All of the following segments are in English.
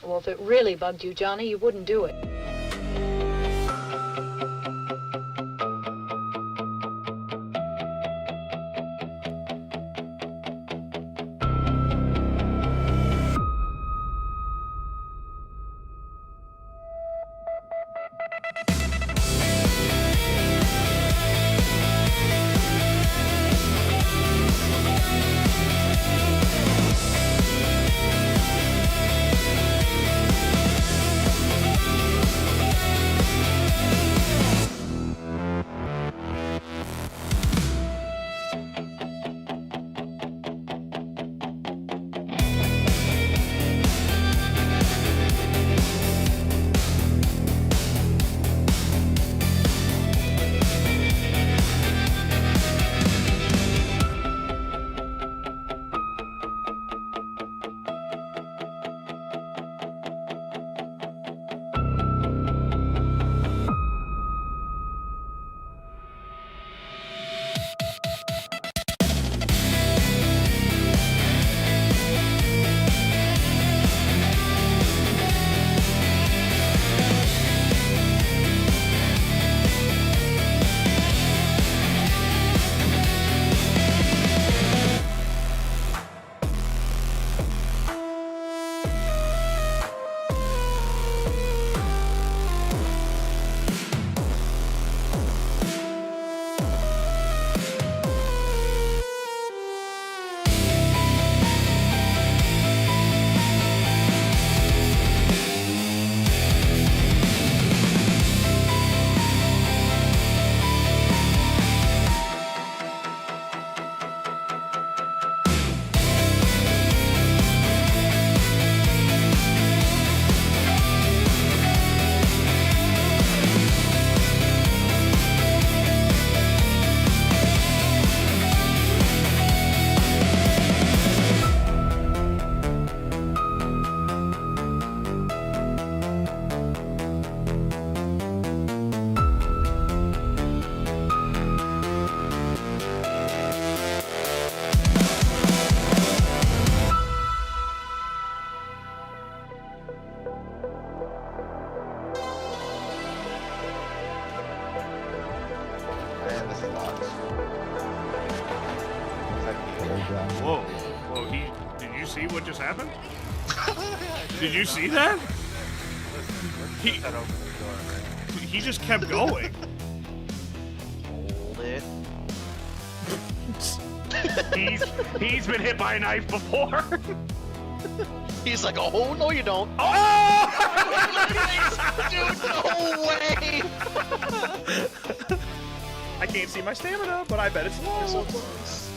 Well, if it really bugged you, Johnny, you wouldn't do it. Whoa. Whoa, did you see what just happened? Did you see that? He just kept going. Hold it. He's been hit by a knife before. He's like, oh, no you don't. Oh! Dude, no way! I can't see my stamina, but I bet it's low. You're so close.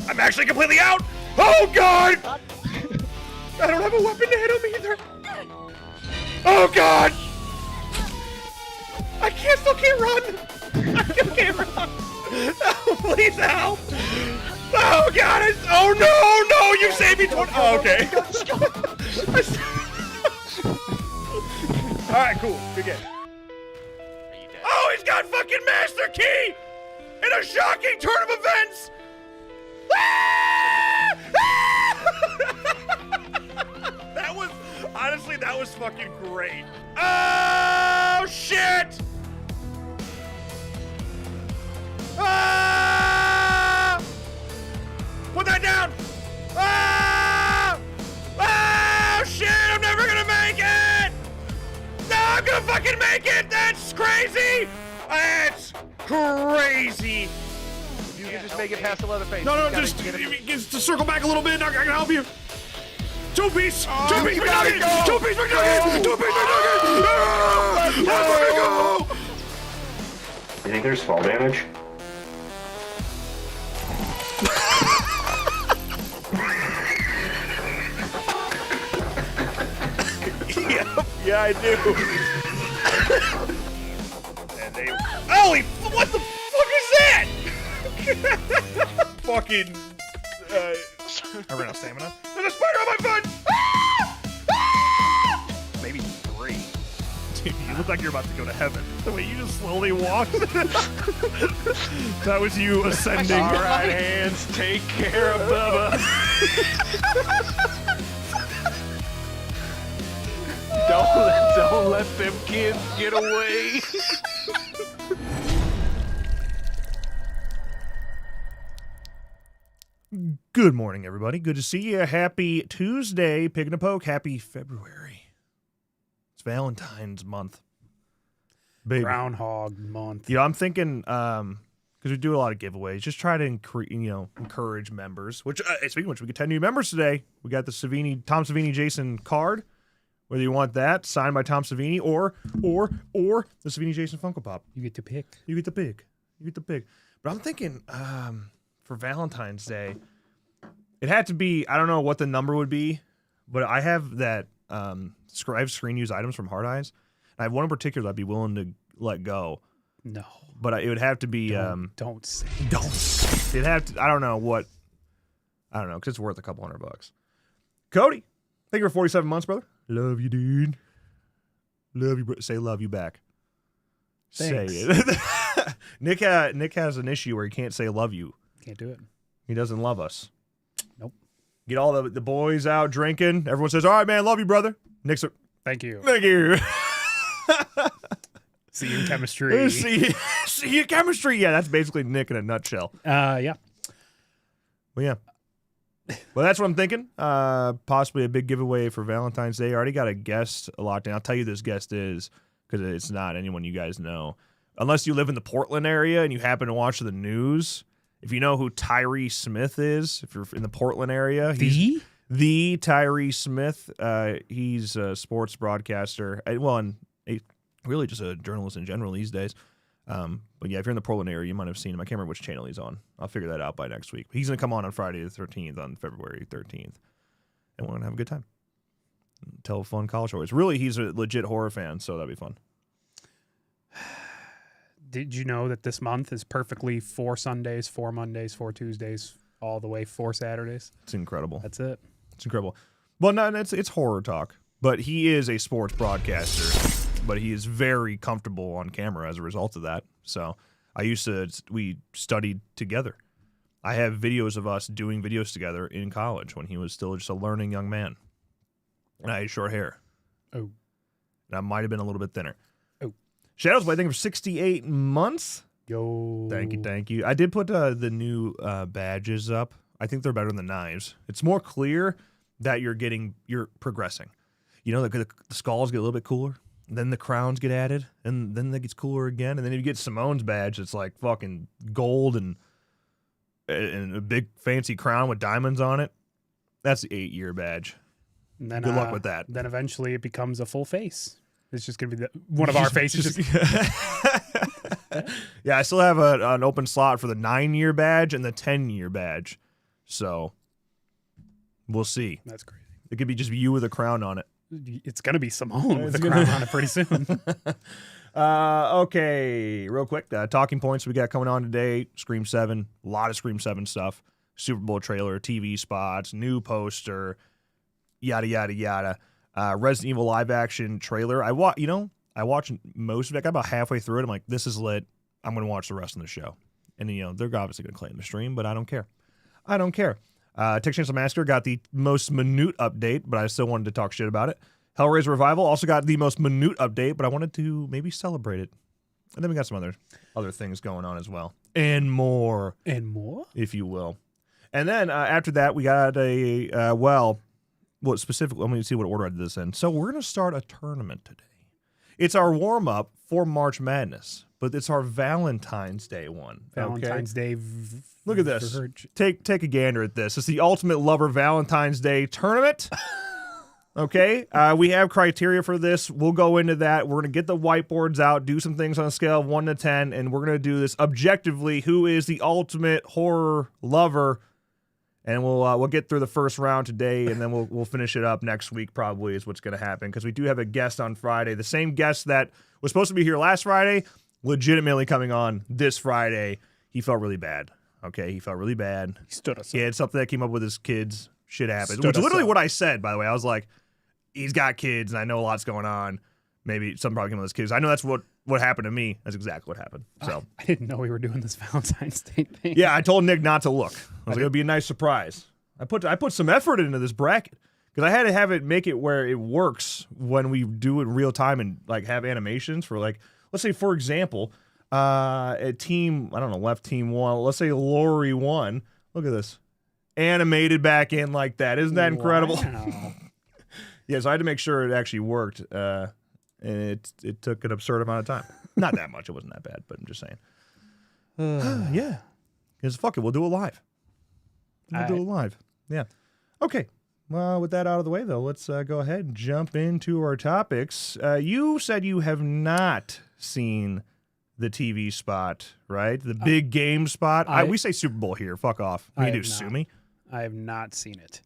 I'm actually completely out! Oh god! I don't have a weapon to hit him either. Oh god! I still can't run! I still can't run! Oh, please help! Oh god! Oh no! You saved me 20. Oh, okay. Alright, cool. Good game. Oh, he's got fucking Master Key! In a shocking turn of events! That was, honestly, that was fucking great. Oh, shit! Ah! Put that down! Ah! Oh, shit, I'm never gonna make it! No, I'm gonna fucking make it! That's crazy! That's crazy! You can just make it past the Leatherface. No, just to circle back a little bit. I can help you. Two-piece McNugget! Two-piece McNugget! Two-piece McNugget! Let's go! You think there's fall damage? Yeah, I do. And they... Holy... What the fuck is that? Fucking... I ran out of stamina. There's a spider on my foot! Ah! Ah! Maybe 3. Dude, you look like you're about to go to heaven. The way you just slowly walked. That was you ascending. All right, hands, take care of Bubba. let them kids get away. Good morning, everybody. Good to see you. Happy Tuesday, Pig and a Poke. Happy February. It's Valentine's month. Baby. Groundhog month. You know, I'm thinking, because we do a lot of giveaways, just try to encourage members. Which, speaking of which, we get 10 new members today. We got the Tom Savini Jason card. Whether you want that signed by Tom Savini or the Savini Jason Funko Pop. You get to pick. You get the pig. But I'm thinking, for Valentine's Day, it had to be, I don't know what the number would be, but I have that, I have screen use items from Hard Eyes. I have one in particular I'd be willing to let go. No. But it would have to be, don't say. It'd have to, I don't know, because it's worth a couple $100. Cody, thank you for 47 months, brother. Love you, dude. Love you, say love you back. Thanks. Say it. Nick has an issue where he can't say love you. Can't do it. He doesn't love us. Nope. Get all the boys out drinking. Everyone says, all right, man, love you, brother. Nick's Thank you. thank you. See you in chemistry. see you in chemistry. Yeah, that's basically Nick in a nutshell. Yeah. Well, yeah. Well, that's what I'm thinking. Possibly a big giveaway for Valentine's Day. I already got a guest locked in. I'll tell you who this guest is because it's not anyone you guys know. Unless you live in the Portland area and you happen to watch the news. If you know who Tyree Smith is, if you're in the Portland area. He's the Tyree Smith. He's a sports broadcaster. And really just a journalist in general these days. But yeah, if you're in the Portland area, you might have seen him. I can't remember which channel he's on. I'll figure that out by next week. He's going to come on Friday the 13th, on February 13th. And we're going to have a good time. Tell fun college stories. Really, he's a legit horror fan, so that'd be fun. Did you know that this month is perfectly 4 Sundays, 4 Mondays, 4 Tuesdays, all the way 4 Saturdays? It's incredible. That's it. It's incredible. Well, no, it's horror talk. But he is a sports broadcaster. But he is very comfortable on camera as a result of that. So we studied together. I have videos of us doing videos together in college when he was still just a learning young man. And I had short hair. Oh. And I might have been a little bit thinner. Oh. Shadows, I think, for 68 months. Yo. Thank you. I did put the new badges up. I think they're better than the knives. It's more clear that you're progressing. You know, the skulls get a little bit cooler. Then the crowns get added, and then it gets cooler again. And then you get Simone's badge. It's like fucking gold and a big fancy crown with diamonds on it. That's the 8-year badge. And then, good luck with that. Then eventually it becomes a full face. It's just going to be one of our faces. Yeah, I still have an open slot for the 9-year badge and the 10-year badge. So we'll see. That's crazy. It could be just you with a crown on it. It's going to be Simone with the crown on it pretty soon. Okay, real quick. Talking points we got coming on today. Scream 7. A lot of Scream 7 stuff. Super Bowl trailer, TV spots, new poster, yada, yada, yada. Resident Evil live action trailer. I watched most of it. I got about halfway through it. I'm like, this is lit. I'm going to watch the rest of the show. And, they're obviously going to claim the stream, but I don't care. Texas Chainsaw Massacre got the most minute update, but I still wanted to talk shit about it. Hellraiser Revival also got the most minute update, but I wanted to maybe celebrate it. And then we got some other things going on as well. And more. If you will. And then after that, we got specifically, let me see what order I did this in. So we're going to start a tournament today. It's our warm-up for March Madness, but it's our Valentine's Day one. Valentine's Day. Look at this. Take a gander at this. It's the Ultimate Lover Valentine's Day tournament. Okay. We have criteria for this. We'll go into that. We're going to get the whiteboards out, do some things on a scale of 1 to 10, and we're going to do this objectively. Who is the ultimate horror lover? And we'll get through the first round today, and then we'll finish it up next week. Probably is what's going to happen because we do have a guest on Friday, the same guest that was supposed to be here last Friday, legitimately coming on this Friday. He felt really bad. Okay, he felt really bad. He stood us up. He had something that came up with his kids. Shit happens. Stood Which is us literally up. what I said, by the way. I was like, he's got kids, and I know a lot's going on. Maybe something probably came with his kids. I know that's what happened to me. That's exactly what happened. So I didn't know we were doing this Valentine's Day thing. yeah, I told Nick not to look. I was like, it'll be a nice surprise. I put some effort into this bracket Because I had to have it make it where it works when we do it in real time and like have animations for like, let's say for example, a team, I don't know, left team one, let's say Lori won. Look at this. Animated back in like that. Isn't that incredible? Wow. Yeah, so I had to make sure it actually worked. And it took an absurd amount of time. Not that much. It wasn't that bad, but I'm just saying. Yeah. Because fuck it, we'll do it live. We'll do it live. Yeah. Okay. Well, with that out of the way, though, let's go ahead and jump into our topics. You said you have not seen the TV spot, right? The big game spot. We say Super Bowl here. Fuck off. You do sue me. I have not seen it.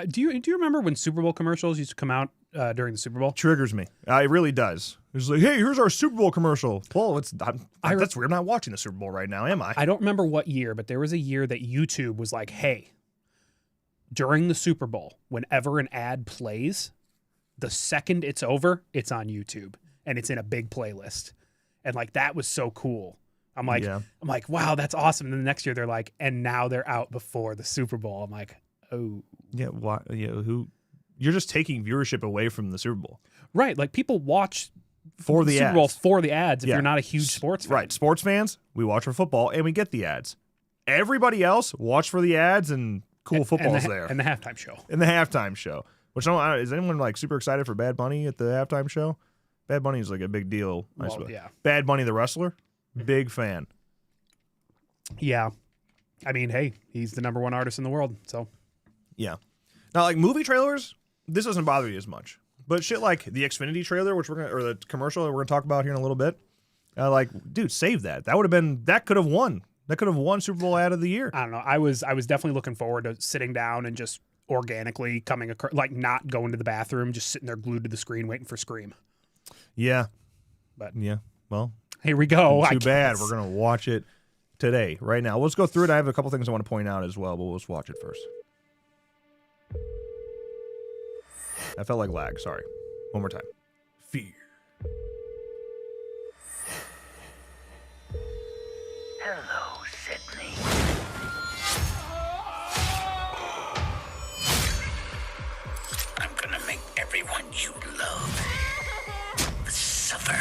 Do you remember when Super Bowl commercials used to come out during the Super Bowl? Triggers me. It really does. It's like, hey, here's our Super Bowl commercial. Well, that's weird. I'm not watching the Super Bowl right now, am I? I don't remember what year, but there was a year that YouTube was like, hey, during the Super Bowl, whenever an ad plays, the second it's over, it's on YouTube and it's in a big playlist. And like that was so cool. I'm like, wow, that's awesome. And then the next year they're like, and now they're out before the Super Bowl. I'm like, oh. Yeah, why? Yeah, you're just taking viewership away from the Super Bowl. Right. Like people watch for the Super ads. Bowl for the ads if you're not a huge sports fan. Right. Sports fans, we watch for football and we get the ads. Everybody else watch for the ads and cool football's there. And the halftime show. And the halftime show. Which is anyone like super excited for Bad Bunny at the halftime show? Bad Bunny is like a big deal, I suppose. Yeah. Bad Bunny the wrestler, big fan. Yeah. I mean, hey, he's the #1 artist in the world, so. Yeah. Now, like movie trailers, this doesn't bother me as much. But shit like the Xfinity trailer, or the commercial that we're gonna talk about here in a little bit, like, dude, save that. That could have won. That could have won Super Bowl ad of the year. I don't know. I was definitely looking forward to sitting down and just organically like not going to the bathroom, just sitting there glued to the screen waiting for Scream. Yeah. But yeah. Well, here we go. Too bad. We're gonna watch it today, right now. Let's go through it. I have a couple things I want to point out as well, but let's watch it first. I felt like lag. Sorry. One more time. Fear. Hello, Sydney. I'm gonna make everyone you love suffer.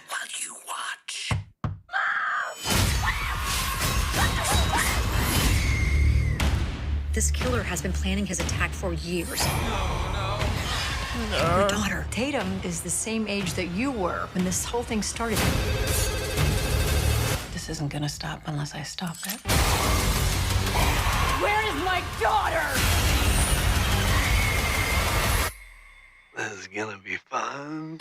While you watch. This killer has been planning his attack for years. Your daughter, Tatum, is the same age that you were when this whole thing started. This isn't gonna stop unless I stop it. Where is my daughter? This is gonna be fun.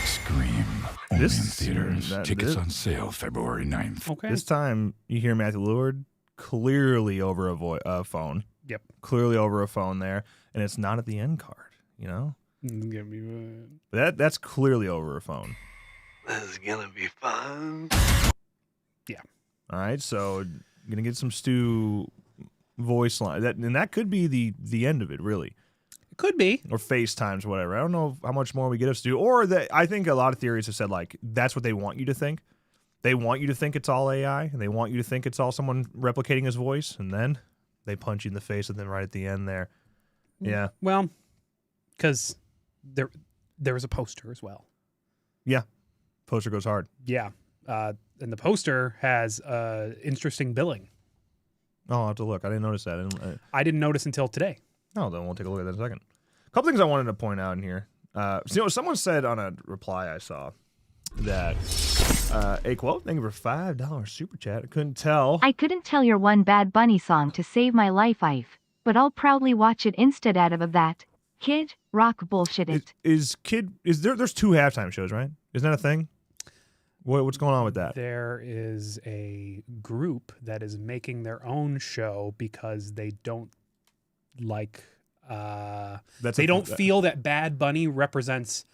Scream. Only This- in theaters. that- Tickets this- on sale February 9th. Okay. This time, you hear Matthew Lillard clearly over a phone. Yep. Clearly over a phone there, and it's not at the end card, you know? That's clearly over a phone. This is gonna be fun. Yeah. All right, so gonna get some Stu voice line. That could be the end of it, really. It could be. Or FaceTimes, whatever. I don't know how much more we get of Stu. Or that I think a lot of theories have said like that's what they want you to think. They want you to think it's all AI, and they want you to think it's all someone replicating his voice, and then they punch you in the face, and then right at the end there, yeah, Well, because there was a poster as well. yeah, poster goes hard. Yeah. And the poster has interesting billing. Oh, I'll have to look. I didn't notice that. I didn't notice until today. No, then we'll take a look at that in a second. A couple things I wanted to point out in here. Someone said on a reply I saw that a quote, thank you for $5 super chat. I couldn't tell. I couldn't tell your one Bad Bunny song to save my life, but I'll proudly watch it instead of that. Kid Rock bullshit it. There's two halftime shows, right? Isn't that a thing? What's going on with that? There is a group that is making their own show because they don't like they don't feel that Bad Bunny represents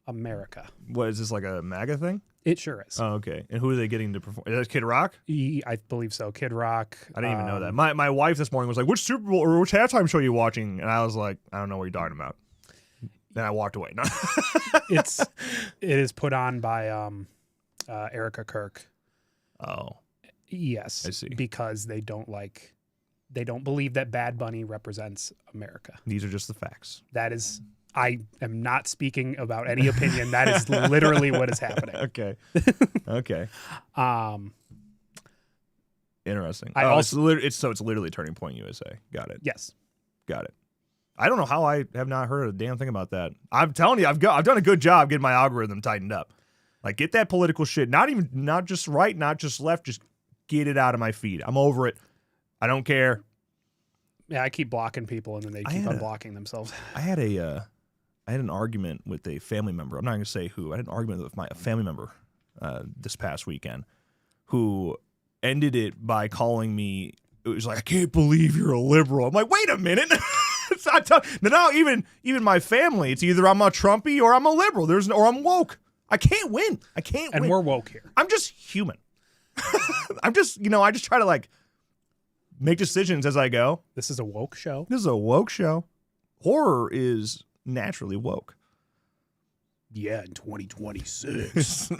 America. What is this, like a MAGA thing? It sure is. Oh, okay. And who are they getting to perform? Is that Kid Rock? I believe so. Kid Rock. I didn't even know that. My wife this morning was like, which Super Bowl or which halftime show are you watching? And I was like, I don't know what you're talking about. Then I walked away. No. It is put on by Erica Kirk. Oh. Yes. I see. Because they don't believe that Bad Bunny represents America. These are just the facts. That is, I am not speaking about any opinion. That is literally what is happening. Okay. Okay. Interesting. I also, it's literally Turning Point USA. Got it. Yes. Got it. I don't know how I have not heard a damn thing about that. I'm telling you, I've done a good job getting my algorithm tightened up. Like, get that political shit. Not just right, not just left. Just get it out of my feed. I'm over it. I don't care. Yeah, I keep blocking people, and then they keep unblocking themselves. I had an argument with a family member. I'm not going to say who. I had an argument with a family member this past weekend who ended it by calling me. It was like, I can't believe you're a liberal. I'm like, wait a minute. It's not no, even my family, it's either I'm a Trumpy or I'm a liberal. Or I'm woke. I can't win. I can't win. And we're woke here. I'm just human. I just try to like make decisions as I go. This is a woke show. This is a woke show. Horror is naturally woke. Yeah, in 2026.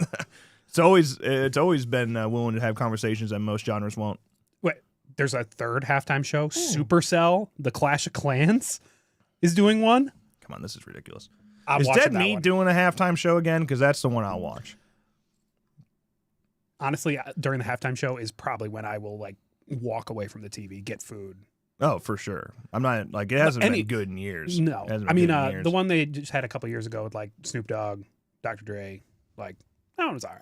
It's always been willing to have conversations that most genres won't. Wait, there's a third halftime show. Supercell, the Clash of Clans, is doing one. Come on, this is ridiculous. Is Dead Meat doing a halftime show again? Because that's the one I'll watch. Honestly, during the halftime show is probably when I will like walk away from the TV, get food. Oh, for sure. I'm not like it hasn't been good in years. No, I mean the one they just had a couple years ago with like Snoop Dogg, Dr. Dre, like that one was all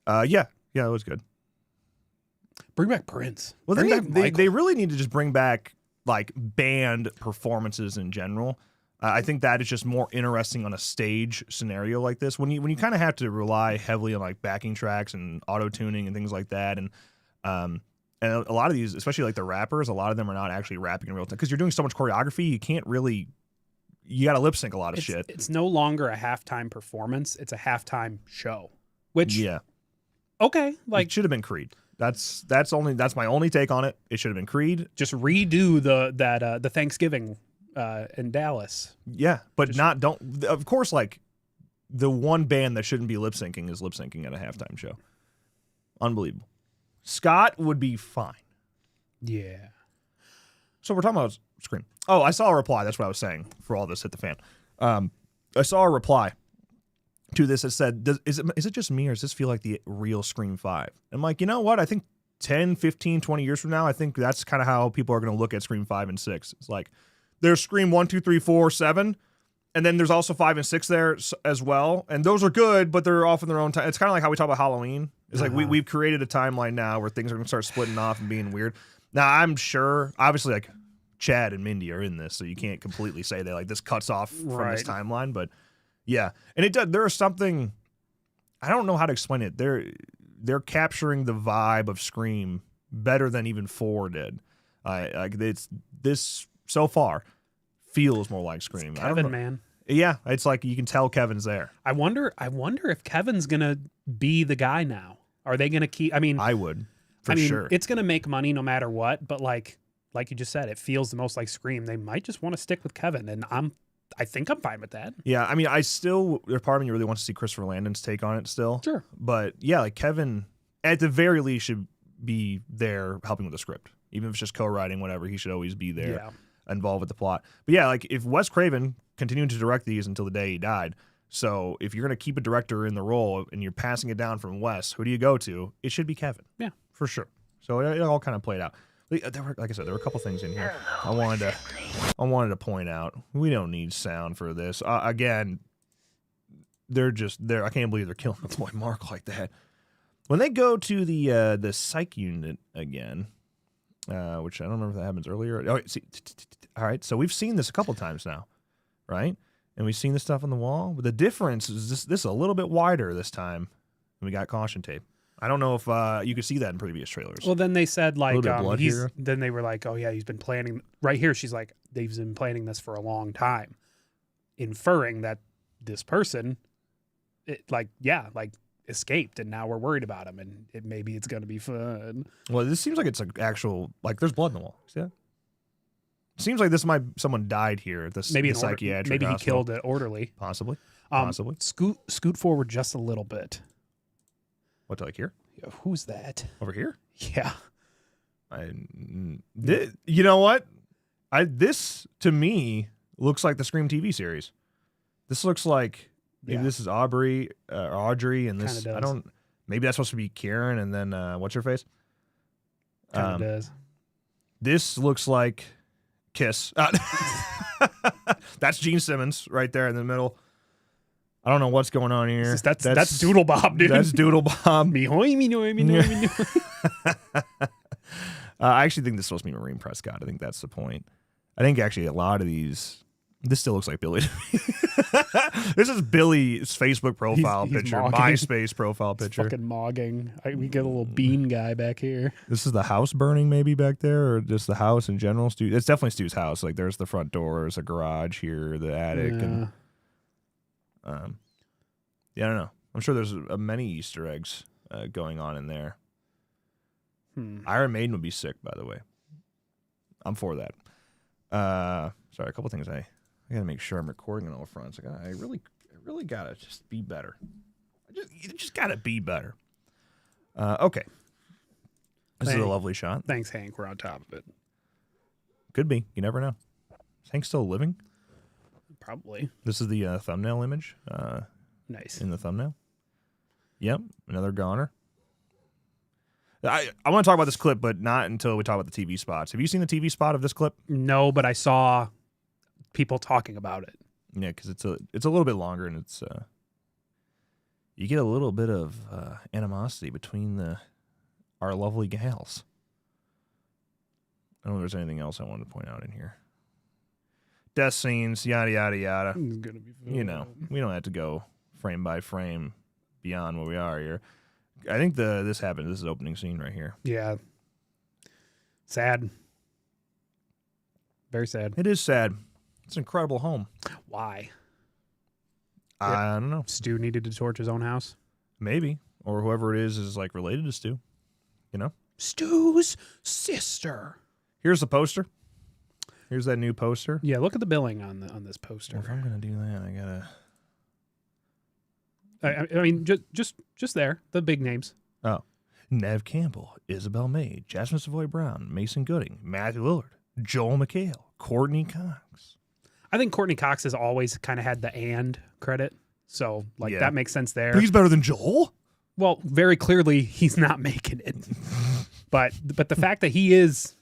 right. Yeah, it was good. Bring back Prince. Well, they really need to just bring back like band performances in general. I think that is just more interesting on a stage scenario like this. When you kind of have to rely heavily on like backing tracks and auto tuning and things like that, and a lot of these, especially like the rappers, a lot of them are not actually rapping in real time because you're doing so much choreography. You can't really, you got to lip sync a lot of shit. It's no longer a halftime performance; it's a halftime show. Which okay, like it should have been Creed. That's my only take on it. It should have been Creed. Just redo the Thanksgiving in Dallas. Yeah, but of course, like the one band that shouldn't be lip syncing is lip syncing at a halftime show. Unbelievable. Scott would be fine. Yeah. So we're talking about Scream. Oh, I saw a reply. That's what I was saying for all this hit the fan. I saw a reply to this that said, is it just me or does this feel like the real Scream 5? I'm like, you know what? I think 10, 15, 20 years from now, I think that's kind of how people are going to look at Scream 5 and 6. It's like, there's Scream 1, 2, 3, 4, 7, and then there's also 5 and 6 there as well. And those are good, but they're off in their own time. It's kind of like how we talk about Halloween. It's like we've created a timeline now where things are going to start splitting off and being weird. Now, I'm sure, obviously, like Chad and Mindy are in this, so you can't completely say that like this cuts off from this timeline. But yeah, and it does. There is something, I don't know how to explain it. They're capturing the vibe of Scream better than even 4 did. Like this so far feels more like Scream. It's Kevin, man. Yeah, it's like you can tell Kevin's there. I wonder if Kevin's gonna be the guy now. Are they gonna keep? I mean, I would for sure. It's gonna make money no matter what. But like you just said, it feels the most like Scream. They might just want to stick with Kevin, and I think I'm fine with that. Yeah, I mean, there's part of me really wants to see Christopher Landon's take on it still. Sure, but yeah, like Kevin at the very least should be there helping with the script, even if it's just co-writing, whatever. He should always be there. Yeah. Involved with the plot. But yeah, like if Wes Craven continued to direct these until the day he died, so if you're going to keep a director in the role and you're passing it down from Wes, who do you go to? It should be Kevin. Yeah, for sure. So it all kind of played out. Like I said, there were a couple things in here I wanted to point out. We don't need sound for this. Again, they're just there. I can't believe they're killing the boy Mark like that. When they go to the psych unit again, which I don't remember if that happens earlier. Oh, see, all right, so we've seen this a couple times now, right? And we've seen the stuff on the wall. But the difference is this is a little bit wider this time. And we got caution tape. I don't know if you could see that in previous trailers. Well, then they said like here. Then they were like, oh yeah, he's been planning. Right here, she's like, they've been planning this for a long time, inferring that this person, escaped, and now we're worried about him, and maybe it's going to be fun. Well, this seems like it's an actual, like there's blood in the wall. See that? Seems like someone died here at this psychiatric maybe he hospital. killed an orderly. Possibly. Scoot forward just a little bit. What, to like here? Who's that? Over here? Yeah. You know what? This to me looks like the Scream TV series. This looks like maybe this is Audrey, and this I don't. Maybe that's supposed to be Karen, and then what's her face? Kind of does. This looks like Kiss. That's Gene Simmons right there in the middle. I don't know what's going on here. That's Doodle Bob, dude. That's Doodle Bob. Me hoy, me no, me no, me no. I actually think this is supposed to be Maureen Prescott. I think that's the point. I think actually a lot of these. This still looks like Billy to me. This is Billy's Facebook profile picture, MySpace profile picture. Fucking mogging. We get a little bean guy back here. This is the house burning maybe back there, or just the house in general. Stu, it's definitely Stu's house. Like there's the front door, there's a garage here, the attic, and yeah, I don't know. I'm sure there's many Easter eggs going on in there. Iron Maiden would be sick, by the way. I'm for that. Sorry, a couple things I gotta make sure I'm recording on all fronts. I really gotta just be better. You just gotta be better. Okay. This is a lovely shot. Thanks, Hank. We're on top of it. Could be. You never know. Is Hank still living? Probably. This is the thumbnail image. Nice. In the thumbnail. Yep. Another goner. I want to talk about this clip, but not until we talk about the TV spots. Have you seen the TV spot of this clip? No, but I saw people talking about it. Yeah, because it's a little bit longer, and it's you get a little bit of animosity between our lovely gals. I don't know if there's anything else I wanted to point out in here. Death scenes, yada yada yada. It's gonna be fun. You know, we don't have to go frame by frame beyond where we are here. I think this happened. This is the opening scene right here. Yeah. Sad. Very sad. It is sad. It's an incredible home. Why? I don't know. Stu needed to torch his own house? Maybe. Or whoever it is like related to Stu. You know? Stu's sister. Here's the poster. Here's that new poster. Yeah, look at the billing on this poster. Well, if I'm gonna do that, I gotta. I mean, just there, the big names. Oh, Nev Campbell, Isabel May, Jasmine Savoy Brown, Mason Gooding, Matthew Lillard, Joel McHale, Courtney Cox. I think Courtney Cox has always kind of had the "and" credit, so that makes sense there. But he's better than Joel. Well, very clearly he's not making it, but the fact that he is,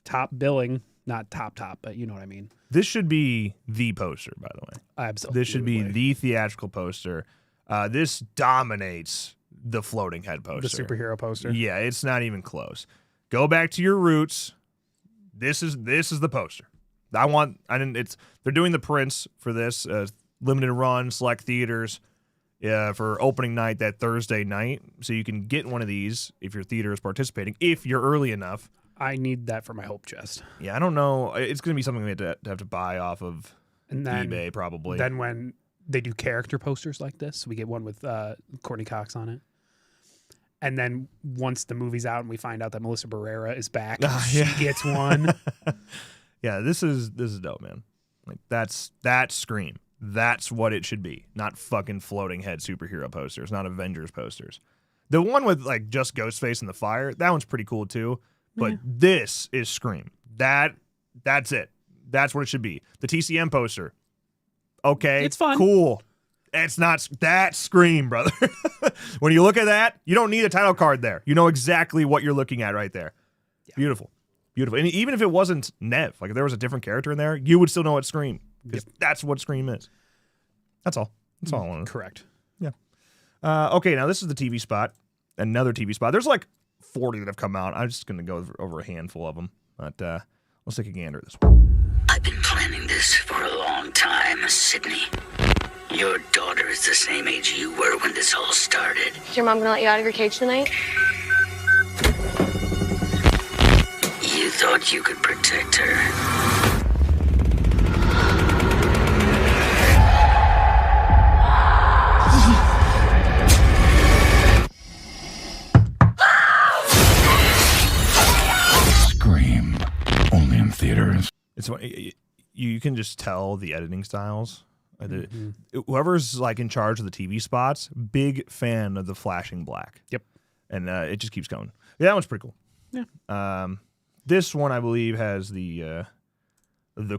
top billing, not top, but you know what I mean. This should be the poster, by the way. Absolutely. This should be the theatrical poster. This dominates the floating head poster. The superhero poster. Yeah, it's not even close. Go back to your roots. This is the poster. They're doing the prints for this limited run, select theaters for opening night that Thursday night. So you can get one of these if your theater is participating, if you're early enough. I need that for my hope chest. Yeah, I don't know. It's going to be something we have to buy off of eBay probably. Then when they do character posters like this, we get one with Courtney Cox on it. And then once the movie's out and we find out that Melissa Barrera is back, she gets one. Yeah, this is dope, man. Like that's Scream. That's what it should be. Not fucking floating head superhero posters, not Avengers posters. The one with like just Ghostface in the fire, that one's pretty cool too. But this is Scream. That's it. That's what it should be. The TCM poster. Okay. It's fun. Cool. It's not that Scream, brother. When you look at that, you don't need a title card there. You know exactly what you're looking at right there. Yeah. Beautiful. Beautiful. And even if it wasn't Nev, like if there was a different character in there, you would still know it's Scream. Because that's what Scream is. That's all. That's all I wanted. Correct. Yeah. Okay, now this is the TV spot. Another TV spot. There's like 40 that have come out. I'm just going to go over a handful of them. But let's take a gander at this one. I've been planning this for a long time, Sydney. Your daughter is the same age you were when this all started. Is your mom gonna let you out of your cage tonight? You thought you could protect her. Scream. Only in theaters. It's you can just tell the editing styles Whoever's like in charge of the TV spots, big fan of the flashing black. Yep. And it just keeps going. Yeah, that one's pretty cool. Yeah. This one I believe has the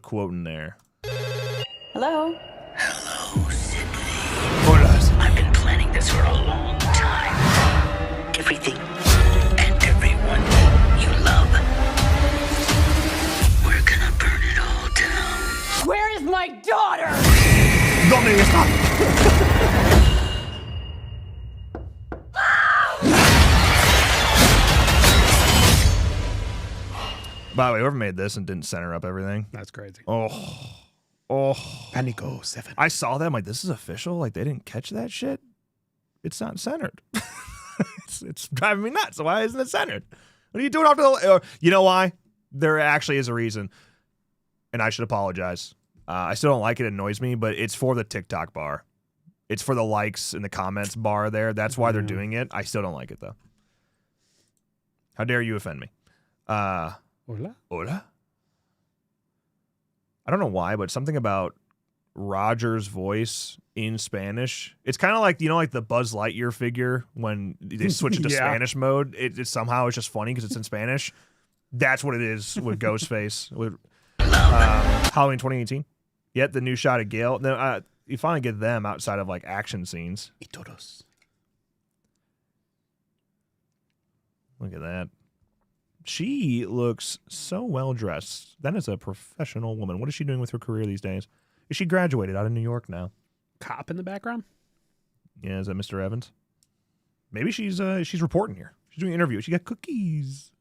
quote in there. Hello? Hello, Sydney. I've been planning this for a long time. Everything and everyone you love. We're gonna burn it all down. Where is my daughter? ¿Dónde está? By the way, whoever made this and didn't center up everything. That's crazy. Oh. Panico 7. I saw them like, this is official. Like, they didn't catch that shit. It's not centered. it's driving me nuts. Why isn't it centered? What are you doing after the... You know why? There actually is a reason. And I should apologize. I still don't like it. It annoys me, but it's for the TikTok bar. It's for the likes and the comments bar there. That's why they're doing it. I still don't like it, though. How dare you offend me? Hola? I don't know why, but something about Roger's voice in Spanish. It's kind of like, you know, like the Buzz Lightyear figure when they switch it to Spanish mode. It somehow it's just funny because it's in Spanish. That's what it is with Ghostface. With Halloween 2018. Yet the new shot of Gale. Then you finally get them outside of like action scenes. Y todos. Look at that. She looks so well dressed. That is a professional woman. What is she doing with her career these days? Is she graduated out of New York now? Cop in the background? Yeah, is that Mr. Evans? Maybe she's reporting here. She's doing an interview. She got cookies.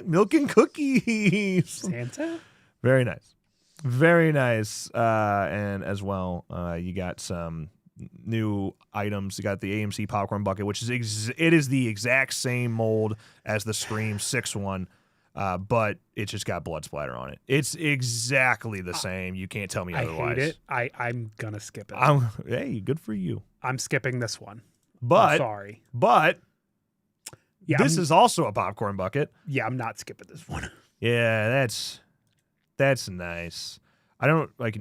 Milk and cookies. Santa? Very nice. Very nice. And as well, you got some new items. You got the AMC popcorn bucket, which is it is the exact same mold as the Scream 6 one, but it just got blood splatter on it. It's exactly the same. You can't tell me otherwise. I hate it. I'm gonna skip it. Hey, good for you. I'm skipping this one. But I'm sorry. But yeah, this is also a popcorn bucket. Yeah, I'm not skipping this one. Yeah, that's nice. I don't like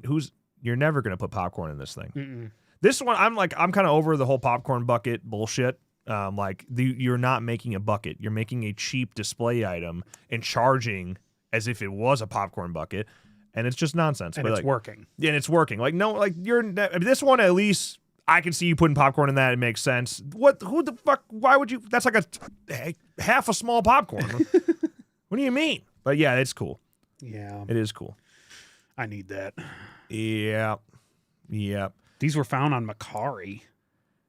you're never gonna put popcorn in this thing. Mm-mm. This one, I'm kind of over the whole popcorn bucket bullshit. You're not making a bucket. You're making a cheap display item and charging as if it was a popcorn bucket, and it's just nonsense. And it's working. Yeah, and it's working. This one at least I can see you putting popcorn in that. It makes sense. Who the fuck? Why would you? That's like half a small popcorn. What do you mean? But yeah, it's cool. Yeah, it is cool. I need that. Yeah. These were found on Macari,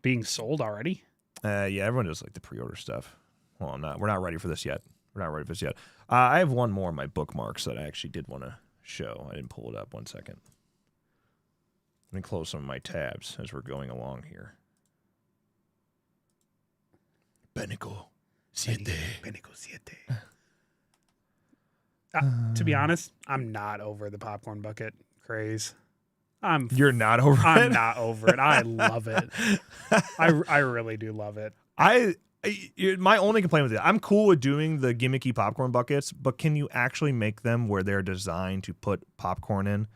being sold already. Yeah, everyone does like the pre-order stuff. Well, we're not ready for this yet. I have one more of my bookmarks that I actually did want to show. I didn't pull it up. 1 second. Let me close some of my tabs as we're going along here. Panico 7. To be honest, I'm not over the popcorn bucket craze. You're not over it? I'm not over it. I love it. I really do love it. My only complaint with it, I'm cool with doing the gimmicky popcorn buckets, but can you actually make them where they're designed to put popcorn in?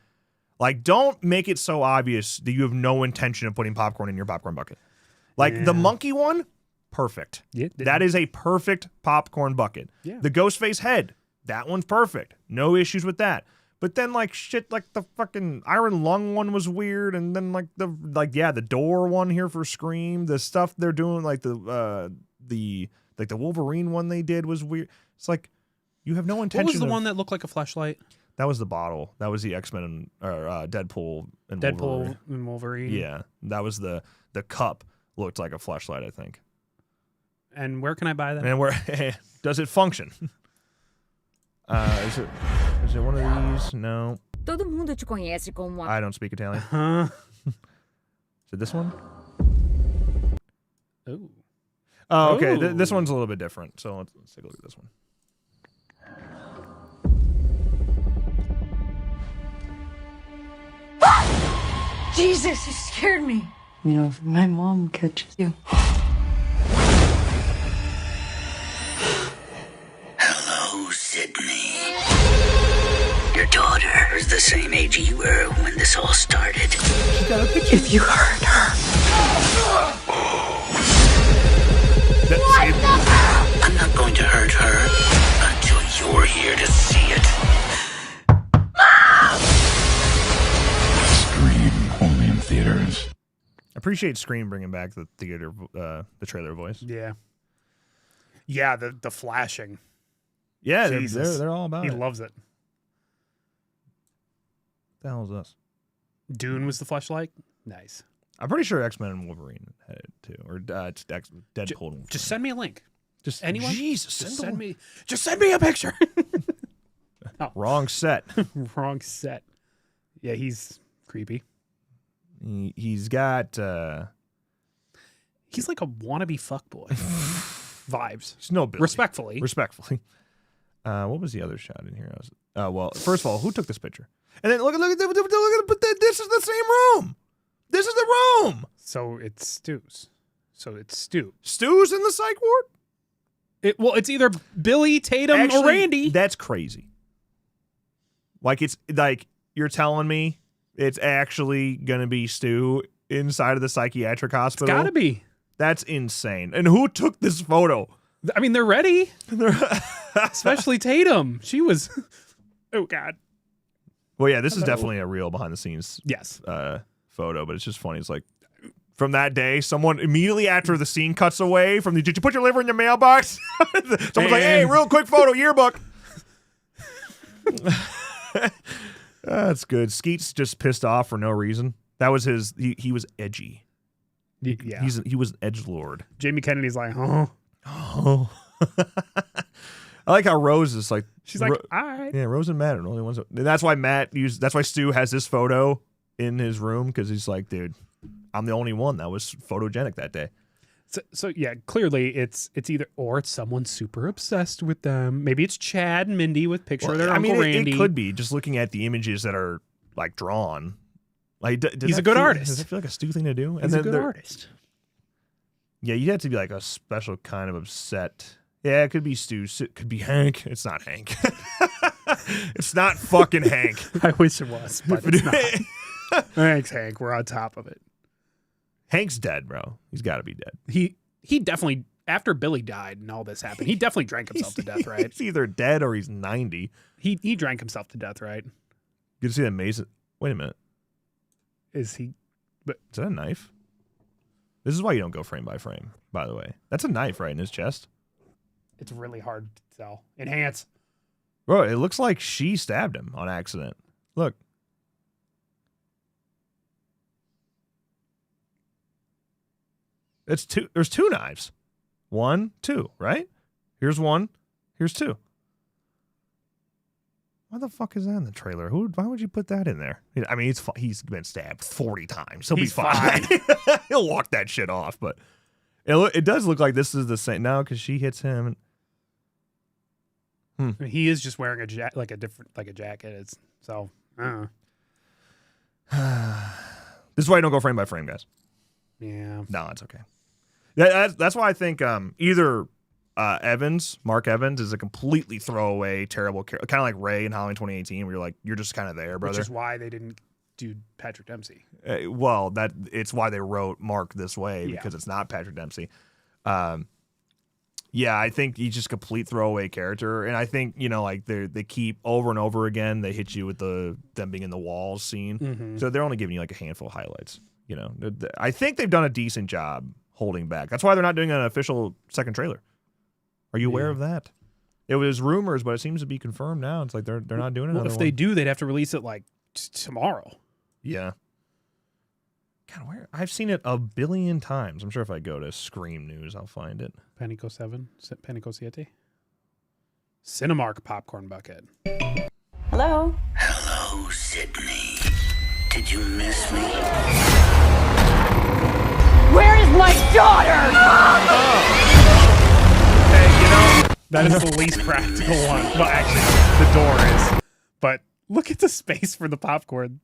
Like, don't make it so obvious that you have no intention of putting popcorn in your popcorn bucket. Like, the monkey one, perfect. Yeah, that is a perfect popcorn bucket. Yeah. The Ghostface head, that one's perfect. No issues with that. But then shit like the fucking Iron Lung one was weird, and then the door one here for Scream, the stuff they're doing the Wolverine one they did was weird. It's like you have no intention. What was the one that looked like a fleshlight? That was the bottle. That was the X-Men or Deadpool and Wolverine. And Wolverine. Yeah, that was the cup looked like a fleshlight, I think. And where can I buy that? And where does it function? Is it one of these? No. Todo mundo te conhece como I don't speak Italian. Is it this one? Ooh. Oh, okay. This one's a little bit different. So let's take a look at this one. Jesus, you scared me. You know, if my mom catches you. Hello, Sydney. Your daughter is the same age you were when this all started. If you hurt her. I'm not going to hurt her until you're here to see it. Scream only in theaters. I appreciate Scream bringing back the theater, the trailer voice. Yeah. Yeah, the flashing. Yeah, Jesus. they're all about it. He loves it. What the hell is this? Dune was the flashlight? Nice. I'm pretty sure X-Men and Wolverine had it too, or it's Deadpool. And Wolverine. Just send me a link. Just anyone. Jesus, Just send me a picture. Oh. Wrong set. Wrong set. Yeah, he's creepy. He's got. He's like a wannabe fuckboy. Vibes. He's no Billy. Respectfully. What was the other shot in here? Well, first of all, who took this picture? And then look at this is the same room. This is the room. So it's Stu's. Stu's in the psych ward? It's either Billy, Tatum, Actually, or Randy. That's crazy. Like, it's like you're telling me it's actually going to be Stu inside of the psychiatric hospital? It's gotta be. That's insane. And who took this photo? I mean, they're ready. Especially Tatum. She was... Oh, God. Well, yeah, this is definitely a real behind-the-scenes yes. Photo, but it's just funny. It's like, from that day, someone immediately after the scene cuts away from the, did you put your liver in your mailbox? Someone's like, hey, real quick photo, yearbook. That's good. Skeet's just pissed off for no reason. That was his, he was edgy. Yeah. He was an edgelord. Jamie Kennedy's like, oh. I like how Rose is like, she's like, all right. Yeah, Rose and Matt are the only ones. And that's why that's why Stu has this photo in his room, because he's like, dude, I'm the only one that was photogenic that day. So yeah, clearly it's either, or it's someone super obsessed with them. Maybe it's Chad and Mindy with picture of their Uncle Randy. It could be just looking at the images that are like drawn. Like, he's a good artist. Does that feel like a Stu thing to do? He's a good artist. Yeah, you have to be like a special kind of upset. Yeah, it could be Stu. It could be Hank. It's not Hank. It's not fucking Hank. I wish it was, but it's not. Thanks, Hank. We're on top of it. Hank's dead, bro. He's got to be dead. He definitely, after Billy died and all this happened, he definitely drank himself to death, right? He's either dead or he's 90. He drank himself to death, right? You can see that Mason. Wait a minute. Is that a knife? This is why you don't go frame by frame, by the way. That's a knife right in his chest. It's really hard to tell. Enhance. Bro, it looks like she stabbed him on accident. Look. There's two knives. 1, 2, right? Here's 1. Here's 2. Why the fuck is that in the trailer? Why would you put that in there? I mean, he's been stabbed 40 times. He'll be fine. He'll walk that shit off. But it does look like this is the same now, because she hits him. He is just wearing a jacket. It's so. This is why I don't go frame by frame, guys. Yeah. No, it's okay. That's why I think either Mark Evans is a completely throwaway, terrible character, kind of like Ray in Halloween 2018, where you're like, you're just kind of there, brother. Which is why they didn't do Patrick Dempsey. It's why they wrote Mark this way, because it's not Patrick Dempsey. Yeah, I think he's just a complete throwaway character, and I think like they keep over and over again. They hit you with them being in the walls scene, so they're only giving you like a handful of highlights. I think they've done a decent job holding back. That's why they're not doing an official second trailer. Are you aware of that? It was rumors, but it seems to be confirmed now. It's like they're not doing it. Well, if they do, they'd have to release it like tomorrow. Yeah. God, I've seen it a billion times. I'm sure if I go to Scream News, I'll find it. Panico 7, Panico 7. Cinemark popcorn bucket. Hello? Hello, Sydney. Did you miss me? Where is my daughter? That is the least practical one. Well, actually, the door is. But look at the space for the popcorn.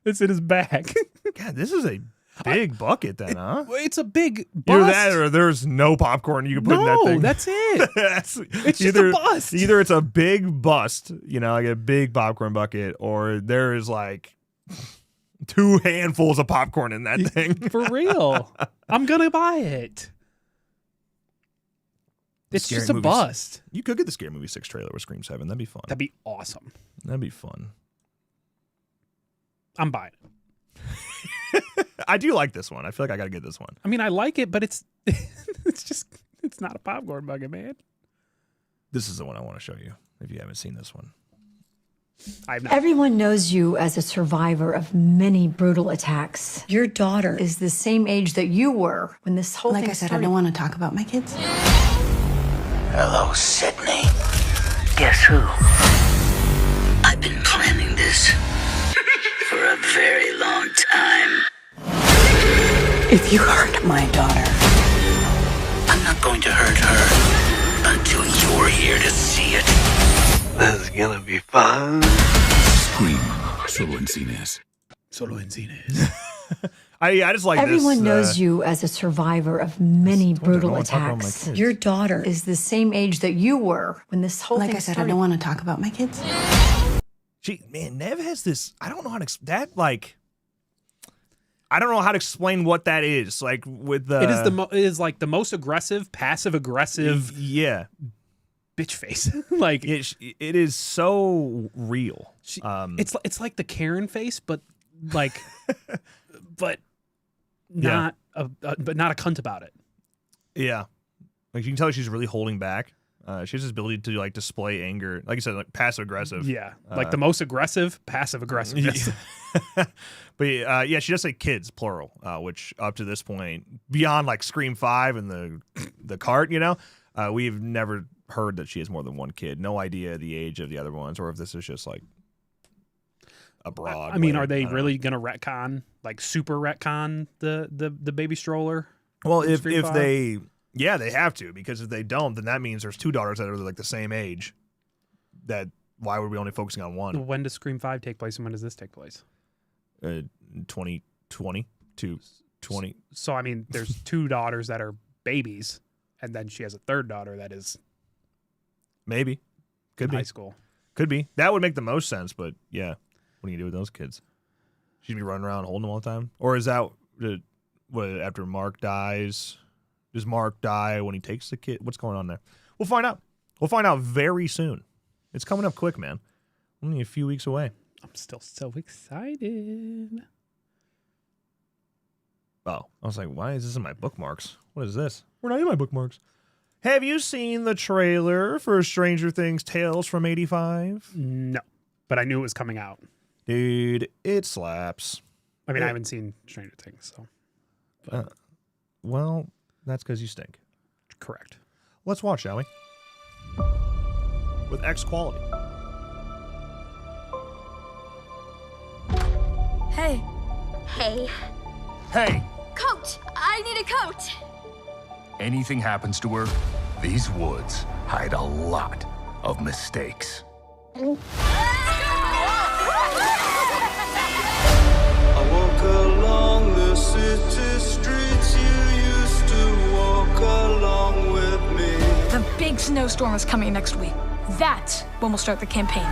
It's in his bag. God, this is a Big bucket then, huh? It's a big bust. Either that or there's no popcorn you can put in that thing. That's it. It's just either, a bust. Either it's a big bust, like a big popcorn bucket, or there is like 2 handfuls of popcorn in that thing. For real. I'm going to buy it. It's Scary just a Movie bust. You could get the Scary Movie 6 trailer with Scream 7. That'd be fun. That'd be awesome. That'd be fun. I'm buying it. I do like this one. I feel like I got to get this one. I mean, I like it, but it's it's not a popcorn bucket, man. This is the one I want to show you if you haven't seen this one. I've not. Everyone knows you as a survivor of many brutal attacks. Your daughter is the same age that you were when this whole thing started. I don't want to talk about my kids. Hello, Sydney. Guess who? I've been planning this for a very long time. If you hurt my daughter, I'm not going to hurt her until you're here to see it. This is gonna be fun. Scream. Solo en cines. Solo en cines. I just like Everyone this. knows you as a survivor of many brutal want to talk about my attacks. kids. Your daughter is the same age that you were when this whole thing started. I don't want to talk about my kids. Nev has this. I don't know how to I don't know how to explain what that is. Like with the, it is like the most aggressive, passive aggressive, bitch face. Like it is so real. It's like the Karen face, but like, but not a cunt about it. Yeah, like you can tell she's really holding back. She has this ability to like display anger, like you said, like passive aggressive. Yeah, like the most aggressive, passive aggressiveness. But yeah, she does say kids plural, which up to this point, beyond like Scream 5 and the cart, we've never heard that she has more than one kid. No idea the age of the other ones, or if this is just like a broad. I mean, are they really gonna retcon, like super retcon the baby stroller? Well, if they. Yeah, they have to, because if they don't, then that means there's 2 daughters that are like the same age. Why were we only focusing on one? When does Scream 5 take place and when does this take place? 2020 to 20. So I mean, there's 2 daughters that are babies, and then she has a 3rd daughter that is maybe could be high school. Could be. That would make the most sense. But yeah, what do you do with those kids? She'd be running around holding them all the time, or is that what after Mark dies? Does Mark die when he takes the kid? What's going on there? We'll find out. We'll find out very soon. It's coming up quick, man. Only a few weeks away. I'm still so excited. Oh, I was like, why is this in my bookmarks? What is this? We're not in my bookmarks. Have you seen the trailer for Stranger Things Tales from 85? No, but I knew it was coming out. Dude, it slaps. I mean, I haven't seen Stranger Things, so. Well, that's because you stink. Correct. Let's watch, shall we? With X quality. Hey. Hey. Hey. Coat! I need a coat! Anything happens to her, these woods hide a lot of mistakes. I walk along the city streets you used to walk along with me. The big snowstorm is coming next week. That's when we'll start the campaign.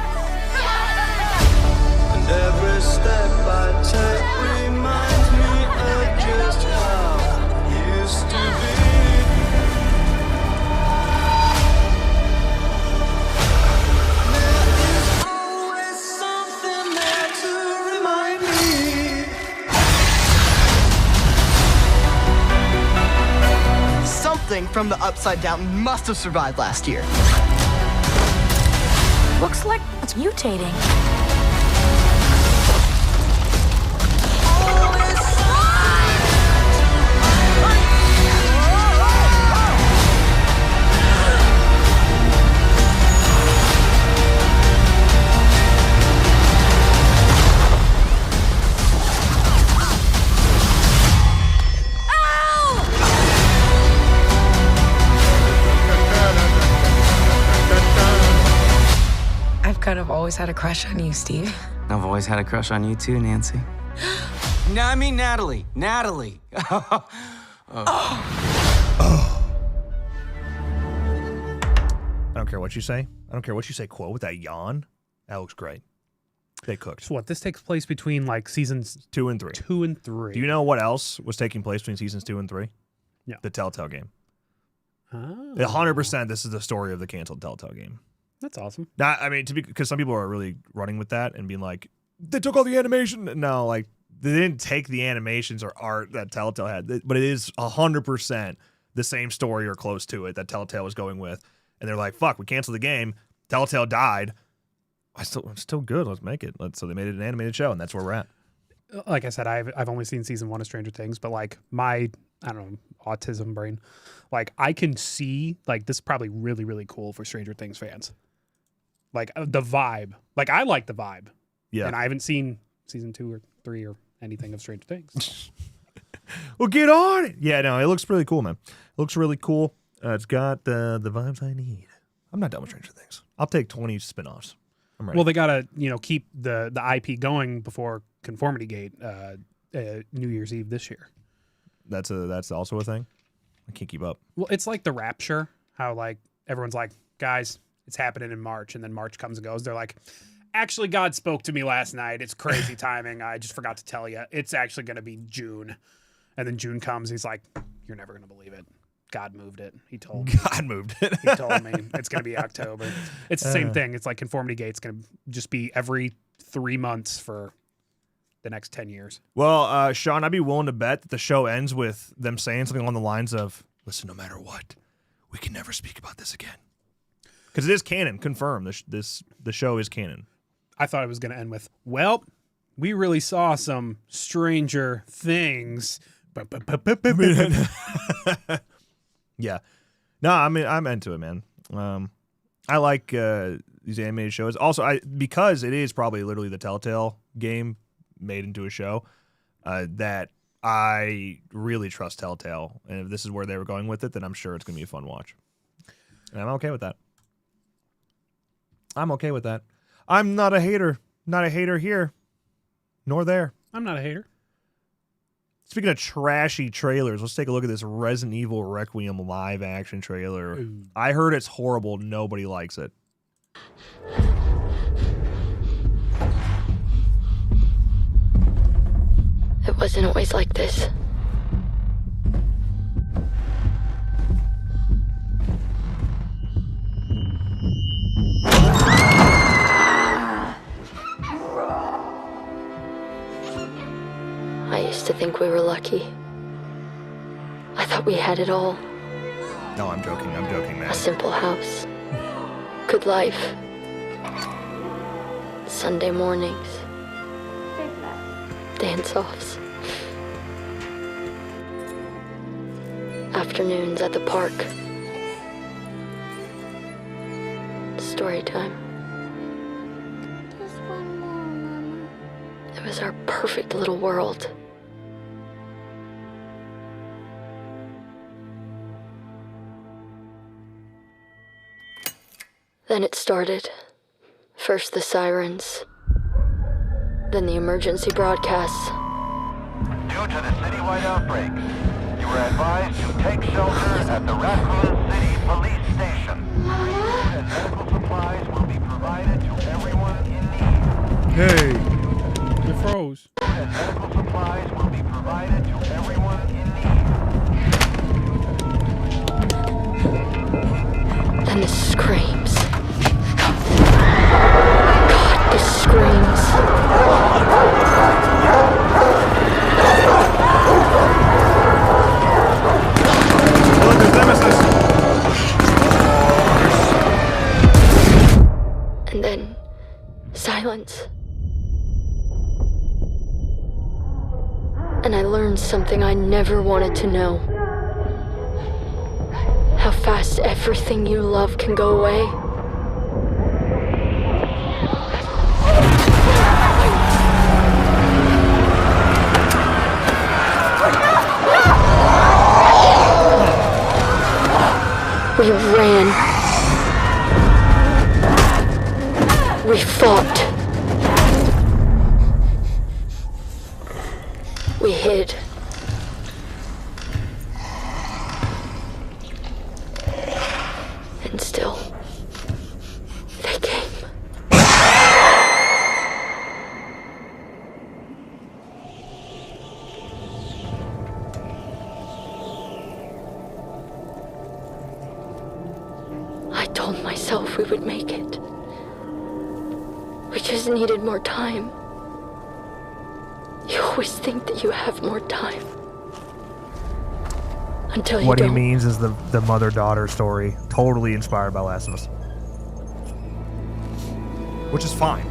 And every step I take reminds me of just how it used to be. There's always something there to remind me. Something from the Upside Down must have survived last year. Looks like it's mutating. I've kind of always had a crush on you, Steve. I've always had a crush on you too, Nancy. No, I mean Natalie. Natalie. I don't care what you say. I don't care what you say, quote, with that yawn. That looks great. They cooked. So what, this takes place between like seasons 2 and 3. 2 and 3. Do you know what else was taking place between seasons 2 and 3? Yeah. The Telltale game. Oh. 100% this is the story of the canceled Telltale game. That's awesome. Now, I mean, because some people are really running with that and being like, they took all the animation. No, like, they didn't take the animations or art that Telltale had, but it is 100% the same story or close to it that Telltale was going with. And they're like, fuck, we canceled the game. Telltale died. It's still good. Let's make it. So they made it an animated show, and that's where we're at. Like I said, I've only seen season 1 of Stranger Things, but like my, I don't know, autism brain, like I can see like this is probably really, really cool for Stranger Things fans. Like the vibe. Like I like the vibe. Yeah. And I haven't seen season 2 or 3 or anything of Stranger Things. Well, get on it. Yeah, no, it looks really cool, man. It looks really cool. It's got the vibes I need. I'm not done with Stranger Things. I'll take 20 spinoffs. I'm ready. Well, they gotta keep the IP going before Conformity Gate, New Year's Eve this year. That's also a thing. I can't keep up. Well, it's like the Rapture. How like everyone's like, guys, it's happening in March, and then March comes and goes. They're like, actually, God spoke to me last night. It's crazy timing. I just forgot to tell you. It's actually going to be June, and then June comes. He's like, you're never going to believe it. God moved it. He told me. God moved it. He told me it's going to be October. It's the same thing. It's like Conformity Gate's going to just be every 3 months for the next 10 years. Well, Sean, I'd be willing to bet that the show ends with them saying something along the lines of, listen, no matter what, we can never speak about this again. Because it is canon, confirmed. The show is canon. I thought it was going to end with, well, we really saw some Stranger Things. Yeah. No, I mean, I'm into it, man. I like these animated shows. Also, because it is probably literally the Telltale game made into a show, that I really trust Telltale. And if this is where they were going with it, then I'm sure it's going to be a fun watch. And I'm okay with that. I'm okay with that. I'm not a hater. Not a hater here, nor there. I'm not a hater. Speaking of trashy trailers, let's take a look at this Resident Evil Requiem live action trailer. Ooh. I heard it's horrible. Nobody likes it. It wasn't always like this. I used to think we were lucky. I thought we had it all. No, I'm joking, man. A simple house. Good life. Sunday mornings. Dance-offs. Afternoons at the park. Story time. Just one more, Mama. It was our perfect little world. Then it started. First the sirens, then the emergency broadcasts. Due to the citywide outbreak, you were advised to take shelter at the Raccoon City Police Station. Food and medical supplies will be provided to everyone in need. Hey. You froze. Food and medical supplies will be provided to everyone in need. Then the screams. God, the screams. Look, there's Nemesis. And then silence. And I learned something I never wanted to know. How fast everything you love can go away. We ran. We fought. We just needed more time. You always think that you have more time. Until you What don't. he means is the mother-daughter story, totally inspired by Last of Us. Which is fine.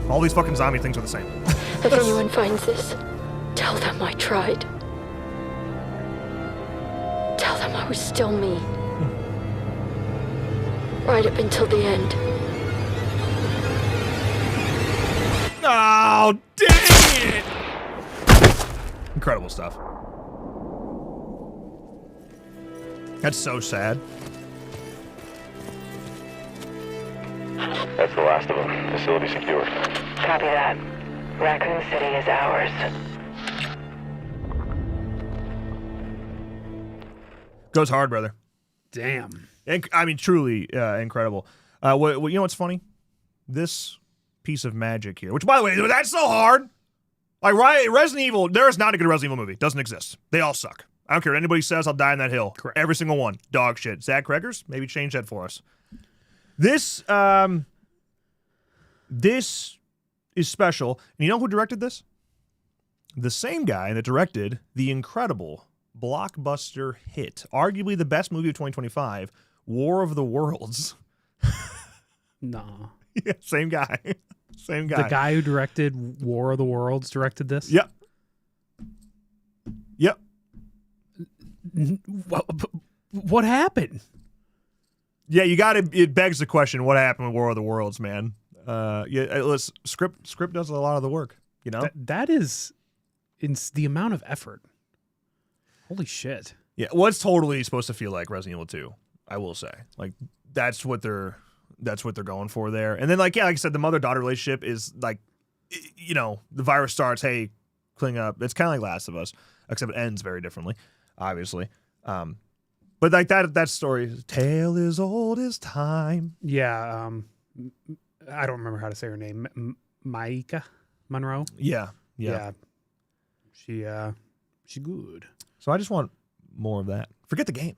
All these fucking zombie things are the same. If anyone finds this, tell them I tried. Tell them I was still me. Right up until the end. Oh, dang it! Incredible stuff. That's so sad. That's the last of them. Facility secured. Copy that. Raccoon City is ours. Goes hard, brother. Damn. I mean, truly incredible. What you know what's funny? This piece of magic here, which, by the way, that's so hard. Like, Resident Evil, there is not a good Resident Evil movie. Doesn't exist. They all suck. I don't care what anybody says, I'll die on that hill. Correct. Every single one. Dog shit. Zach Cregers, maybe change that for us. This is special. And you know who directed this? The same guy that directed the incredible blockbuster hit, arguably the best movie of 2025, War of the Worlds. No. Yeah, same guy. Same guy. The guy who directed War of the Worlds directed this? Yep. Yep. What happened? Yeah, it begs the question, what happened with War of the Worlds, man? Script does a lot of the work, you know? That is the amount of effort. Holy shit. Yeah, well, it's totally supposed to feel like Resident Evil 2, I will say. Like, that's what they're going for there. And then, like I said, the mother-daughter relationship is like, you know, the virus starts, hey, clean up. It's kind of like Last of Us, except it ends very differently, obviously. But like that story, tale as old as time. Yeah, I don't remember how to say her name. Micah Monroe. Yeah. She good. So I just want more of that. Forget the game.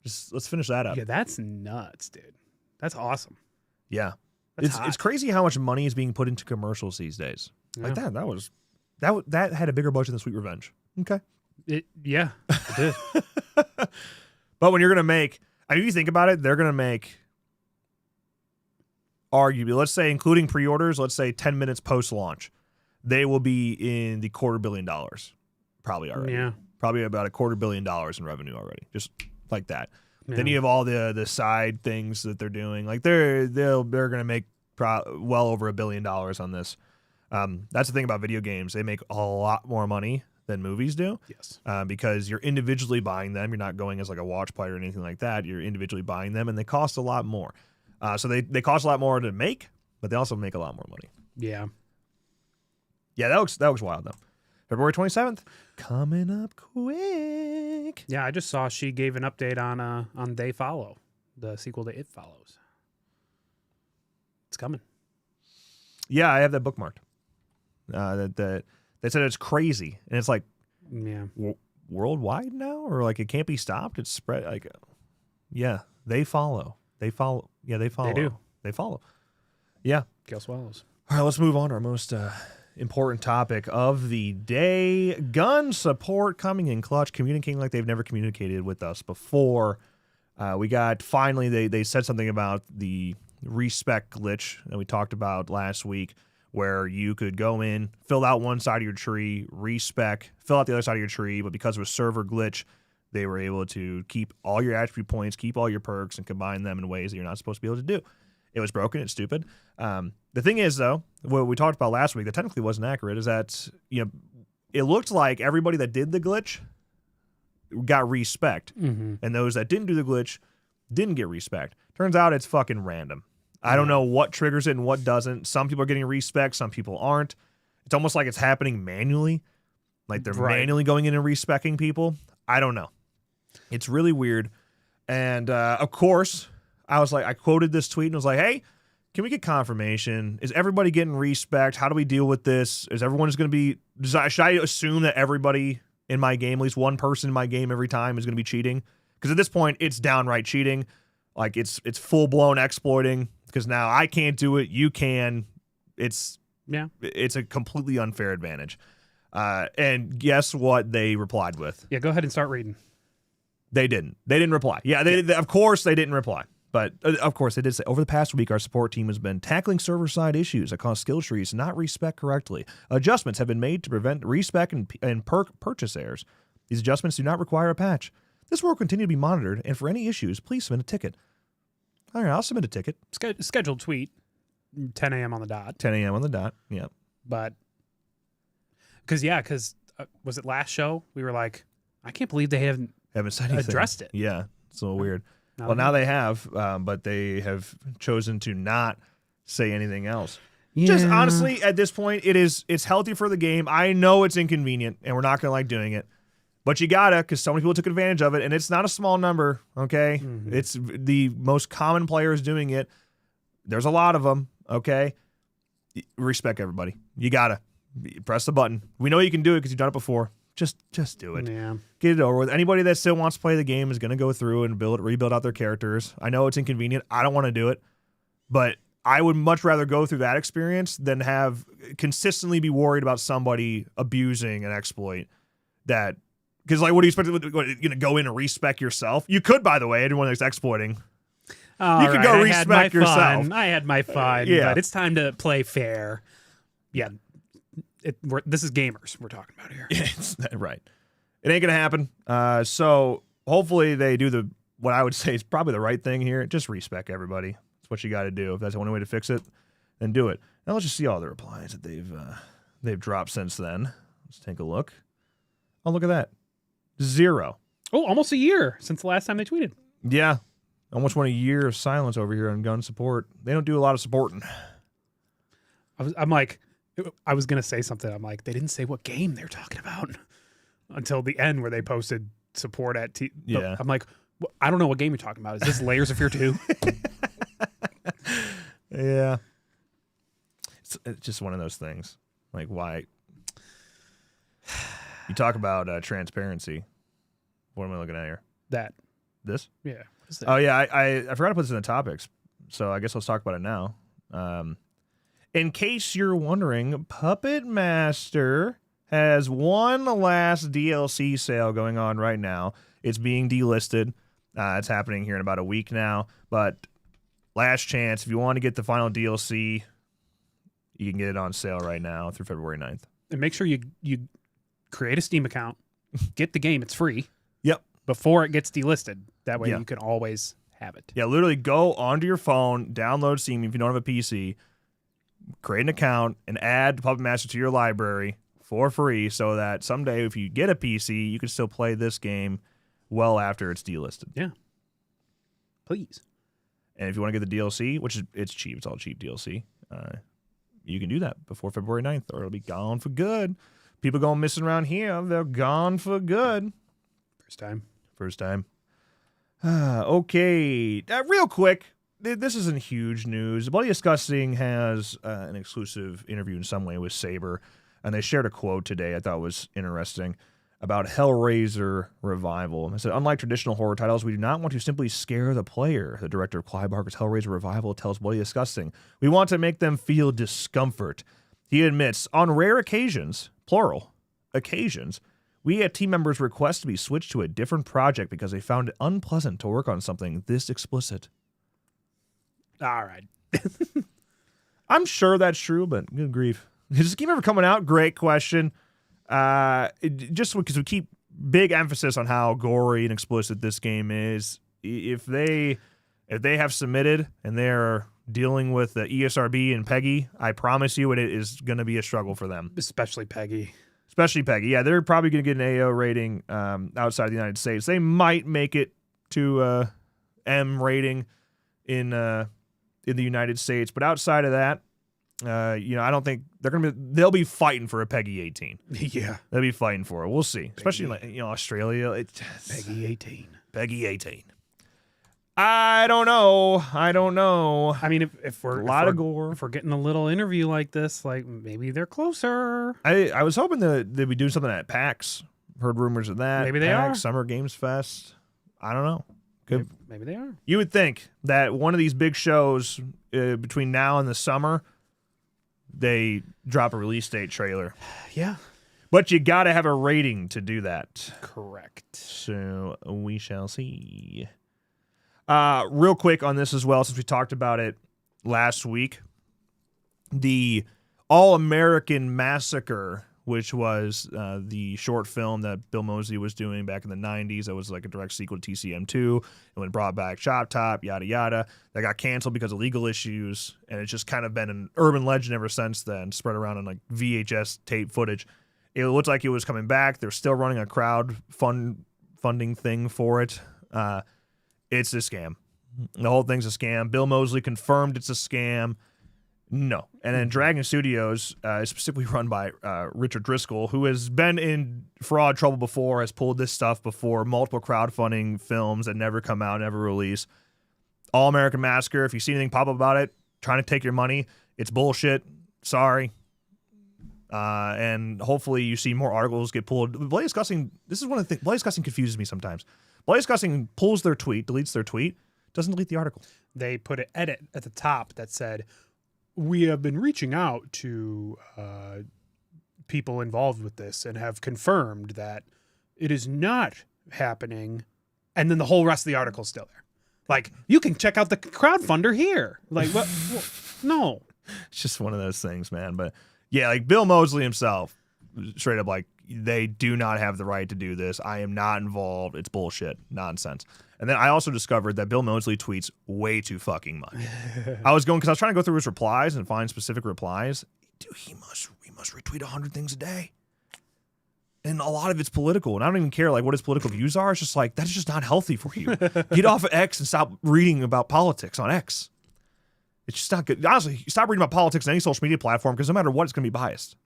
Just let's finish that up. Yeah, that's nuts, dude. That's awesome. Yeah, That's it's crazy how much money is being put into commercials these days. Yeah. Like that had a bigger budget than Sweet Revenge. Okay. It did. But when you're gonna make, I mean, if you think about it, they're gonna make, arguably, let's say including pre-orders, let's say 10 minutes post-launch, they will be in the $250 million probably already. Yeah. Probably about $250 million in revenue already, just like that. Yeah. Then you have all the side things that they're doing. Like they're gonna make well over $1 billion on this. That's the thing about video games; they make a lot more money than movies do. Yes. Because you're individually buying them. You're not going as like a watch party or anything like that. You're individually buying them, and they cost a lot more. So they cost a lot more to make, but they also make a lot more money. Yeah. Yeah, that looks wild though. February 27th, coming up quick. Yeah, I just saw she gave an update on They Follow, the sequel to It Follows. It's coming. Yeah, I have that bookmarked. They said it's crazy, and it's like, yeah, worldwide now, or like it can't be stopped. It's spread. Like, yeah, they follow. They follow. Yeah, they follow. They do. They follow. Yeah. Gail Swallows. All right, let's move on to our most important topic of the day. Gun support coming in clutch, communicating like they've never communicated with us before. We got, finally, they said something about the respec glitch that we talked about last week, where you could go in, fill out one side of your tree, respec, fill out the other side of your tree, but because of a server glitch, they were able to keep all your attribute points, keep all your perks, and combine them in ways that you're not supposed to be able to do. It was broken. It's stupid. The thing is, though, what we talked about last week that technically wasn't accurate is that, you know, it looked like everybody that did the glitch got respect, and those that didn't do the glitch didn't get respect. Turns out it's fucking random. I don't know what triggers it and what doesn't. Some people are getting respect, some people aren't. It's almost like it's happening manually, like they're manually going in and respecking people. I don't know. It's really weird. And of course, I quoted this tweet and was like, hey, can we get confirmation? Is everybody getting respect? How do we deal with this? Is everyone just going to be, should I assume that everybody in my game, at least one person in my game every time, is going to be cheating? Because at this point, it's downright cheating. Like it's full blown exploiting, because now I can't do it. You can. It's Yeah. it's a completely unfair advantage. And guess what they replied with? Yeah, go ahead and start reading. They didn't. They didn't reply. Yeah, they of course they didn't reply. But of course they did say, over the past week, our support team has been tackling server-side issues that cause skill trees to not respec correctly. Adjustments have been made to prevent respec and purchase errors. These adjustments do not require a patch. This will continue to be monitored, and for any issues, please submit a ticket. All right, I'll submit a ticket. Scheduled tweet, 10 a.m. on the dot. 10 a.m. on the dot, yeah. But, because was it last show? We were like, I can't believe they haven't said anything. Addressed it. Yeah, it's a little weird. No, Well, now they have, but they have chosen to not say anything else. Just honestly, at this point, it's healthy for the game. I know it's inconvenient, and we're not going to like doing it. But you gotta, because so many people took advantage of it, and it's not a small number, okay? Mm-hmm. It's the most common players doing it. There's a lot of them, okay? Respect everybody. You gotta. Press the button. We know you can do it because you've done it before. Just do it. Yeah. Get it over with. Anybody that still wants to play the game is going to go through and rebuild out their characters. I know it's inconvenient. I don't want to do it. But I would much rather go through that experience than have consistently be worried about somebody abusing an exploit that... Because, like, what do you expect? You're going to go in and respec yourself? You could, by the way, anyone that's exploiting. You could go respec yourself. I had my fun, Yeah. but it's time to play fair. Yeah. This is gamers we're talking about here. Right. It ain't going to happen. So hopefully they do what I would say is probably the right thing here. Just respec everybody. That's what you got to do. If that's the only way to fix it, then do it. Now let's just see all the replies that they've dropped since then. Let's take a look. Oh, look at that. 0. Oh, almost a year since the last time they tweeted. Yeah. Almost went a year of silence over here on gun support. They don't do a lot of supporting. I was going to say something. I'm like, they didn't say what game they're talking about until the end where they posted support at Yeah. I'm like, I don't know what game you're talking about. Is this Layers of Fear 2? Yeah. It's just one of those things. Like, why? You talk about transparency. What am I looking at here? This? Yeah. What is that? Oh, yeah. I forgot to put this in the topics, so I guess let's talk about it now. In case you're wondering, Puppet Master has one last DLC sale going on right now. It's being delisted. It's happening here in about a week now. But last chance, if you want to get the final DLC, you can get it on sale right now through February 9th. And make sure you create a Steam account, get the game. It's free. Yep. Before it gets delisted. That way Yeah. you can always have it. Yeah, literally go onto your phone, download Steam if you don't have a PC, create an account, and add Puppet Master to your library for free so that someday if you get a PC, you can still play this game well after it's delisted. Yeah. Please. And if you want to get the DLC, which it's cheap, it's all cheap DLC, you can do that before February 9th or it'll be gone for good. People going missing around here, they're gone for good. First time. Okay. Real quick, this isn't huge news. Bloody Disgusting has an exclusive interview in some way with Saber, and they shared a quote today I thought was interesting about Hellraiser Revival. It said, unlike traditional horror titles, we do not want to simply scare the player. The director of Clive Barker's Hellraiser Revival tells Bloody Disgusting, we want to make them feel discomfort. He admits, on rare occasions, plural, occasions, we had team members request to be switched to a different project because they found it unpleasant to work on something this explicit. All right. I'm sure that's true, but good grief. Is this game ever coming out? Great question. Just because we keep big emphasis on how gory and explicit this game is. If they have submitted and they're dealing with the ESRB and Peggy, I promise you it is going to be a struggle for them. Especially Peggy. Yeah, they're probably going to get an AO rating outside the United States. They might make it to M rating in the United States, but outside of that, I don't think they'll be fighting for a Peggy 18. Yeah. They'll be fighting for it. We'll see. Especially in Australia. Peggy 18. Peggy 18. I don't know. I mean, if we're of gore. If we're getting a little interview like this, like maybe they're closer. I was hoping that they'd be doing something at PAX. Heard rumors of that. Maybe they PAX, are. Summer Games Fest. I don't know. Maybe they are. You would think that one of these big shows between now and the summer, they drop a release date trailer. Yeah. But you got to have a rating to do that. Correct. So we shall see. Real quick on this as well, since we talked about it last week. The All-American Massacre, which was the short film that Bill Moseley was doing back in the 90s. That was like a direct sequel to TCM2. And when brought back Chop Top, yada, yada. That got canceled because of legal issues. And it's just kind of been an urban legend ever since then, spread around on like VHS tape footage. It looked like it was coming back. They're still running a funding thing for it. It's a scam. The whole thing's a scam. Bill Moseley confirmed it's a scam. No. And then Dragon Studios is specifically run by Richard Driscoll, who has been in fraud trouble before, has pulled this stuff before, multiple crowdfunding films that never come out, never release. All-American Massacre, if you see anything pop up about it, trying to take your money, it's bullshit. Sorry. And hopefully you see more articles get pulled. Bloody Disgusting, this is one of the things, Bloody Disgusting confuses me sometimes. Bloody Disgusting pulls their tweet, deletes their tweet, doesn't delete the article. They put an edit at the top that said, "We have been reaching out to people involved with this and have confirmed that it is not happening." And then the whole rest of the article is still there. Like, you can check out the crowdfunder here. Like, what? No. It's just one of those things, man. But yeah, like Bill Moseley himself, straight up like, they do not have the right to do this. I am not involved. It's bullshit. Nonsense. And then I also discovered that Bill Moseley tweets way too fucking much. I was trying to go through his replies and find specific replies. Dude, he must retweet 100 things a day. And a lot of it's political. And I don't even care like what his political views are. It's just like, that's just not healthy for you. Get off of X and stop reading about politics on X. It's just not good. Honestly, stop reading about politics on any social media platform because no matter what, it's going to be biased.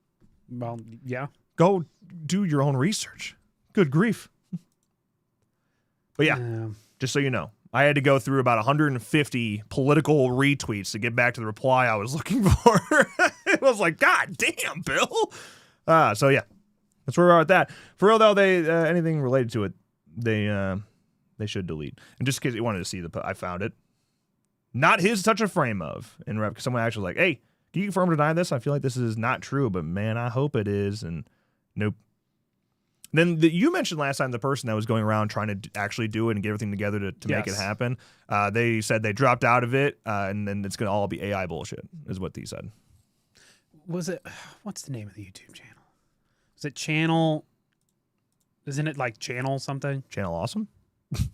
Well, yeah. Go do your own research. Good grief. But yeah, just so you know, I had to go through about 150 political retweets to get back to the reply I was looking for. It was like, God damn, Bill. So yeah, that's where we are with that. For real though, they anything related to it, they should delete. And just in case you wanted to see I found it. Not his touch of frame of. And someone actually was like, hey, can you confirm or deny this? I feel like this is not true, but man, I hope it is. And nope. Then you mentioned last time the person that was going around trying to actually do it and get everything together to make it happen. They said they dropped out of it, and then it's going to all be AI bullshit, is what they said. Was it? What's the name of the YouTube channel? Is it Channel? Isn't it like Channel something? Channel Awesome?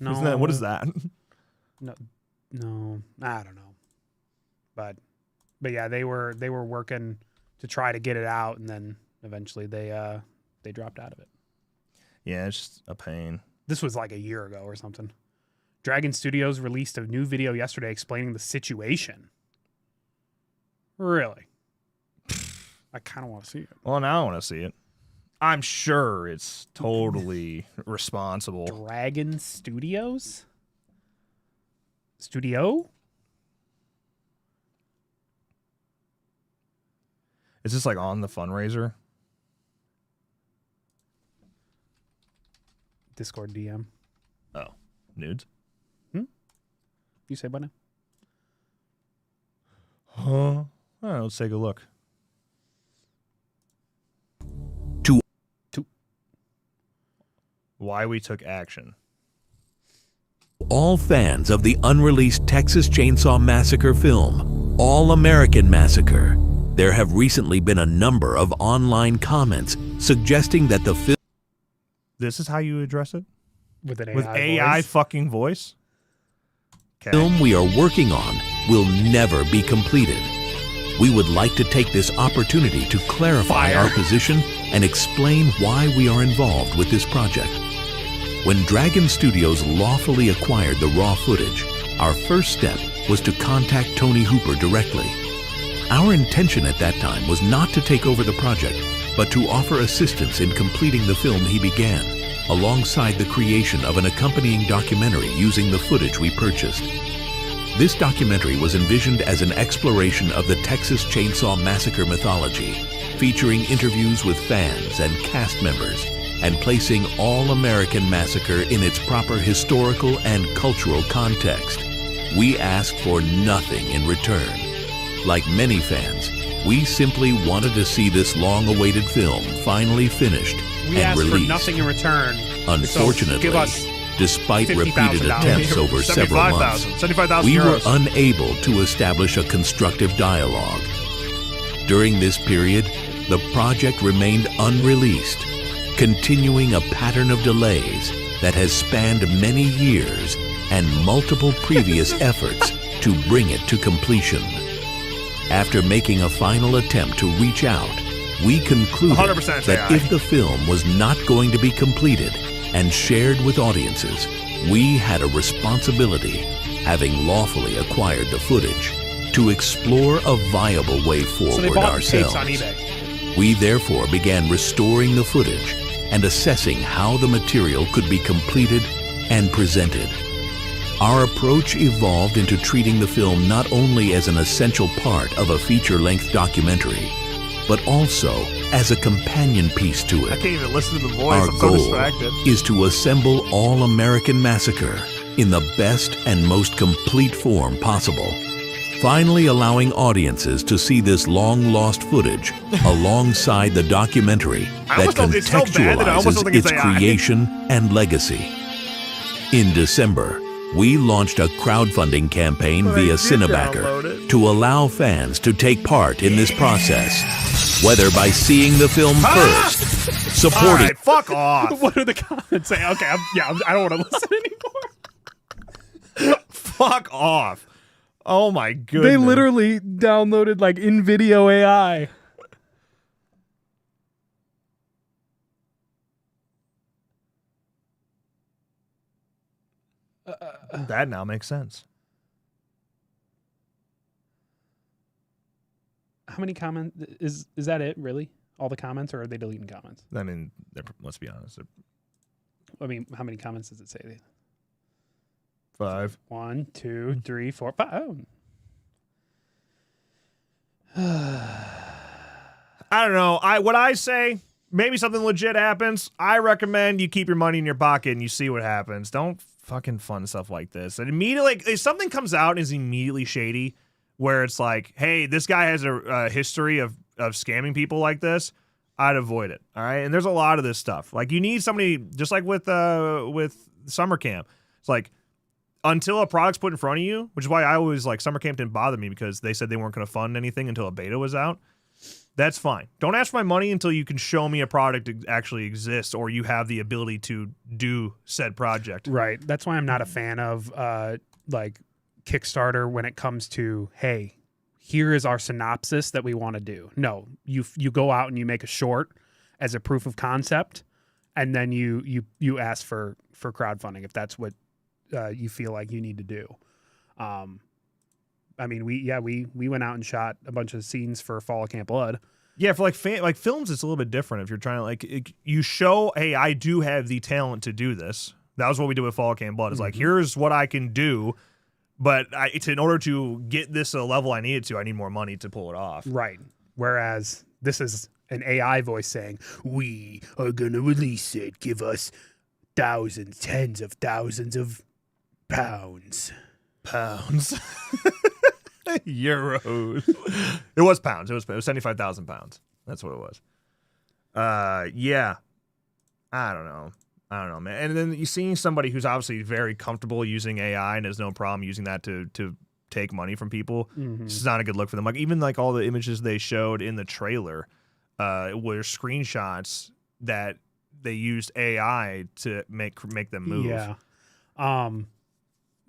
No. What is that? No, I don't know. But yeah, they were working to try to get it out, and then eventually they dropped out of it. Yeah, it's just a pain. This was like a year ago or something. Dragon Studios released a new video yesterday explaining the situation. Really? I kind of want to see it. Well, now I want to see it. I'm sure it's totally responsible. Dragon Studios? Studio? Is this like on the fundraiser? Discord DM. Oh, nudes? You say what now? Huh? All right, let's take a look. Why we took action. All fans of the unreleased Texas Chainsaw Massacre film, All American Massacre, there have recently been a number of online comments suggesting that the film... This is how you address it? With an AI With AI voice? fucking voice? Okay. film we are working on will never be completed. We would like to take this opportunity to clarify our position and explain why we are involved with this project. When Dragon Studios lawfully acquired the raw footage, our first step was to contact Tony Hooper directly. Our intention at that time was not to take over the project, but to offer assistance in completing the film he began, alongside the creation of an accompanying documentary using the footage we purchased. This documentary was envisioned as an exploration of the Texas Chainsaw Massacre mythology, featuring interviews with fans and cast members, and placing All American Massacre in its proper historical and cultural context. We ask for nothing in return. Like many fans, we simply wanted to see this long-awaited film finally finished We and asked released. for nothing in return. Unfortunately, so give us despite $50,000. repeated attempts over several months, 75,000 we were euros. unable to establish a constructive dialogue. During this period, the project remained unreleased, continuing a pattern of delays that has spanned many years and multiple previous efforts to bring it to completion. After making a final attempt to reach out, we concluded 100% that AI. if the film was not going to be completed and shared with audiences, we had a responsibility, having lawfully acquired the footage, to explore a viable way So they forward bought tapes ourselves. on eBay. We therefore began restoring the footage and assessing how the material could be completed and presented. Our approach evolved into treating the film not only as an essential part of a feature-length documentary, but also as a companion piece to I it. can't even listen to the voice. Our I'm so goal distracted. is to assemble All-American Massacre in the best and most complete form possible, finally allowing audiences to see this long-lost footage alongside the documentary I that almost don't- it's so bad that I almost contextualizes don't think it's its AI. creation and legacy. In December, we launched a crowdfunding campaign But I via did Cinebacker download it. to allow fans to take part in this process, whether by seeing the film first, All supporting right, fuck off. What are the comments saying? Okay, I don't want to listen anymore. Fuck off. Oh my goodness. They literally downloaded like in video AI. That now makes sense. How many comments is that it really? All the comments, or are they deleting comments? I mean, let's be honest. I mean, how many comments does it say? 5. 1, 2, 3, 4, 5. I don't know. What I say, maybe something legit happens. I recommend you keep your money in your pocket and you see what happens. Don't fucking fund stuff like this. And immediately, if something comes out and is immediately shady, where it's like, hey, this guy has a history of scamming people like this, I'd avoid it. All right. And there's a lot of this stuff. Like, you need somebody, just like with summer camp. It's like, until a product's put in front of you, which is why I always like summer camp didn't bother me, because they said they weren't going to fund anything until a beta was out. That's fine. Don't ask for my money until you can show me a product that actually exists, or you have the ability to do said project. Right. That's why I'm not a fan of like Kickstarter when it comes to, hey, here is our synopsis that we want to do. No, you go out and you make a short as a proof of concept, and then you ask for crowdfunding if that's what you feel like you need to do. I mean, we went out and shot a bunch of scenes for Fall of Camp Blood. Yeah, for like films, it's a little bit different. If you're trying to you show, hey, I do have the talent to do this. That was what we did with Fall of Camp Blood. It's like, here's what I can do, but in order to get this to a level I needed to, I need more money to pull it off. Right. Whereas this is an AI voice saying, we are going to release it. Give us thousands, tens of thousands of pounds. Euros. It was pounds. It was 75,000 pounds. That's what it was. Yeah. I don't know, man. And then you seeing somebody who's obviously very comfortable using AI and has no problem using that to take money from people. This is not a good look for them. Like, even like all the images they showed in the trailer were screenshots that they used AI to make them move. Yeah.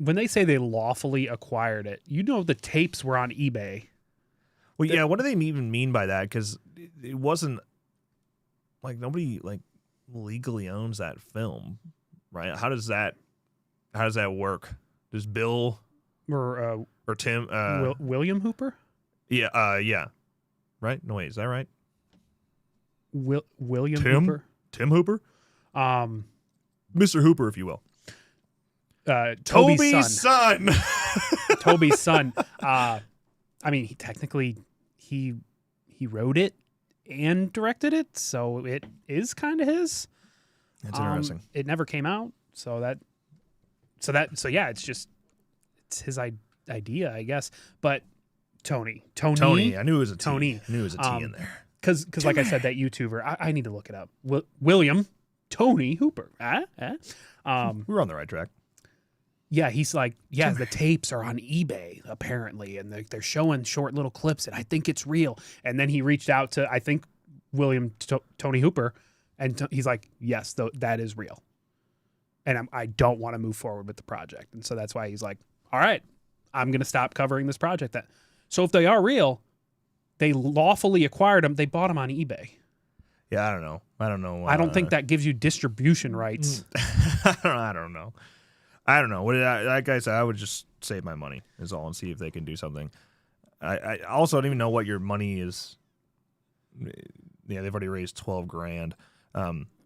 When they say they lawfully acquired it, the tapes were on eBay. Well, yeah, what do they even mean by that? Because it wasn't like nobody like legally owns that film, right? How does that work? Does Bill or Tim William Hooper? Yeah, yeah. Right? No, wait, is that right? William Tim? Hooper? Tim Hooper? Mr. Hooper, if you will. Toby's son. Toby's son. I mean, he wrote it and directed it, so it is kind of his. That's interesting. It never came out, so yeah, it's his idea, I guess. But Tony. I knew it was a T. Tony. I knew it was a T in there. Because like I said, that YouTuber, I need to look it up. William Tony Hooper. We were on the right track. Yeah, he's like, yeah, the tapes are on eBay, apparently, and they're showing short little clips, and I think it's real. And then he reached out to, I think, William Tony Hooper, and he's like, yes, that is real. And I don't want to move forward with the project. And so that's why he's like, all right, I'm going to stop covering this project. So if they are real, they lawfully acquired them. They bought them on eBay. Yeah, I don't know. I don't think that gives you distribution rights. I don't know. Like I said, I would just save my money is all and see if they can do something. I also don't even know what your money is. Yeah, they've already raised $12,000.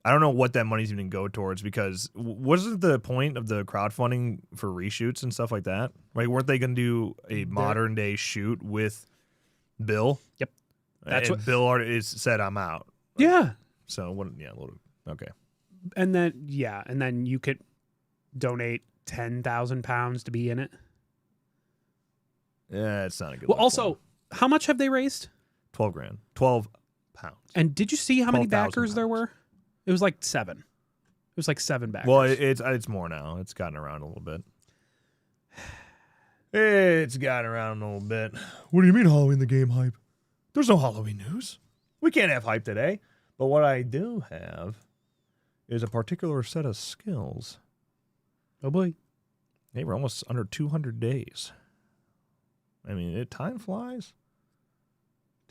I don't know what that money's even go towards because wasn't the point of the crowdfunding for reshoots and stuff like that? Right? Weren't they going to do a modern day shoot with Bill? Yep. That's what Bill already said. I'm out. Yeah. So what? Yeah. Okay. And then you could donate 10,000 pounds to be in it. Yeah, it's not a good. Well, also, how much have they raised? $12,000. 12 pounds. And did you see how many backers there were? It was like 7. It was like 7 backers. Well, it's more now. It's gotten around a little bit. It's gotten around a little bit. What do you mean Halloween the game hype? There's no Halloween news. We can't have hype today. But what I do have is a particular set of skills. Oh boy. Hey, we're almost under 200 days. I mean, time flies.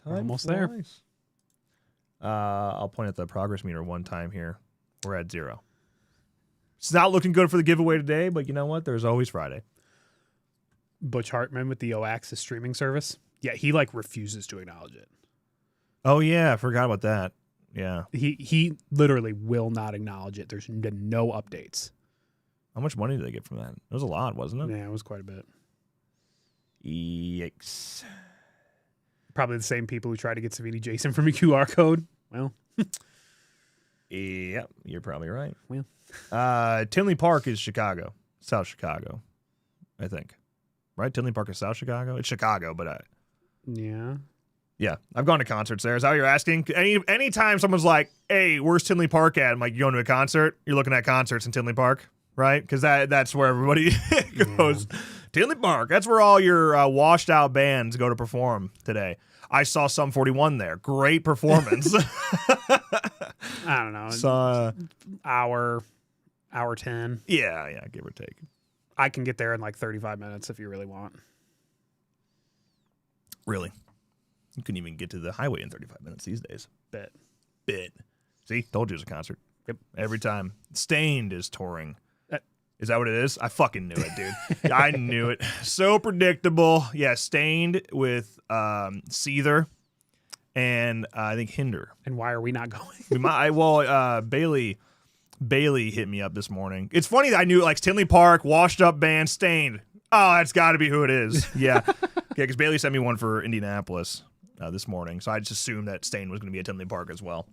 We're almost there. I'll point at the progress meter one time here. We're at 0. It's not looking good for the giveaway today, but you know what? There's always Friday. Butch Hartman with the O-Axis streaming service. Yeah, he like refuses to acknowledge it. Oh yeah, I forgot about that. Yeah. He literally will not acknowledge it. There's been no updates. How much money did they get from that? It was a lot, wasn't it? Yeah, it was quite a bit. Yikes. Probably the same people who tried to get Savini Jason from a QR code. Well. Yeah, you're probably right. Well. Tinley Park is Chicago. South Chicago, I think. Right? Tinley Park is South Chicago? It's Chicago, but yeah. Yeah, I've gone to concerts there. Is that what you're asking? Anytime someone's like, hey, where's Tinley Park at? I'm like, you going to a concert? You're looking at concerts in Tinley Park, right? Because that's where everybody goes. Yeah. Tinley Park. That's where all your washed out bands go to perform today. I saw Sum 41 there. Great performance. I don't know. So, hour 10. Yeah, give or take. I can get there in like 35 minutes if you really want. Really? You couldn't even get to the highway in 35 minutes these days. Bit. See? Told you it was a concert. Yep. Every time. Stained is touring. Is that what it is? I fucking knew it, dude. I knew it. So predictable. Yeah, Stained with Seether and I think Hinder. And why are we not going? Bailey hit me up this morning. It's funny that I knew like Tinley Park, washed up band, Stained. Oh, that's got to be who it is. Yeah. Because Bailey sent me one for Indianapolis this morning, so I just assumed that Stained was going to be at Tinley Park as well.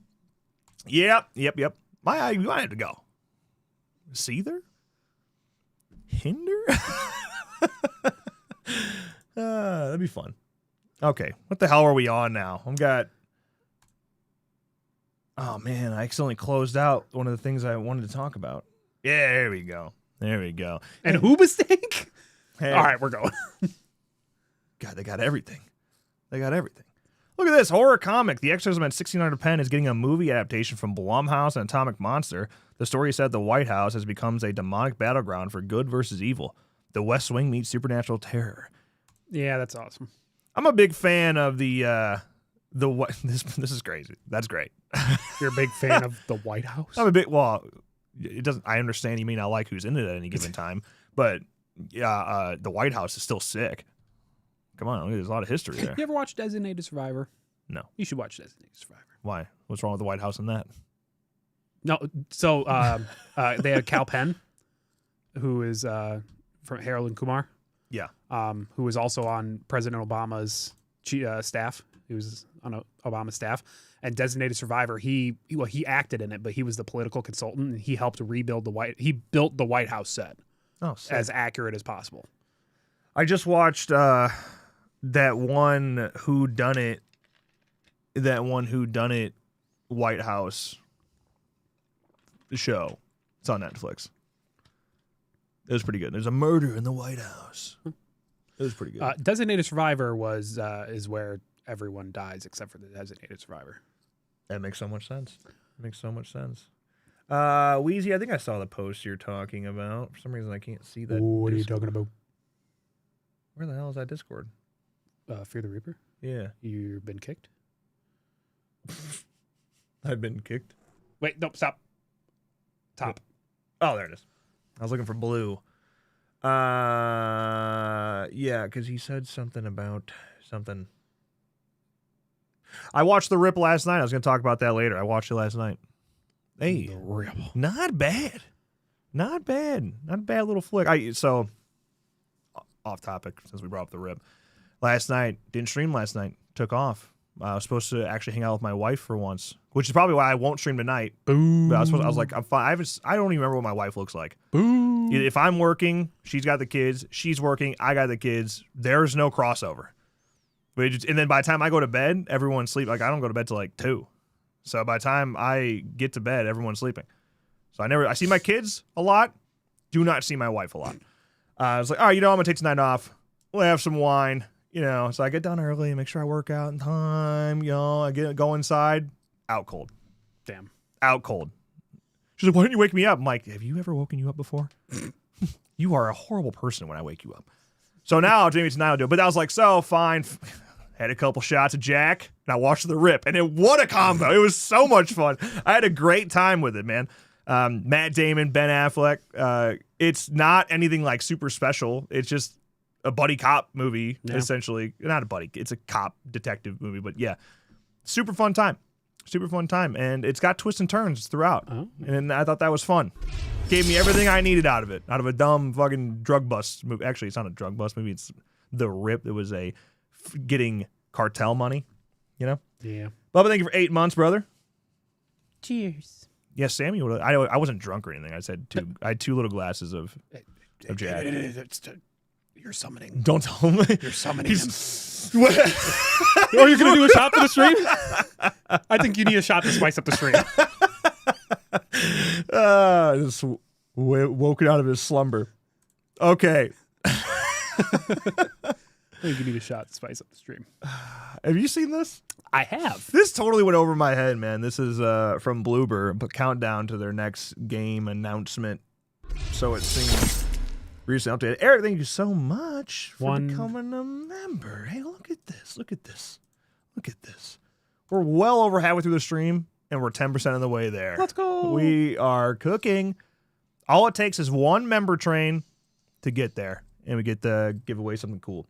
Yep. You might have to go. Seether? Hinder? That'd be fun. Okay, what the hell are we on now? Oh man, I accidentally closed out one of the things I wanted to talk about. Yeah, there we go. And who mistake? Hey. All right, we're going. God, they got everything. Look at this horror comic. The Exorcism at 1600 Penn is getting a movie adaptation from Blumhouse and Atomic Monster. The story said the White House has become a demonic battleground for good versus evil. The West Wing meets supernatural terror. Yeah, that's awesome. I'm a big fan of this is crazy. That's great. You're a big fan of the White House? It doesn't. I understand you may not like who's in it at any given time, but yeah, the White House is still sick. Come on, there's a lot of history there. You ever watch Designated Survivor? No. You should watch Designated Survivor. Why? What's wrong with the White House in that? No, so they had Cal Penn, who is from Harold and Kumar. Yeah. Who was also on President Obama's staff. He was on Obama's staff. And Designated Survivor, he acted in it, but he was the political consultant, and he helped rebuild he built the White House set as accurate as possible. I just watched that one whodunit White House show. It's on Netflix. It was pretty good. There's a murder in the White House. It was pretty good. Designated Survivor is where everyone dies except for the Designated Survivor. That makes so much sense. Wheezy, I think I saw the post you're talking about. For some reason, I can't see that. What are you talking about? Where the hell is that Discord? Fear the Reaper? Yeah. You've been kicked? I've been kicked. Wait, no, stop. Top. Oh, there it is. I was looking for blue. Yeah, because he said something about something. I watched The Rip last night. I was going to talk about that later. I watched it last night. Hey, not bad. Not bad little flick. So, off topic since we brought up The Rip. Last night, didn't stream last night. Took off. I was supposed to actually hang out with my wife for once, which is probably why I won't stream tonight. Boom. I was like, I'm fine. I don't even remember what my wife looks like. Boom. If I'm working, she's got the kids. She's working, I got the kids. There's no crossover. And then by the time I go to bed, everyone's sleeping. Like, I don't go to bed till like 2. So by the time I get to bed, everyone's sleeping. So I see my kids a lot. Do not see my wife a lot. I was like, all right, I'm going to take tonight off. We'll have some wine. So I get done early, make sure I work out in time. I go inside, out cold. Damn. Out cold. She's like, why didn't you wake me up? I'm like, have you ever woken you up before? You are a horrible person when I wake you up. So now, maybe tonight I'll do it. But I was like, so fine. Had a couple shots of Jack, and I watched The Rip. And what a combo. It was so much fun. I had a great time with it, man. Matt Damon, Ben Affleck. It's not anything like super special. It's just a buddy cop movie, essentially. Not a buddy. It's a cop detective movie. But yeah, super fun time. And it's got twists and turns throughout. Oh. And I thought that was fun. Gave me everything I needed out of it. Out of a dumb fucking drug bust movie. Actually, it's not a drug bust movie. It's The Rip. It was getting cartel money, Yeah. Bubba, thank you for 8 months, brother. Cheers. Yes, Sammy. I wasn't drunk or anything. I had 2 little glasses of Jack. You're summoning. Don't tell me. You're summoning him. Are you going to do a shot for the stream? I think you need a shot to spice up the stream. Just woken out of his slumber. Okay. I think you need a shot to spice up the stream. Have you seen this? I have. This totally went over my head, man. This is from Bloober, but countdown to their next game announcement. So it seems recently updated. Eric, thank you so much for becoming a member. Hey, look at this. Look at this. We're well over halfway through the stream, and we're 10% of the way there. Let's go. We are cooking. All it takes is one member train to get there, and we get to give away something cool.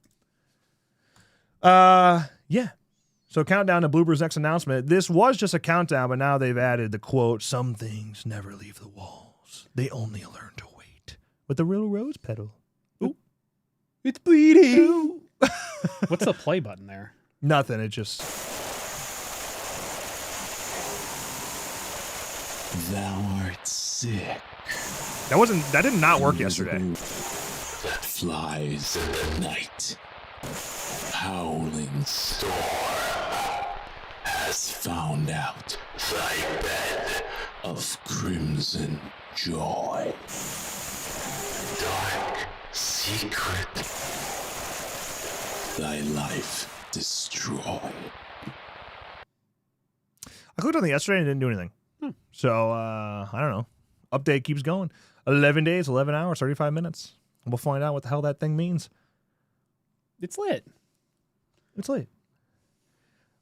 Yeah. So countdown to Bloober's next announcement. This was just a countdown, but now they've added the quote, "Some things never leave the walls. They only learn to wait." With the real rose petal. Ooh. It's bleeding. Ooh. What's the play button there? Nothing. It just... Thou art sick. That did not work yesterday. That flies in the night. Howling storm has found out thy bed of crimson joy. Dark secret. Thy life destroyed. I clicked on it yesterday and it didn't do anything. So, I don't know. Update keeps going. 11 days, 11 hours, 35 minutes. We'll find out what the hell that thing means. It's lit.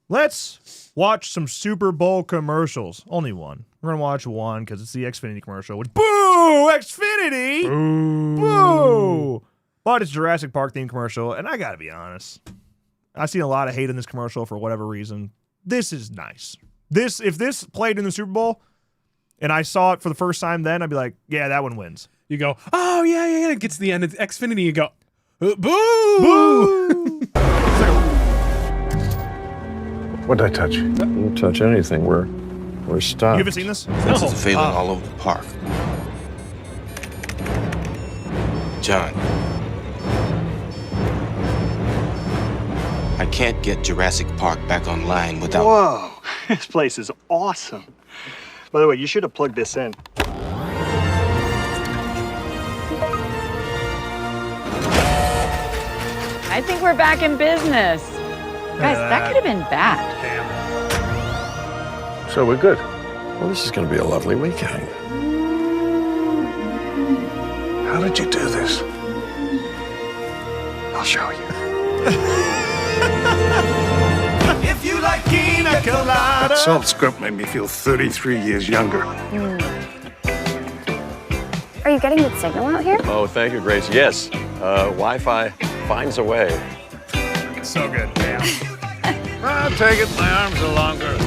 Let's watch some Super Bowl commercials. Only one. We're going to watch one because it's the Xfinity commercial. Which, boo! Xfinity! Boo! But it's Jurassic Park themed commercial, and I got to be honest. I've seen a lot of hate in this commercial for whatever reason. This is nice. If this played in the Super Bowl and I saw it for the first time then, I'd be like, yeah, that one wins. You go, oh, yeah. It gets to the end of Xfinity, you go, boo! Boo! What'd I touch? Don't touch anything. We're stopped. You haven't seen this? This is failing all over the park. John. can't get Jurassic Park back online without... Whoa, this place is awesome. By the way, you should have plugged this in. I think we're back in business. Guys, that could have been bad. So we're good. Well, this is going to be a lovely weekend. How did you do this? I'll show you. If you like pina colada. That salt script made me feel 33 years younger. Are you getting good signal out here? Oh, thank you, Grace. Yes, Wi-Fi finds a way. So good, damn. I'll take it. My arms are longer.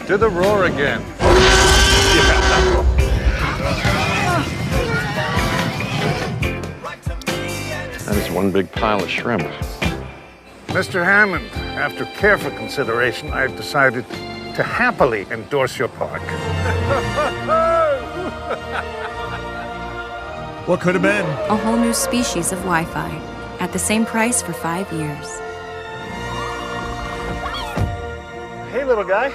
To the roar again. That is one big pile of shrimp. Mr. Hammond, after careful consideration, I've decided to happily endorse your park. What could have been? A whole new species of Wi-Fi at the same price for 5 years. Hey, little guy.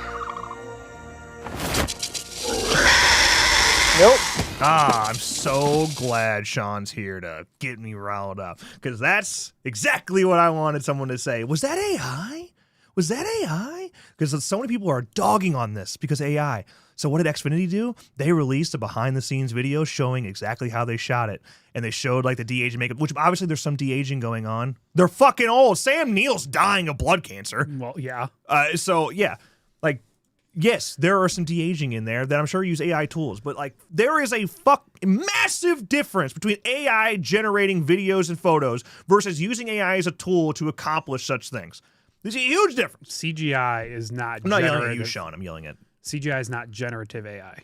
Nope. Ah, I'm so glad Sean's here to get me riled up, because that's exactly what I wanted someone to say. Was that AI? Was that AI? Because so many people are dogging on this because AI. So what did Xfinity do? They released a behind-the-scenes video showing exactly how they shot it. And they showed like the de-aging makeup, which obviously there's some de-aging going on. They're fucking old. Sam Neill's dying of blood cancer. Well, yeah. So, yeah. Like, yes, there are some de-aging in there that I'm sure use AI tools. But, like, there is a massive difference between AI generating videos and photos versus using AI as a tool to accomplish such things. There's a huge difference. CGI is not I'm not yelling at you, Sean. I'm yelling at... CGI is not generative AI.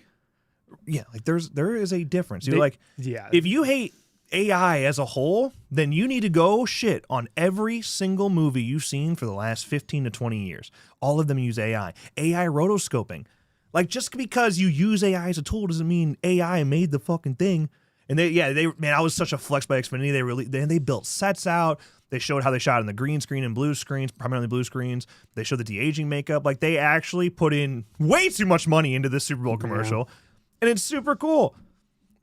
Yeah, like there is a difference. You're like, yeah. If you hate AI as a whole, then you need to go shit on every single movie you've seen for the last 15 to 20 years. All of them use AI. AI rotoscoping. Like, just because you use AI as a tool doesn't mean AI made the fucking thing. And man, I was such a flex by Xfinity. They built sets out. They showed how they shot in the green screen and blue screens, primarily blue screens. They showed the de-aging makeup. Like, they actually put in way too much money into this Super Bowl commercial. Yeah. And it's super cool.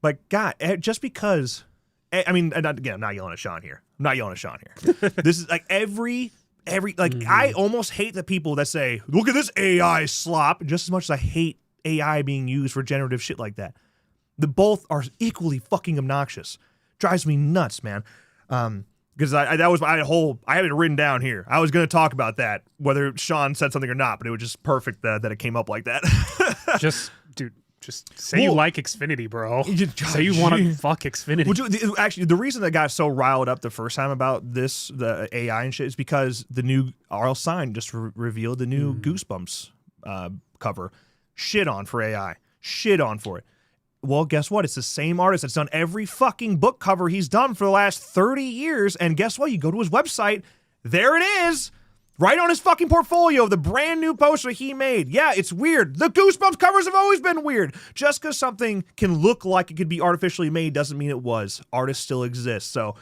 Like, God, just because... I mean, again, I'm not yelling at Sean here. This is like every I almost hate the people that say, look at this AI slop, just as much as I hate AI being used for generative shit like that. The both are equally fucking obnoxious. Drives me nuts, man. Because that was my whole... I had it written down here. I was going to talk about that, whether Sean said something or not, but it was just perfect that it came up like that. Just say you like Xfinity, bro. Say you want to fuck Xfinity. Actually, the reason I got so riled up the first time about this, the AI and shit, is because the new R.L. Stine just revealed the new Goosebumps cover. Shit on for AI. Shit on for it. Well, guess what? It's the same artist that's done every fucking book cover he's done for the last 30 years. And guess what? You go to his website. There it is. Right on his fucking portfolio of the brand new poster he made. Yeah, it's weird. The Goosebumps covers have always been weird. Just because something can look like it could be artificially made doesn't mean it was. Artists still exist. So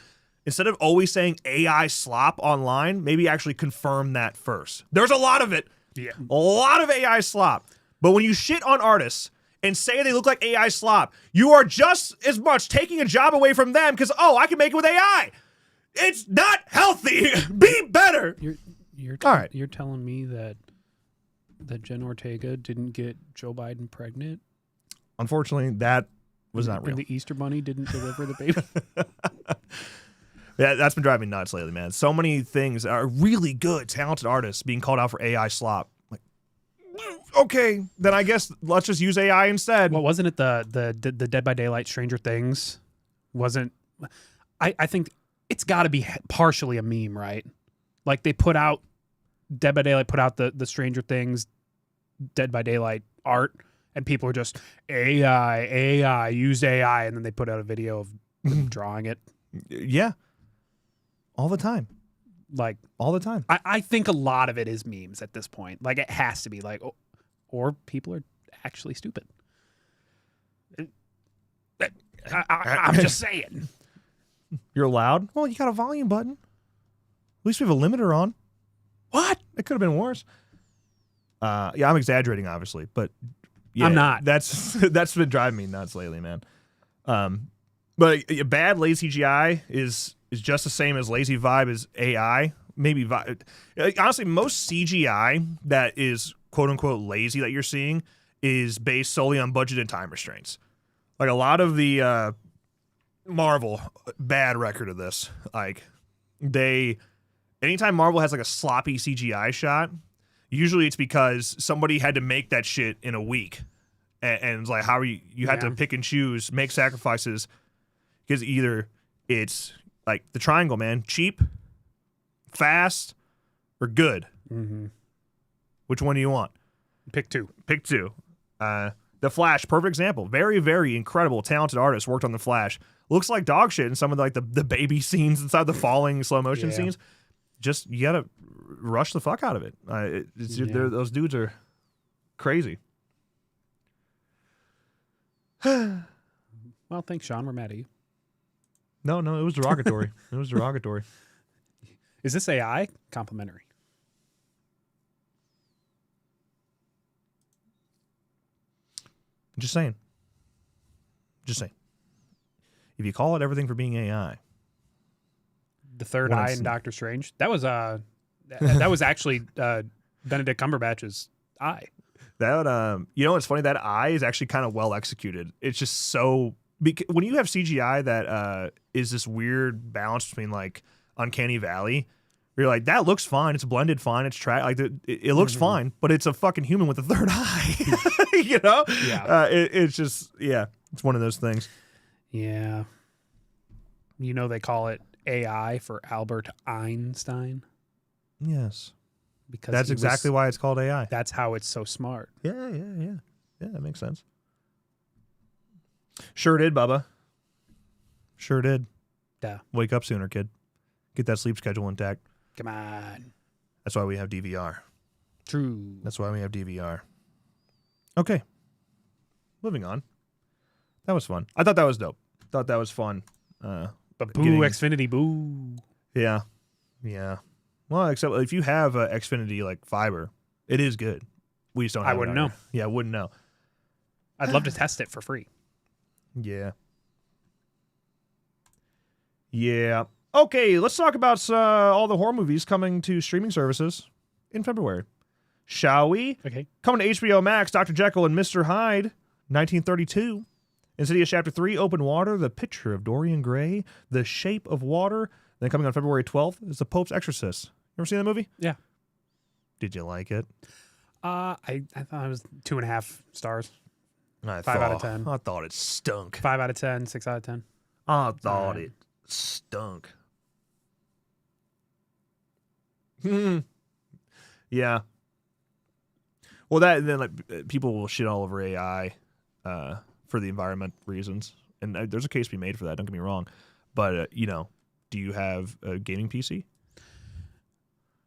instead of always saying AI slop online, maybe actually confirm that first. There's a lot of it. Yeah. A lot of AI slop. But when you shit on artists and say they look like AI slop, you are just as much taking a job away from them because, I can make it with AI. It's not healthy. Be better. You're telling me that Jen Ortega didn't get Joe Biden pregnant? Unfortunately, that was not real. And the Easter Bunny didn't deliver the baby? Yeah, that's been driving me nuts lately, man. So many things are really good, talented artists being called out for AI slop. Like, okay, then I guess let's just use AI instead. Well, wasn't it the Dead by Daylight Stranger Things? I think it's got to be partially a meme, right? Like Dead by Daylight put out the Stranger Things Dead by Daylight art, and people are just AI, use AI, and then they put out a video of them drawing it. Yeah. All the time. Like, all the time. I think a lot of it is memes at this point. Like, it has to be. Like, or people are actually stupid. I'm just saying. You're loud? Well, you got a volume button. At least we have a limiter on. What? It could have been worse. Yeah, I'm exaggerating, obviously, but yeah, I'm not. That's been driving me nuts lately, man. But bad lazy CGI is just the same as lazy vibe as AI. Maybe vibe. Honestly, most CGI that is quote unquote lazy that you're seeing is based solely on budget and time restraints. Like a lot of the Marvel bad record of this. Like anytime Marvel has like a sloppy CGI shot, usually it's because somebody had to make that shit in a week. And it's like, how are you had to pick and choose, make sacrifices, because either it's like the triangle, man, cheap, fast, or good. Mm-hmm. Which one do you want? Pick two. The Flash, perfect example. Very, very incredible, talented artist worked on The Flash. Looks like dog shit in some of the baby scenes inside the falling slow motion scenes. Just you gotta rush the fuck out of it. Those dudes are crazy. Well, thanks, Sean. We're mad at you. No, it was derogatory. It was derogatory. Is this AI? Complimentary. Just saying. If you call it everything for being AI, the third eye in Doctor Strange. That was that was actually Benedict Cumberbatch's eye. That you know what's funny? That eye is actually kind of well executed. It's just so when you have CGI that is this weird balance between like Uncanny Valley. You're like, that looks fine. It's blended fine. It's it looks fine, but it's a fucking human with a third eye. You know? Yeah. It's just it's one of those things. Yeah. You know they call it AI for Albert Einstein. Yes. Because that's exactly why it's called AI. That's how it's so smart. Yeah. Yeah, that makes sense. Sure did, Bubba. Sure did. Yeah. Wake up sooner, kid. Get that sleep schedule intact. Come on. That's why we have DVR. True. That's why we have DVR. Okay. Moving on. That was fun. I thought that was dope. Thought that was fun. But boo, Xfinity, boo. Yeah. Yeah. Well, except if you have Xfinity like fiber, it is good. We just don't have I wouldn't know. Yeah, I wouldn't know. I'd love to test it for free. Yeah. Yeah. Okay, let's talk about all the horror movies coming to streaming services in February. Shall we? Okay. Coming to HBO Max, Dr. Jekyll and Mr. Hyde, 1932. Insidious Chapter 3, Open Water, The Picture of Dorian Gray, The Shape of Water. Then coming on February 12th is The Pope's Exorcist. You ever seen that movie? Yeah. Did you like it? I thought it was 2.5 stars. 5 out of 10. I thought it stunk. 5 out of 10, 6 out of 10. I thought it stunk. Yeah. Well, then people will shit all over AI for the environment reasons, and there's a case to be made for that. Don't get me wrong, but do you have a gaming PC?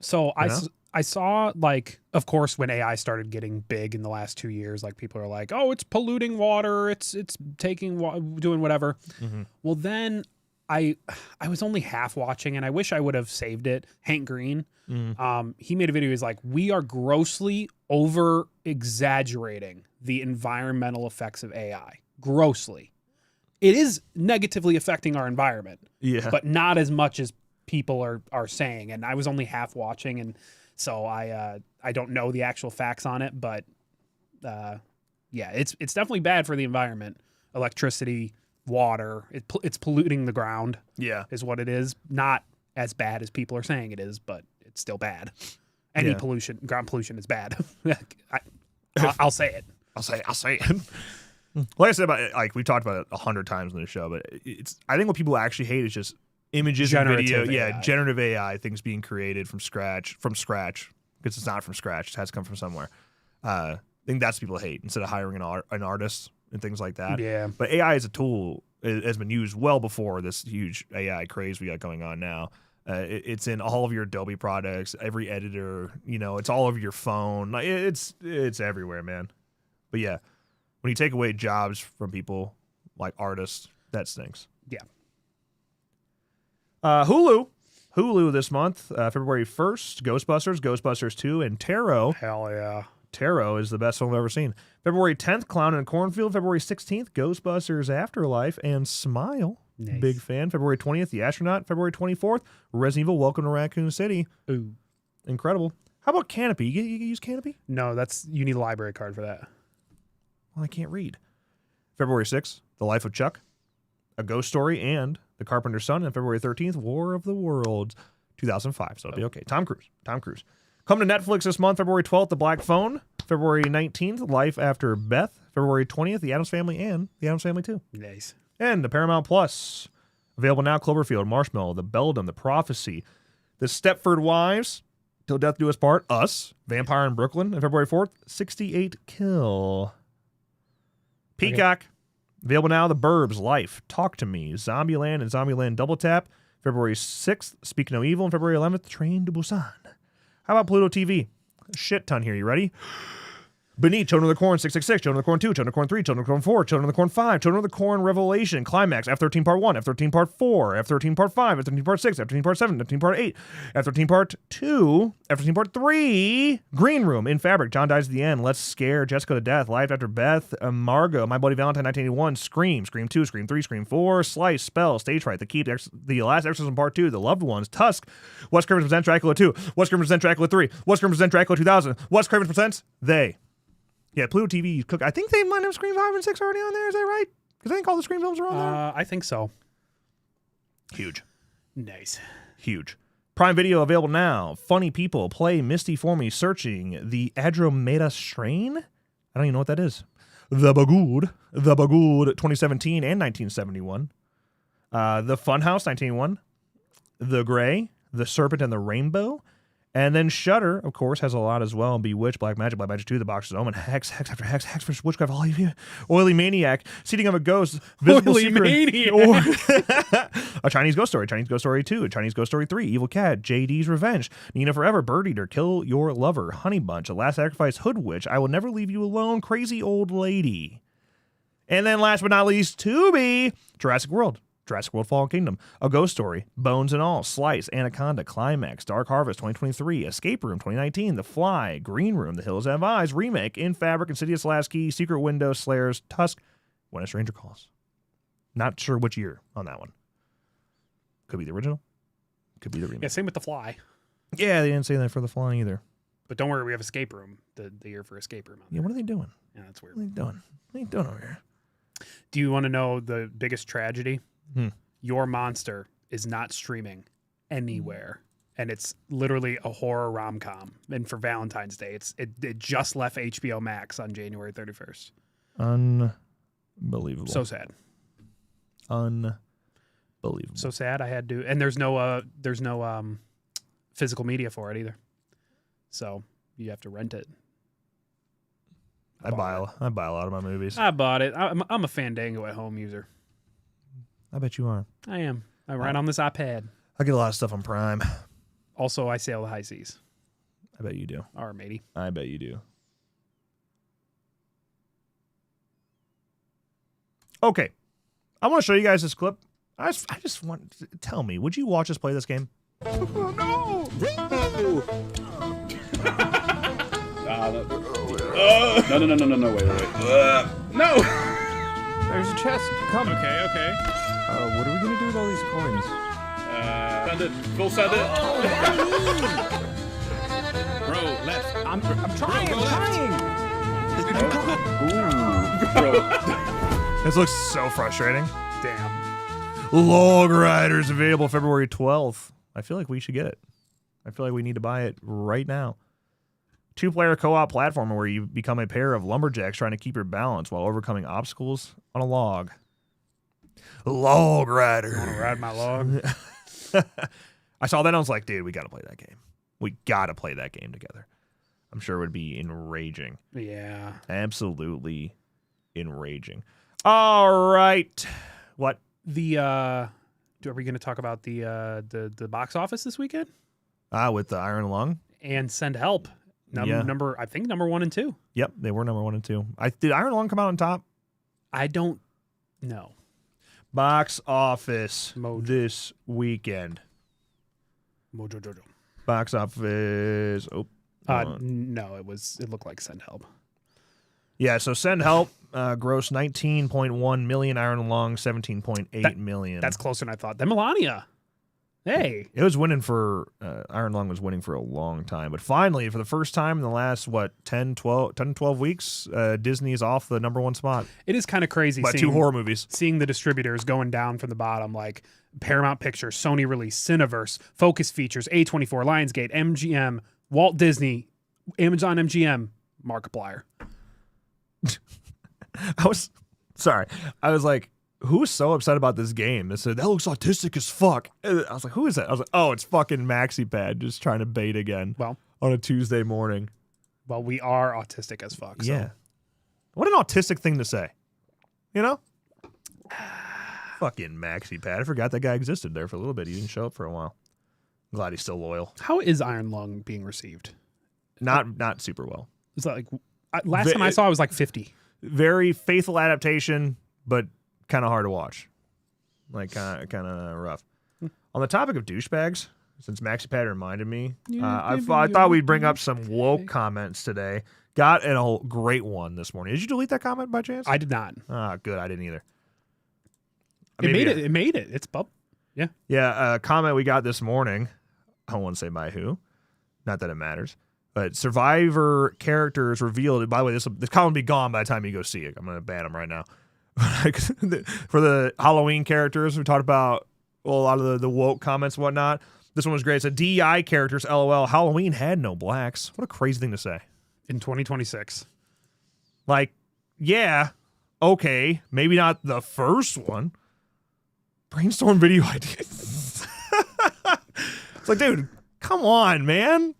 So I saw, like, of course, when AI started getting big in the last 2 years, like, people are like, oh, it's polluting water, it's taking doing whatever. Mm-hmm. Well, then I was only half watching, and I wish I would have saved it. Hank Green, he made a video. He's like, we are grossly over exaggerating the environmental effects of AI. Grossly. It is negatively affecting our environment, but not as much as people are saying. And I was only half watching, and so I don't know the actual facts on it, but it's definitely bad for the environment. Electricity, water, it's polluting the ground. Yeah, is what it is. Not as bad as people are saying it is, but it's still bad. Any pollution, ground pollution, is bad. I'll say it. I'll say it. Like I said about it, like we talked about it 100 times in the show, but I think what people actually hate is just images and video. AI. Generative AI, things being created from scratch, because it's not from scratch. It has to come from somewhere. I think that's what people hate, instead of hiring an artist and things like that. Yeah. But AI as a tool has been used well before this huge AI craze we got going on now. It's in all of your Adobe products, every editor, it's all over your phone. Like it's everywhere, man. But yeah, when you take away jobs from people like artists, that stinks. Yeah. Hulu Hulu this month, February 1st, Ghostbusters, Ghostbusters 2, and Tarot. Hell yeah. Tarot is the best film I've ever seen. February 10th, Clown in a Cornfield. February 16th, Ghostbusters Afterlife and Smile. Nice. Big fan. February 20th, The Astronaut. February 24th, Resident Evil Welcome to Raccoon City. Ooh. Incredible. How about Canopy? You use Canopy? No, you need a library card for that. Well, I can't read. February 6th, The Life of Chuck, A Ghost Story, and The Carpenter's Son. And February 13th, War of the Worlds, 2005. So it'll be okay. Tom Cruise. Come to Netflix this month, February 12th, The Black Phone. February 19th, Life After Beth. February 20th, The Addams Family and The Addams Family 2. Nice. And the Paramount Plus. Available now, Cloverfield, Marshmallow, The Beldam, The Prophecy, The Stepford Wives, Till Death Do Us Part, Us, Vampire in Brooklyn. And February 4th, 68 Kill. Peacock. Okay. Available now, The Burbs, Life, Talk to Me, Zombieland and Zombieland Double Tap. February 6th, Speak No Evil. And February 11th, Train to Busan. How about Pluto TV? A shit ton here. You ready? Beneath, Children of the Corn 666, Children of the Corn 2, Children of the Corn 3, Children of the Corn 4, Children of the Corn 5, Children of the Corn Revelation, Climax, F-13 Part 1, F-13 Part 4, F-13 Part 5, F-13 Part 6, F-13 Part 7, F-13 Part 8, F-13 Part 2, F-13 Part 3, Green Room, In Fabric, John Dies at the End, Let's Scare, Jessica to Death, Life After Beth, Margot, My Bloody Valentine 1981, Scream, Scream 2, Scream 3, Scream 4, Slice, Spell, Stage Fright, The Keep, The Last Exorcism Part 2, The Loved Ones, Tusk, Wes Craven Presents Dracula 2, Wes Craven Presents Dracula 3, Wes Craven Presents Dracula 2000, Wes Craven Presents They. Yeah, Pluto TV. I think they might have Scream 5 and 6 already on there. Is that right? Because I think all the Scream films are on there. I think so. Huge. Nice. Huge. Prime Video available now. Funny People Play Misty for Me Searching the Andromeda Strain. I don't even know what that is. The Bagood 2017 and 1971. The Funhouse 1981. The Gray, The Serpent and the Rainbow. And then Shudder, of course, has a lot as well. Bewitched, Black Magic 2, The Boxer's Omen, Hex after Hex, Hex vs. Witchcraft, all of you, Oily Maniac, Seating of a Ghost, Visible Oily Secret, Maniac. A Chinese Ghost Story, Chinese Ghost Story 2, A Chinese Ghost Story 3, Evil Cat, JD's Revenge, Nina Forever, Bird Eater, Kill Your Lover, Honey Bunch, A Last Sacrifice, Hood Witch, I Will Never Leave You Alone, Crazy Old Lady. And then last but not least, Tubi, Jurassic World Fallen Kingdom, A Ghost Story, Bones and All, Slice, Anaconda, Climax, Dark Harvest 2023, Escape Room 2019, The Fly, Green Room, The Hills Have Eyes, Remake, In Fabric, Insidious Last Key, Secret Window, Slayers, Tusk, When a Stranger Calls. Not sure which year on that one. Could be the original. Could be the remake. Yeah, same with The Fly. Yeah, they didn't say that for The Fly either. But don't worry, we have Escape Room, the year for Escape Room. Yeah, what are they doing? Yeah, that's weird. What are they doing? What are they doing over here? Do you want to know the biggest tragedy? Your Monster is not streaming anywhere, and it's literally a horror rom-com. And for Valentine's Day, it just left HBO Max on January 31st. Unbelievable. So sad. Unbelievable. So sad. I had to, and there's no physical media for it either. So you have to rent it. I buy a lot of my movies. I bought it. I'm a Fandango at home user. I bet you are. I am. I write on this iPad. I get a lot of stuff on Prime. Also, I sail the high seas. I bet you do. All right, matey. I bet you do. Okay. I want to show you guys this clip. I just want to tell me, would you watch us play this game? No! No, wait. No! There's a chest. Come. Okay. What are we gonna do with all these coins? Send it. Full send it. Bro, left. I'm trying. Bro. This looks so frustrating. Damn. Log Riders available February 12th. I feel like we should get it. I feel like we need to buy it right now. 2-player co-op platformer where you become a pair of lumberjacks trying to keep your balance while overcoming obstacles on a log. Log Rider. You want to ride my log? I saw that and I was like, dude, we got to play that game. We got to play that game together. I'm sure it would be enraging. Yeah. Absolutely enraging. All right. What? Are we going to talk about the box office this weekend? With the Iron Lung? And Send Help. Number 1 and 2. Yep, they were number 1 and 2. Did Iron Lung come out on top? I don't know. Box office this weekend. Mojo Jojo. Box office. Oh. No, it looked like Send Help. Yeah, so Send Help grossed 19.1 million, Iron Lung 17.8 million. That's closer than I thought. Then Melania. Hey. It was winning for Iron Lung was winning for a long time, but finally, for the first time in the last 10 to 12 weeks, Disney is off the number one spot. It is kind of crazy by 2 horror movies. Seeing the distributors going down from the bottom, like Paramount Pictures, Sony Release, Cineverse, Focus Features, A24, Lionsgate, MGM, Walt Disney, Amazon MGM, Markiplier. I was like, who's so upset about this game? They said, that looks autistic as fuck. I was like, who is that? I was like, oh, it's fucking MaxiPad just trying to bait again. Well, on a Tuesday morning. Well, we are autistic as fuck. So. Yeah. What an autistic thing to say. You know? Fucking MaxiPad. I forgot that guy existed there for a little bit. He didn't show up for a while. I'm glad he's still loyal. How is Iron Lung being received? Not super well. It's like last time I saw it was like 50. Very faithful adaptation, but kind of hard to watch. Like kind of rough. On the topic of douchebags, since MaxiPad reminded me, I thought we'd bring up some woke comments today. Got a great one this morning. Did you delete that comment by chance? I did not. Ah, good. I didn't either. It made it. It's bub. Yeah. Yeah. A comment we got this morning. I won't say by who. Not that it matters. But Survivor characters revealed. By the way, this comment will be gone by the time you go see it. I'm going to ban them right now. For the Halloween characters, we talked about a lot of the woke comments and whatnot. This one was great. It said, DEI characters, LOL. Halloween had no blacks. What a crazy thing to say. In 2026. Like, yeah, okay. Maybe not the first one. Brainstorm video ideas. It's like, dude, come on, man.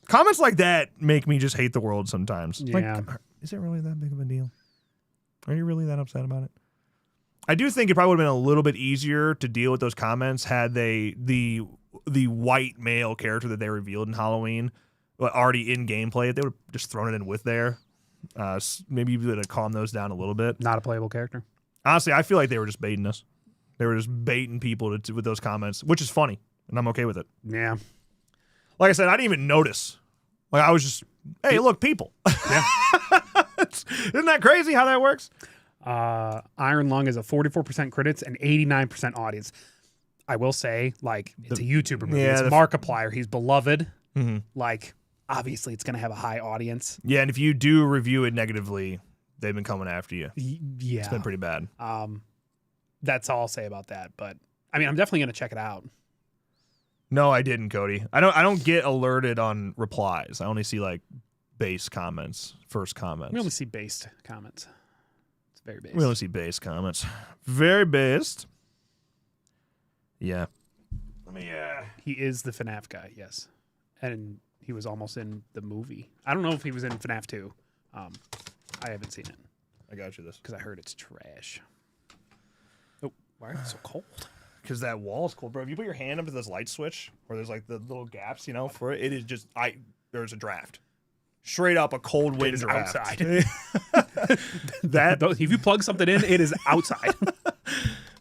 Comments like that make me just hate the world sometimes. Yeah. Like, is it really that big of a deal? Are you really that upset about it? I do think it probably would have been a little bit easier to deal with those comments had they the white male character that they revealed in Halloween already in gameplay. They would have just thrown it in with there. Maybe you would have calmed those down a little bit. Not a playable character. Honestly, I feel like they were just baiting us. They were just baiting people with those comments, which is funny, and I'm okay with it. Yeah. Like I said, I didn't even notice. Like I was just, hey, look, people. Yeah. Isn't that crazy how that works? Iron Lung is a 44% critics and 89% audience. I will say, like, it's a YouTuber movie. Yeah, it's Markiplier. He's beloved. Mm-hmm. Like, obviously, it's going to have a high audience. Yeah, and if you do review it negatively, they've been coming after you. Yeah. It's been pretty bad. That's all I'll say about that. But, I mean, I'm definitely going to check it out. No, I didn't, Cody. I don't get alerted on replies. I only see, like, base comments, first comments. We only see based comments. It's very based. We only see base comments. Very based. Yeah. Let me, He is the FNAF guy, yes. And he was almost in the movie. I don't know if he was in FNAF 2. I haven't seen it. I got you this. Because I heard it's trash. Oh, why is it so cold? Because that wall is cold, bro. If you put your hand up to this light switch, where there's like the little gaps, you know, for it, it is just there's a draft. Straight up a cold wind draft. Outside. If you plug something in, it is outside.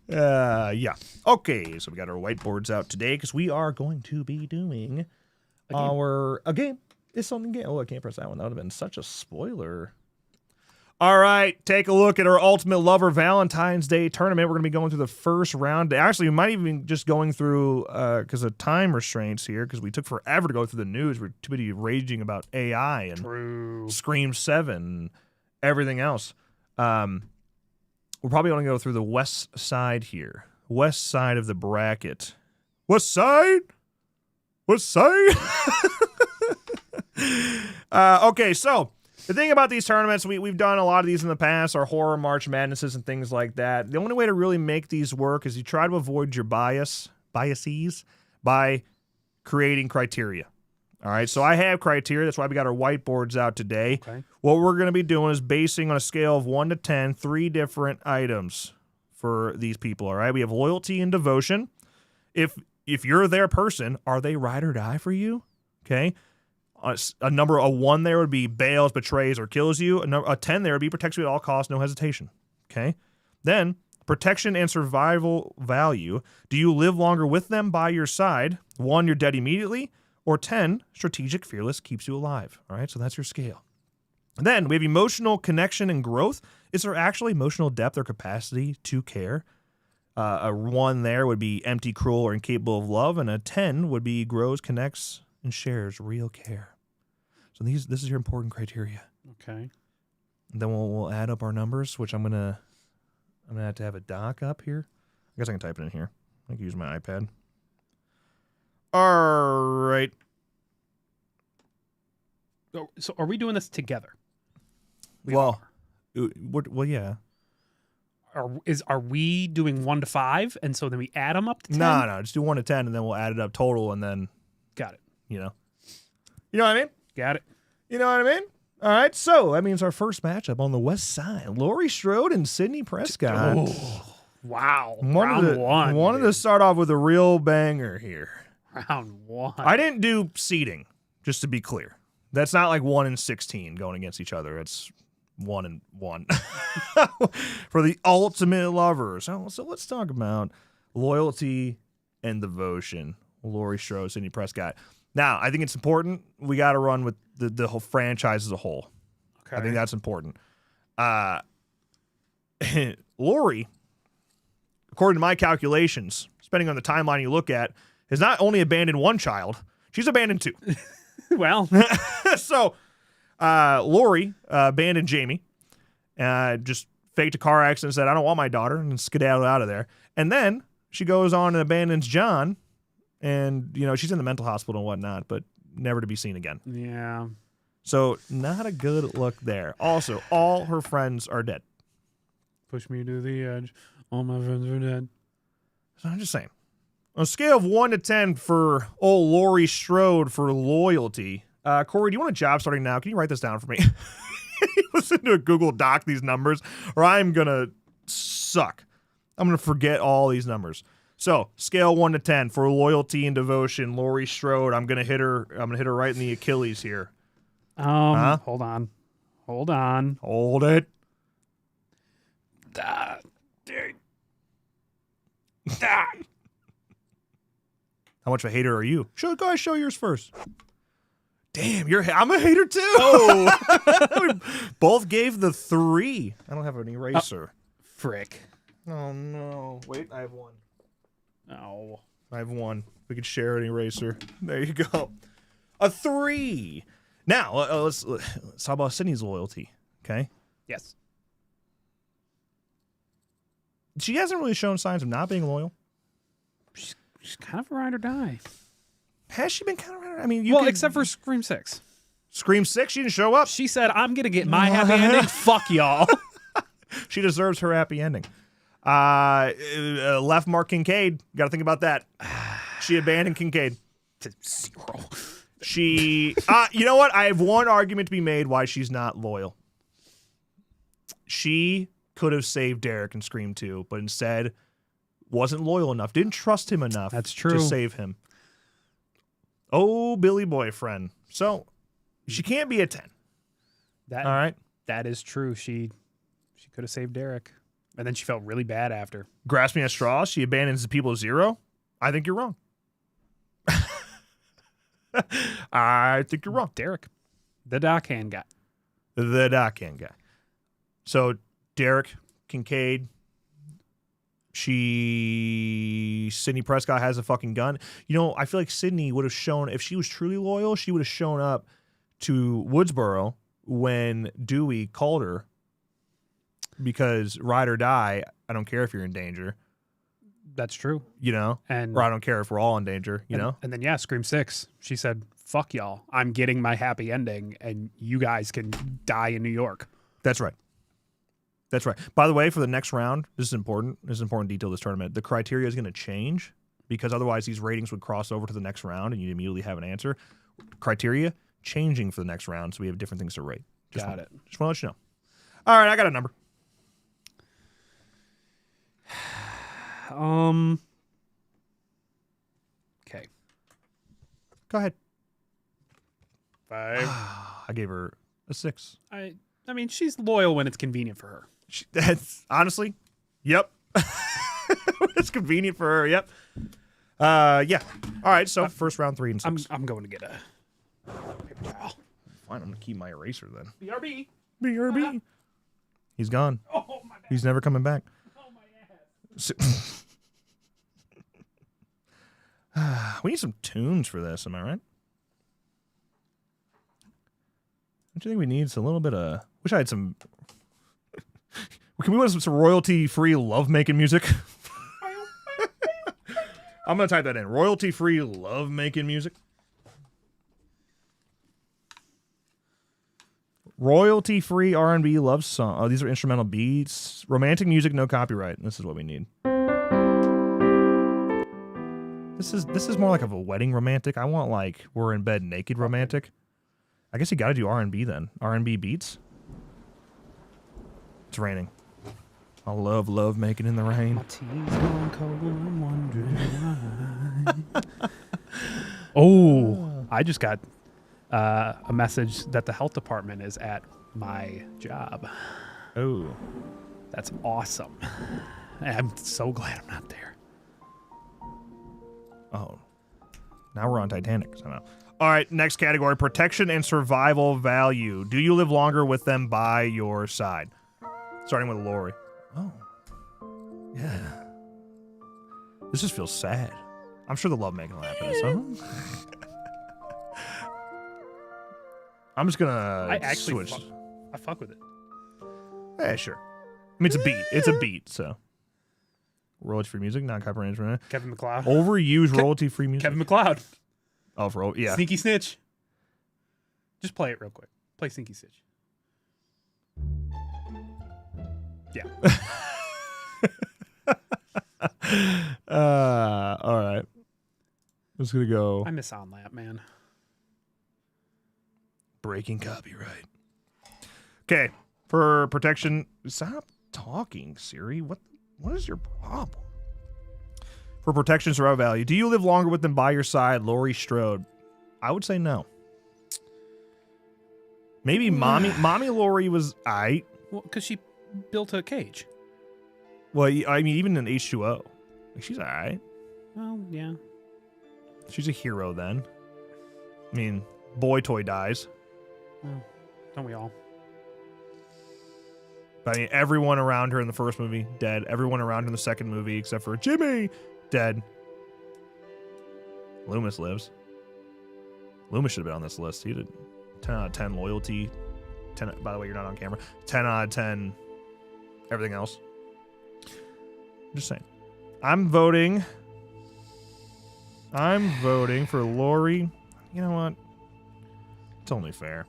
Yeah. Okay, so we got our whiteboards out today because we are going to be doing a game. It's something game. Oh, I can't press that one. That would have been such a spoiler. All right, take a look at our Ultimate Lover Valentine's Day tournament. We're going to be going through the first round. Actually, we might even just going through, because of time restraints here, because we took forever to go through the news. We're too busy raging about AI and Scream 7 and everything else. We're probably going to go through the west side here. West side of the bracket. West side? West side? Okay, so the thing about these tournaments, we've done a lot of these in the past, our horror March Madnesses and things like that. The only way to really make these work is you try to avoid your biases by creating criteria. All right, so I have criteria. That's why we got our whiteboards out today. Okay. What we're going to be doing is basing on a scale of 1 to 10, 3 different items for these people. All right, we have loyalty and devotion. If you're their person, are they ride or die for you? Okay. A 1 there would be bails, betrays, or kills you. A 10 there would be protects you at all costs, no hesitation. Okay. Then Protection and survival value. Do you live longer with them by your side? 1, you're dead immediately. Or 10, strategic fearless keeps you alive. All right, so that's your scale. And then we have emotional connection and growth. Is there actually emotional depth or capacity to care? A 1 there would be empty, cruel, or incapable of love. And a 10 would be grows, connects, and shares real care. So this is your important criteria. Okay. And then we'll add up our numbers, which I'm gonna have to have a doc up here. I guess I can type it in here. I can use my iPad. All right. So are we doing this together? Well, yeah. Are we doing 1 to 5, and so then we add them up to 10? No, just do 1 to 10, and then we'll add it up total, and then Got it. You know what I mean? Got it. You know what I mean? All right, so that means our first matchup on the west side: Laurie Strode and Sydney Prescott. Oh, wow. Wanted to start off with a real banger here. Round 1. I didn't do seeding, just to be clear. That's not like 1 and 16 going against each other. It's 1 and 1 for the ultimate lovers. So let's talk about loyalty and devotion. Laurie Strode, Sydney Prescott. Now, I think it's important. We got to run with the whole franchise as a whole. Okay. I think that's important. Laurie, according to my calculations, depending on the timeline you look at, has not only abandoned 1 child, she's abandoned 2. Well. So, Laurie abandoned Jamie, just faked a car accident and said, I don't want my daughter, and skedaddled out of there. And then she goes on and abandons John, and, she's in the mental hospital and whatnot, but never to be seen again. Yeah. So, not a good look there. Also, all her friends are dead. Push me to the edge. All my friends are dead. So I'm just saying. On a scale of 1 to 10 for old Laurie Strode for loyalty, Corey, do you want a job starting now? Can you write this down for me? Listen to a Google Doc these numbers, or I'm going to suck. I'm going to forget all these numbers. So, scale 1 to 10 for loyalty and devotion, Laurie Strode. I'm going to hit her right in the Achilles here. Hold on. Hold it. How much of a hater are you? Go ahead, show yours first. Damn, I'm a hater too. Oh. We both gave the 3. I don't have an eraser. Frick. Oh, no. Wait, I have 1. Oh. I have 1. We could share an eraser. There you go. A 3. Now, let's talk about Sydney's loyalty, okay? Yes. She hasn't really shown signs of not being loyal. She's kind of a ride or die. Has she been kind of ride or die? I mean, except for Scream 6. Scream 6, she didn't show up. She said, I'm going to get my happy ending. Fuck y'all. She deserves her happy ending. Left Mark Kincaid. Got to think about that. She abandoned Kincaid. To 0. She, you know what? I have one argument to be made why she's not loyal. She could have saved Derek in Scream 2, but instead wasn't loyal enough. Didn't trust him enough. That's true. To save him. Oh, Billy boyfriend. So she can't be a 10. All right. That is true. She could have saved Derek. And then she felt really bad after. Grasping at straws, she abandons the people of 0. I think you're wrong. I think you're wrong. Derek. The dockhand guy. The dockhand guy. So, Derek, Kincaid, Sydney Prescott has a fucking gun. I feel like Sydney would have shown, if she was truly loyal, she would have shown up to Woodsboro when Dewey called her because ride or die, I don't care if you're in danger. That's true. Or I don't care if we're all in danger, know? And then, Scream 6, she said, fuck y'all. I'm getting my happy ending, and you guys can die in New York. That's right. That's right. By the way, for the next round, this is important. This is an important detail of this tournament. The criteria is going to change because otherwise these ratings would cross over to the next round and you'd immediately have an answer. Criteria changing for the next round, so we have different things to rate. Got it. Just want to let you know. All right, I got a number. Okay. Go ahead. 5. I gave her a 6. I mean, she's loyal when it's convenient for her. That's honestly, yep. It's convenient for her. Yep. Yeah. All right. So first round 3 and 6. I'm going to get a paper towel. Fine. I'm gonna keep my eraser then. BRB. BRB. He's gone. Oh, my bad. He's never coming back. Oh, my ass. We need some tunes for this. Am I right? Don't you think we need a little bit of? Wish I had some. Can we want some royalty-free love-making music? I'm gonna type that in. Royalty-free love-making music. Royalty-free R&B love song. Oh, these are instrumental beats. Romantic music, no copyright. This is what we need. This is more like of a wedding romantic. I want like we're in bed naked romantic. I guess you got to do R&B then. R&B beats. It's raining. I love making in the rain. My tea's gone cold, I'm wondering why. Oh, I just got a message that the health department is at my job. Oh, that's awesome. I'm so glad I'm not there. Oh, now we're on Titanic somehow. All right, next category, protection and survival value. Do you live longer with them by your side? Starting with Lori. Oh, yeah. This just feels sad. I'm sure the lovemaking will happen. So. I'm just gonna I actually switch. I fuck with it. Yeah, sure. I mean, it's a beat. It's a beat, so. Royalty-free music, not copyrighted. Kevin McLeod. Overused royalty-free music. Kevin McLeod. Oh, for yeah. Sneaky Snitch. Just play it real quick. Play Sneaky Snitch. Yeah. All right. I'm just gonna go. I miss On Lap, man. Breaking copyright. Okay, for protection. Stop talking, Siri. What is your problem? For protection, survival value. Do you live longer with them by your side, Laurie Strode? I would say no. Maybe mommy Laurie was aight. Well, because she built a cage. Well, I mean, even in H2O, like, she's alright. Well, yeah. She's a hero then. I mean, boy toy dies. Well, don't we all? But I mean, everyone around her in the first movie, dead. Everyone around her in the second movie, except for Jimmy, dead. Loomis lives. Loomis should have been on this list. He did 10 out of 10 loyalty. 10. By the way, you're not on camera. 10 out of 10 everything else. I'm just saying. I'm voting for Lori. You know what? It's only fair.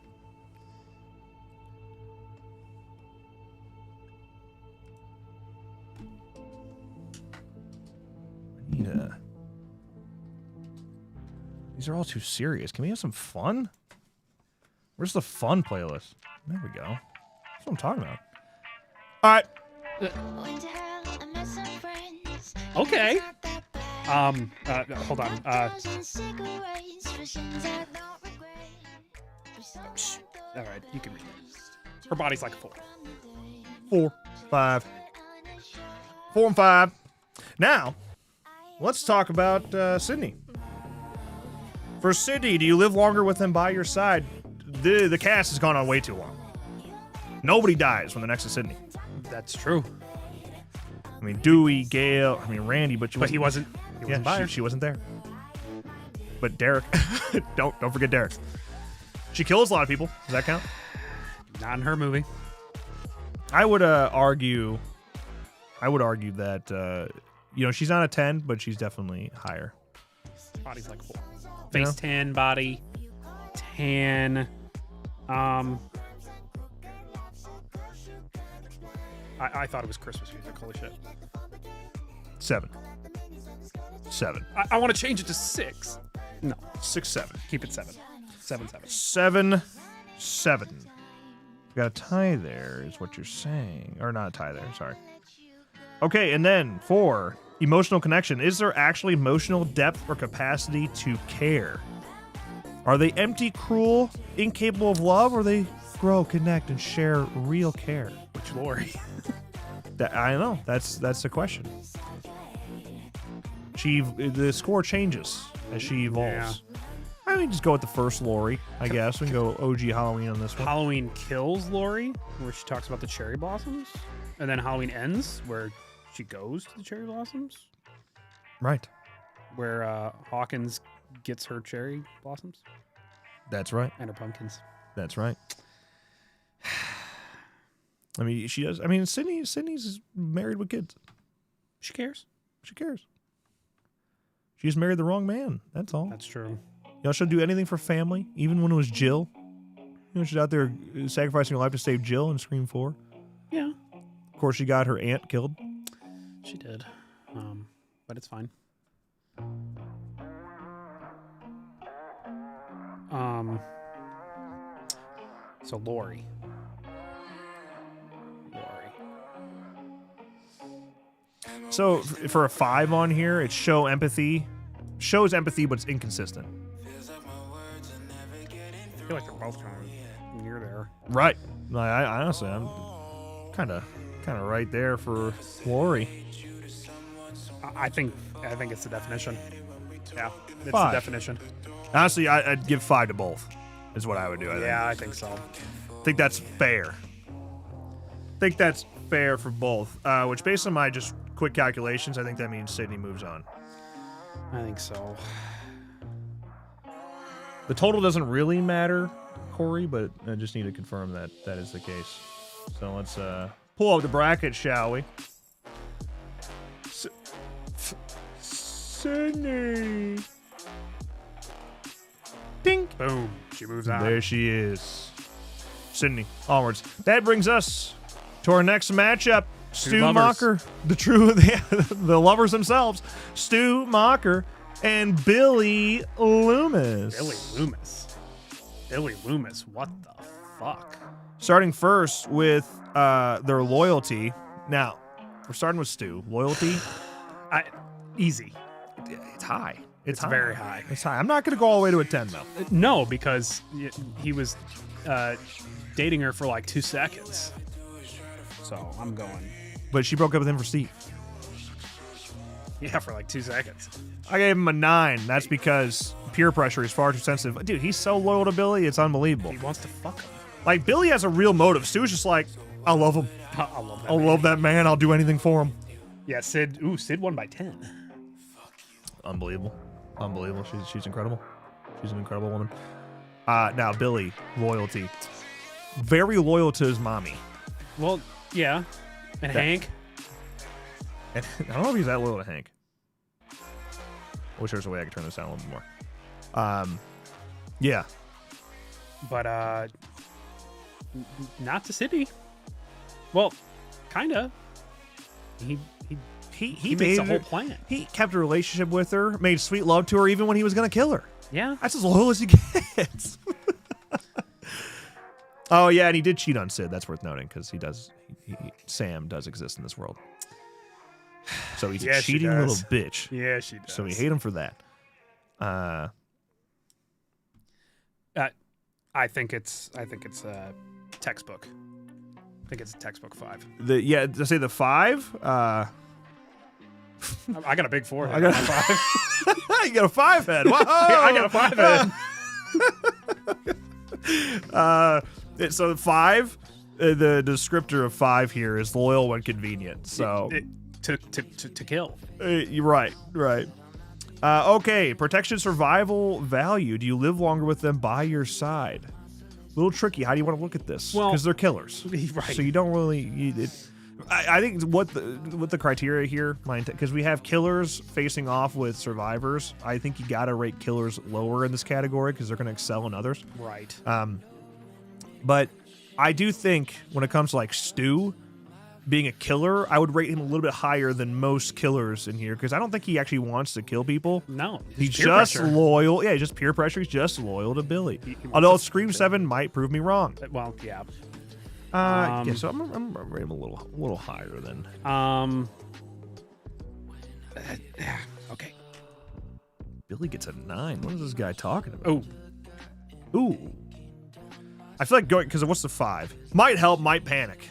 These are all too serious. Can we have some fun? Where's the fun playlist? There we go. That's what I'm talking about. All right. Okay. Hold on. All right, you can read it. Her body's like a 4. 4, 5. 4 and 5. Now, let's talk about Sydney. For Sydney, do you live longer with them by your side? The cast has gone on way too long. Nobody dies when they're next to Sydney. That's true. I mean, Dewey, Gail, I mean, Randy, but he wasn't by her. She wasn't there. But Derek, don't forget Derek. She kills a lot of people. Does that count? Not in her movie. I would argue that she's not a 10, but she's definitely higher. Body's like 4. Face 10, body 10. I thought it was Christmas music. Holy shit. 7. I want to change it to 6. No. 6, 7. Keep it 7. 7, 7. 7, 7. You got a tie there, is what you're saying. Or not a tie there, sorry. Okay, and then for emotional connection, is there actually emotional depth or capacity to care? Are they empty, cruel, incapable of love, or they grow, connect, and share real care? Which Lori? I know. That's the question. The score changes as she evolves. I mean, just go with the first Lori, I guess. We can go OG Halloween on this one. Halloween kills Lori, where she talks about the cherry blossoms, and then Halloween ends, where she goes to the cherry blossoms. Right. Where Hawkins gets her cherry blossoms. That's right. And her pumpkins. That's right. I mean, she does. I mean, Sydney's married with kids. She cares. She cares. She just married the wrong man. That's all. That's true. Y'all should do anything for family, even when it was Jill. You know, she's out there sacrificing her life to save Jill in Scream 4. Yeah. Of course, she got her aunt killed. She did. But it's fine. So Lori. So for a 5 on here, it's shows empathy, but it's inconsistent. I feel like they're both kind of near there. Right. I honestly, I'm kind of right there for Lori. I think it's the definition. Yeah, it's 5. the definition. Honestly, I'd give 5 to both. Is what I would do. I think so. I think that's fair. For both. Which, based on my just quick calculations, I think that means Sydney moves on. I think so. The total doesn't really matter, Corey, but I just need to confirm that that is the case. So let's pull up the bracket, shall we? Sydney. Dink. Boom. She moves on. There she is. Sydney. Onwards. That brings us to our next matchup. Stu Mocker, the lovers themselves, Stu Mocker and Billy Loomis. Billy Loomis, what the fuck? Starting first with their loyalty. Now, we're starting with Stu. Loyalty? Easy. It's high. It's high. Very high. It's high. I'm not going to go all the way to a 10, though. No, because he was dating her for like 2 seconds. So I'm going. But she broke up with him for Steve. Yeah, for like 2 seconds. I gave him a 9. That's because peer pressure is far too sensitive. Dude, he's so loyal to Billy, it's unbelievable. He wants to fuck him. Like, Billy has a real motive. Stu's just like, I love him. I love that man. I'll do anything for him. Yeah, Sid won by 10. Unbelievable. She's incredible. She's an incredible woman. Now, Billy, loyalty. Very loyal to his mommy. Well, yeah. And Hank? I don't know if he's that loyal to Hank. I wish there was a way I could turn this down a little bit more. Yeah. But, not to Sydney. Well, kinda. He makes a whole plan. He kept a relationship with her, made sweet love to her even when he was going to kill her. Yeah. That's as loyal as he gets. Oh, yeah, and he did cheat on Sid. That's worth noting because Sam does exist in this world. So he's a cheating little bitch. Yeah, she does. So we hate him for that. I think it's a textbook. I think it's a textbook 5. To say the 5. I got a big 4 head. I got a 5. You got a 5 head. Whoa! I got a 5 head. So 5. The descriptor of 5 here is loyal when convenient. So to kill. You're right. Okay, protection, survival, value. Do you live longer with them by your side? A little tricky. How do you want to look at this? Well, because they're killers, right? So you don't really. I think what the criteria here, because we have killers facing off with survivors. I think you gotta rate killers lower in this category because they're going to excel in others. Right. But I do think when it comes to like Stu being a killer, I would rate him a little bit higher than most killers in here because I don't think he actually wants to kill people. No, he's just loyal. Yeah, he's just peer pressure. He's just loyal to Billy. Although Scream 7 might prove me wrong. Well, yeah. Yeah, so I'm rating him a little higher than. Okay. Billy gets a 9. What is this guy talking about? Oh. Ooh. I feel like going because what's the 5? Might help, might panic.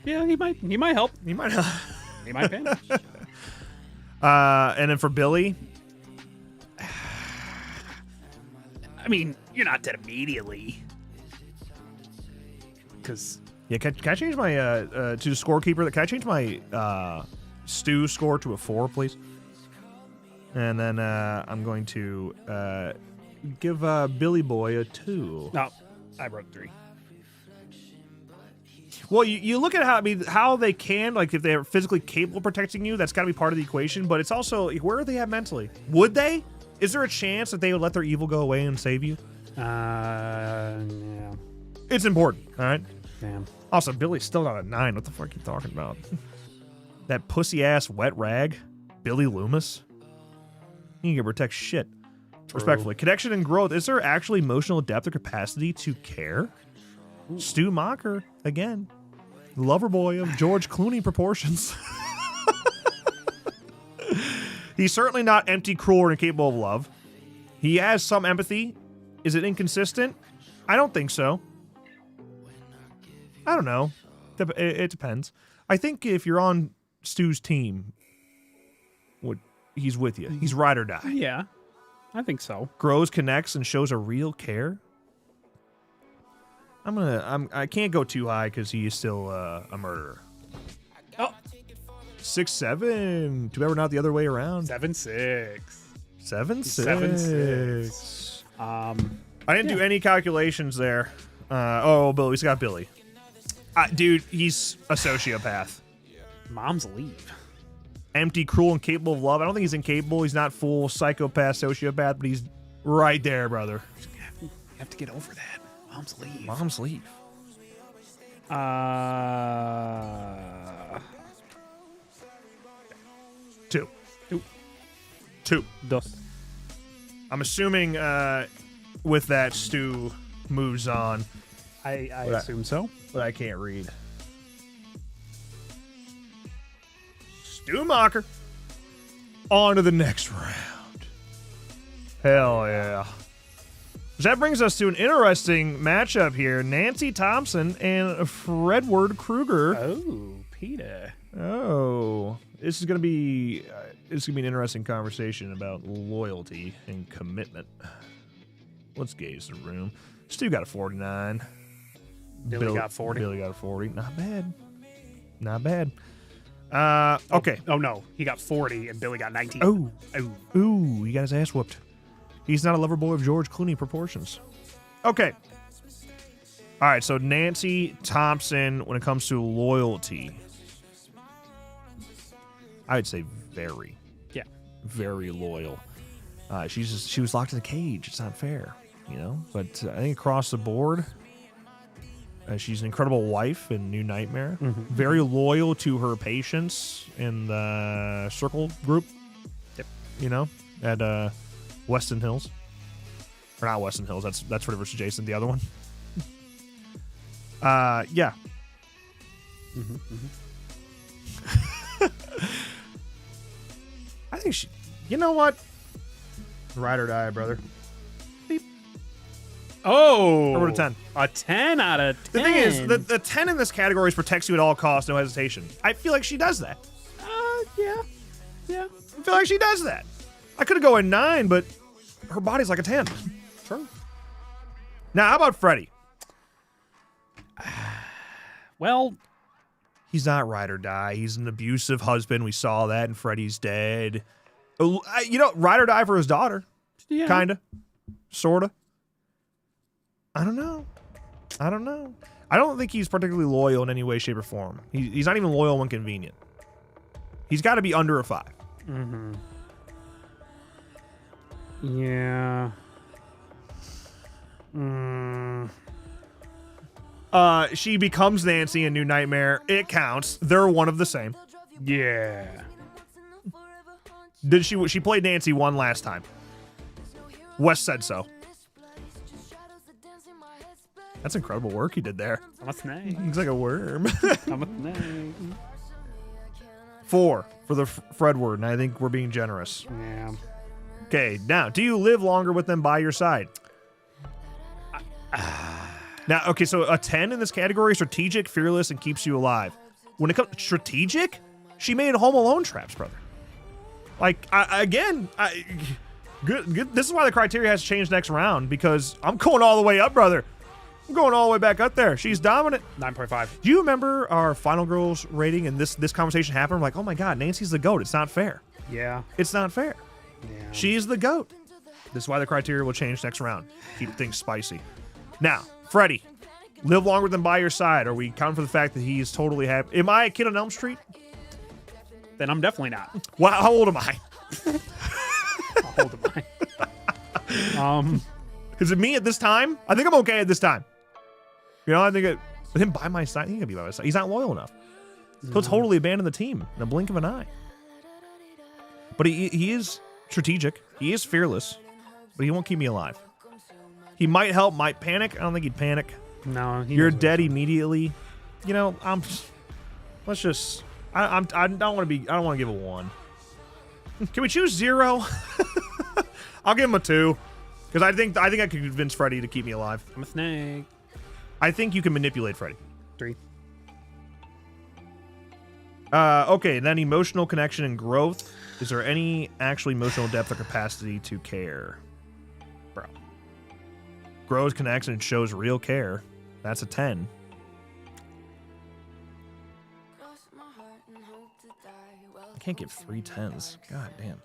Yeah, he might help. He might help. He might vanish. And then for Billy, I mean, you're not dead immediately. Because yeah, can I change my to the scorekeeper? Can I change my Stu score to a 4, please? And then I'm going to give Billy Boy a 2. No, I wrote 3. Well, you look at how they can, like, if they're physically capable of protecting you, that's got to be part of the equation. But it's also, where are they at mentally? Would they? Is there a chance that they would let their evil go away and save you? Yeah. It's important, all right? Damn. Also, Billy's still not a 9. What the fuck are you talking about? That pussy-ass wet rag? Billy Loomis? You can protect shit. True. Respectfully. Connection and growth. Is there actually emotional depth or capacity to care? Ooh. Stu Macher, again. Lover boy of George Clooney proportions. He's certainly not empty, cruel, or incapable of love. He has some empathy. Is it inconsistent? I don't think so. I don't know. It depends. I think if you're on Stu's team, he's with you. He's ride or die. Yeah, I think so. Grows, connects, and shows a real care. I can't go too high because he is still a murderer. Oh. 6-7. Too bad we're not the other way around. 7-6. 7-6. I didn't do any calculations there. Billy. He's got Billy. Dude, he's a sociopath. Mom's leave. Empty, cruel, and capable of love. I don't think he's incapable. He's not full psychopath, sociopath, but he's right there, brother. You have to get over that. Mom's leave. Mom's leave. 2. 2. Dos. I'm assuming with that, Stu moves on. I assume so. But I can't read. Stu Macher. On to the next round. Hell yeah. That brings us to an interesting matchup here. Nancy Thompson and Fredward Krueger. Oh, Peter. Oh. This is gonna be an interesting conversation about loyalty and commitment. Let's gauge the room. Stu got a 49. Billy got 40. Billy got a 40. Not bad. Not bad. Okay. Oh no, he got 40 and Billy got 19. Oh. Ooh, he got his ass whooped. He's not a lover boy of George Clooney proportions. Okay. All right, so Nancy Thompson, when it comes to loyalty, I would say very. Yeah. Very loyal. She was locked in a cage. It's not fair, you know? But I think across the board, she's an incredible wife in New Nightmare. Mm-hmm. Very loyal to her patients in the Circle group. Yep. You know, at Weston Hills. Or not Weston Hills. That's Freddy vs. Jason, the other one. Yeah. Mm-hmm, mm-hmm. I think she... You know what? Ride or die, brother. Beep. Oh! Over to 10. A 10 out of 10. The thing is, the 10 in this category is protects you at all costs, no hesitation. I feel like she does that. Yeah. I feel like she does that. I could go a 9, but her body's like a 10. True. Now, how about Freddy? Well, he's not ride or die. He's an abusive husband. We saw that, and Freddy's dead. You know, ride or die for his daughter. Yeah. Kinda. Sorta. I don't know. I don't think he's particularly loyal in any way, shape, or form. He's not even loyal when convenient. He's got to be under a 5. Mm-hmm. Yeah. She becomes Nancy in New Nightmare. It counts. They're one of the same. Yeah. Did she played Nancy one last time? Wes said so. That's incredible work he did there. I'm a snake. He's like a worm. I'm a snake. 4 for the Fred word, and I think we're being generous. Yeah. Okay, now, do you live longer with them by your side? Now, okay, so a 10 in this category, strategic, fearless, and keeps you alive. when it comes strategic, she made Home Alone traps, brother. Like, good. This is why the criteria has changed next round, because I'm going all the way up, brother. I'm going all the way back up there. She's dominant. 9.5. Do you remember our Final Girls rating and this conversation happened? I'm like, oh my God, Nancy's the GOAT. It's not fair. Yeah. It's not fair. Yeah. She's the GOAT. This is why the criteria will change next round. Keep things spicy. Now, Freddy, live longer than by your side. Are we counting for the fact that he is totally happy? Am I a kid on Elm Street? Then I'm definitely not. Wow, how old am I? How old am I? Is it me at this time? I think I'm okay at this time. You know, I think with him by my side, he can be by my side. He's not loyal enough. He'll totally abandon the team in a blink of an eye. But he is strategic. He is fearless. But he won't keep me alive. He might help, might panic. I don't think he'd panic. No, you're dead immediately. You know, let's just. I don't want to give a 1. Can we choose 0? I'll give him a 2, because I think I could convince Freddy to keep me alive. I'm a snake. I think you can manipulate Freddy. 3. Okay, then emotional connection and growth. Is there any actual emotional depth or capacity to care? Bro. Grows, connects, and shows real care. That's a 10. I can't give 3 10s. God damn.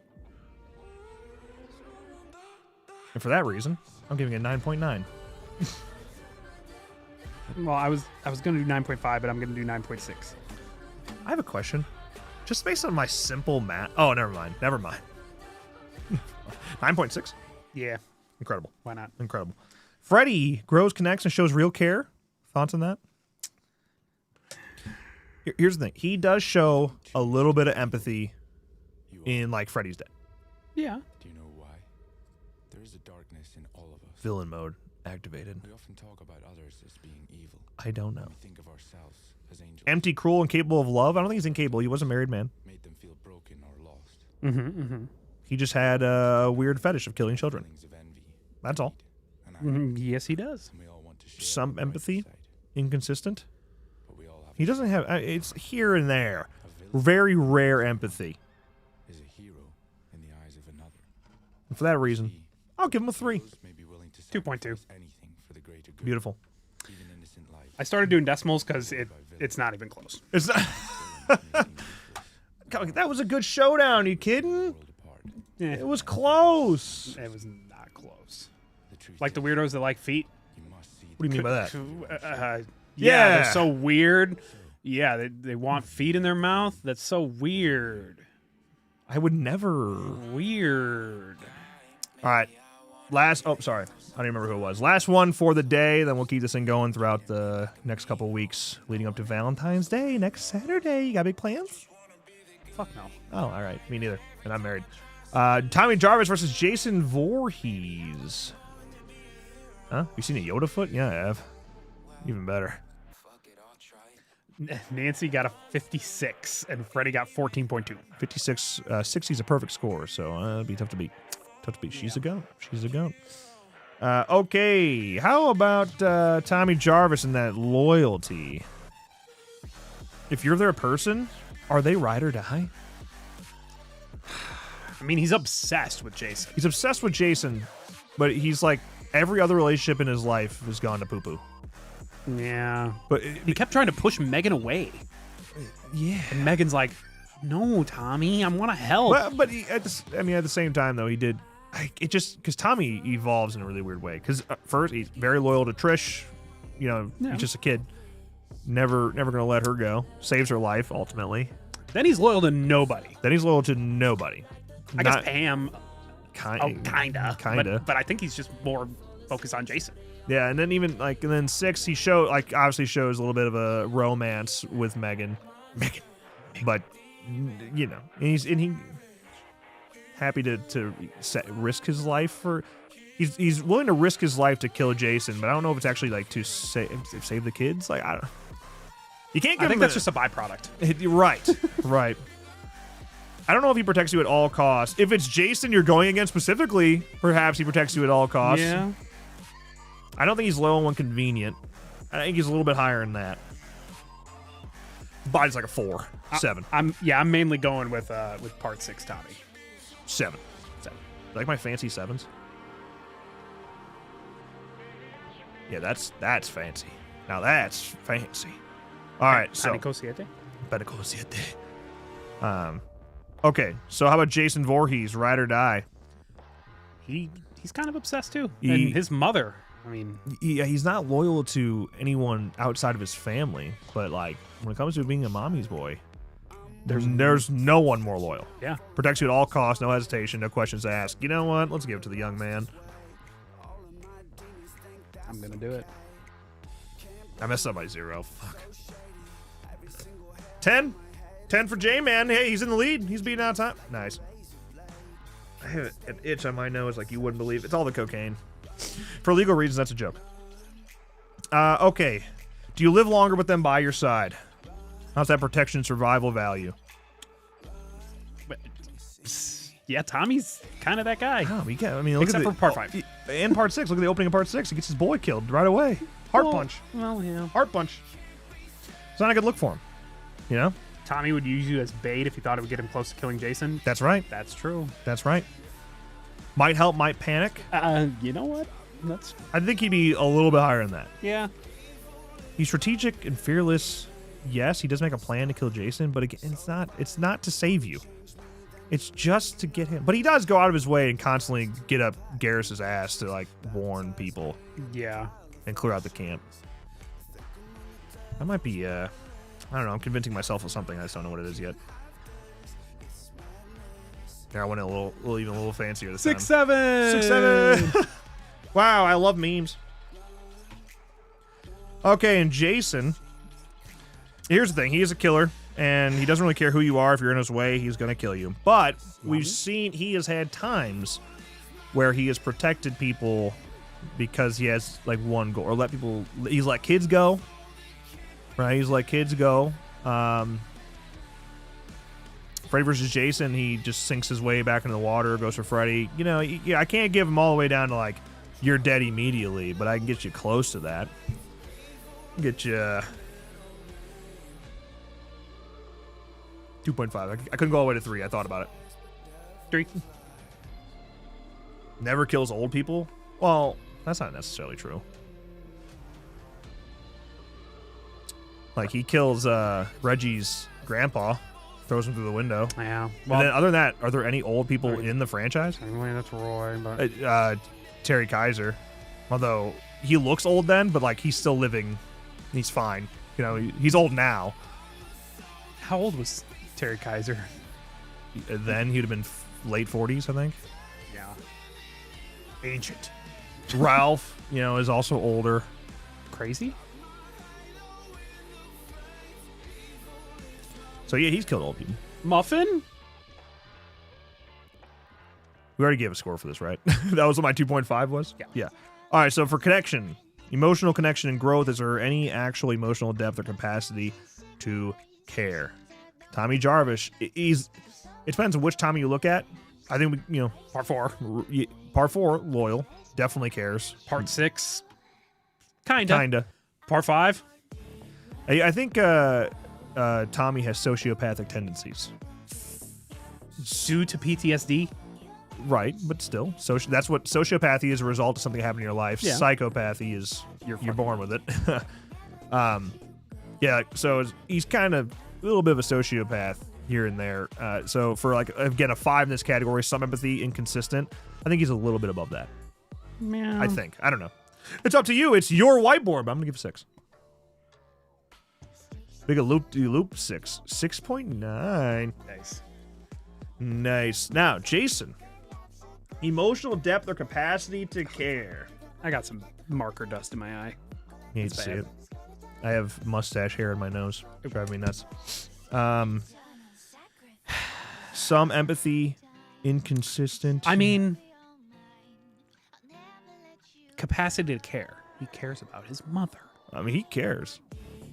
And for that reason, I'm giving it 9.9. Well, I was going to do 9.5, but I'm going to do 9.6. I have a question. Just based on my simple math. Oh, never mind. 9.6? Yeah. Incredible. Why not? Incredible. Freddy grows, connects, and shows real care. Thoughts on that? Here's the thing. He does show a little bit of empathy in, like, Freddy's Dead. Yeah. Do you know why? There is a darkness in all of us. Villain mode activated. We often talk about others as being evil. I don't know. We think of ourselves as angels. Empty, cruel, and capable of love. I don't think he's incapable. He was a married man. Made them feel broken or lost. He just had a weird fetish of killing children. That's all. Yes, he does. Some empathy. Inconsistent. He doesn't have. It's here and there. Very rare empathy. Is a hero in the eyes of another. And for that reason, I'll give him a 3. 2.2. Beautiful. I started doing decimals because it's not even close. It's not. That was a good showdown. You kidding? Yeah. It was close. It was not close. Like the weirdos that like feet. What do you mean by that? Yeah, they're so weird. Yeah, they want feet in their mouth. That's so weird. I would never. Weird. All right. Sorry. I don't remember who it was. Last one for the day. Then we'll keep this thing going throughout the next couple of weeks leading up to Valentine's Day next Saturday. You got big plans? Fuck no. Oh, all right. Me neither. And I'm married. Tommy Jarvis versus Jason Voorhees. Huh? You seen a Yoda foot? Yeah, I have. Even better. Nancy got a 56, and Freddie got 14.2. 56, 60 is a perfect score, so it'd be tough to beat. She's a goat. She's a goat. Okay, how about Tommy Jarvis and that loyalty? If you're their person, are they ride or die? I mean, he's obsessed with Jason. He's obsessed with Jason, but he's like, every other relationship in his life has gone to poo-poo. Yeah. But he kept trying to push Megan away. Yeah. And Megan's like, no, Tommy, I want to help. But at the same time, though, he did. It just, because Tommy evolves in a really weird way. Because first, he's very loyal to Trish. You know, he's just a kid. Never going to let her go. Saves her life, ultimately. Then he's loyal to nobody. I guess Pam. Kinda. But I think he's just more focused on Jason. Yeah, and then even and then 6, he obviously shows a little bit of a romance with Megan. But you know, he happy to risk his life for. He's willing to risk his life to kill Jason, but I don't know if it's actually like to save the kids. Like I don't. You can't. I think that's just a byproduct. Right. I don't know if he protects you at all costs. If it's Jason you're going against specifically, perhaps he protects you at all costs. Yeah. I don't think he's low on one convenient. I think he's a little bit higher than that. Body's like a 4, 7. I'm mainly going with part 6 Tommy. 7. Like my fancy 7s. Yeah, that's fancy. Now that's fancy. All right, so Better siete. Okay, so how about Jason Voorhees, Ride or Die? He's kind of obsessed too. And his mother, I mean, he's not loyal to anyone outside of his family, but like when it comes to being a mommy's boy, there's no one more loyal. Yeah. Protects you at all costs, no hesitation, no questions asked. You know what? Let's give it to the young man. I'm gonna do it. I messed up by 0. Fuck. 10? 10 for J-Man. Hey, he's in the lead. He's beating out time. Nice. I have an itch on my nose like you wouldn't believe. It's all the cocaine. For legal reasons, that's a joke. Okay. Do you live longer with them by your side? How's that protection and survival value? Yeah, Tommy's kind of that guy. Oh, I mean, look except at for part 5. And part 6. Look at the opening of part 6. He gets his boy killed right away. Heart punch. Well, yeah. Heart punch. It's not a good look for him. You know? Tommy would use you as bait if he thought it would get him close to killing Jason. That's right. That's true. That's right. Might help, might panic. You know what? I think he'd be a little bit higher than that. Yeah. He's strategic and fearless. Yes, he does make a plan to kill Jason, but again, it's not to save you. It's just to get him. But he does go out of his way and constantly get up Garrus's ass to like warn people. Yeah. And clear out the camp. That might be I don't know, I'm convincing myself of something. I just don't know what it is yet. Yeah, I went a little fancier this time. 6-7. 6-7. Wow, I love memes. Okay, and Jason. Here's the thing. He is a killer, and he doesn't really care who you are. If you're in his way, he's going to kill you. But we've seen he has had times where he has protected people because he has like one goal, or he's let kids go. Right? He's let kids go. Freddy versus Jason, he just sinks his way back into the water, goes for Freddy. You know, yeah, I can't give him all the way down to like you're dead immediately, but I can get you close to that. Get you 2.5. I couldn't go all the way to 3. I thought about it. 3. Never kills old people? Well, that's not necessarily true. Like, he kills Reggie's grandpa, throws him through the window. Yeah. Well, and then other than that, are there any old people in the franchise? Anyway, that's Roy. But Terry Kaiser. Although, he looks old then, but, like, he's still living. He's fine. You know, he's old now. How old was Terry Kaiser? Then he'd have been late 40s, I think. Yeah. Ancient. Ralph, you know, is also older. Crazy? So, yeah, he's killed old people. Muffin? We already gave a score for this, right? That was what my 2.5 was? Yeah. Yeah. All right, so for connection, emotional connection and growth, is there any actual emotional depth or capacity to care? Tommy Jarvis, it depends on which Tommy you look at. I think, Part 4. Part 4, loyal, definitely cares. Part 6, kinda. Kinda. Part 5? I think Tommy has sociopathic tendencies. Due to PTSD? Right, but still. That's what sociopathy is, a result of something happening in your life. Yeah. Psychopathy is you're born with it. Yeah, so he's kind of a little bit of a sociopath here and there. So for, like, again, a 5 in this category, some empathy, inconsistent, I think he's a little bit above that. Yeah. I think. I don't know. It's up to you. It's your whiteboard, but I'm going to give 6. Big a loop 6. 6.9. Nice. Now, Jason. Emotional depth or capacity to care. I got some marker dust in my eye. You need to see it. I have mustache hair in my nose. It drives me nuts. Some empathy, inconsistent. I mean, capacity to care. He cares about his mother. I mean, he cares.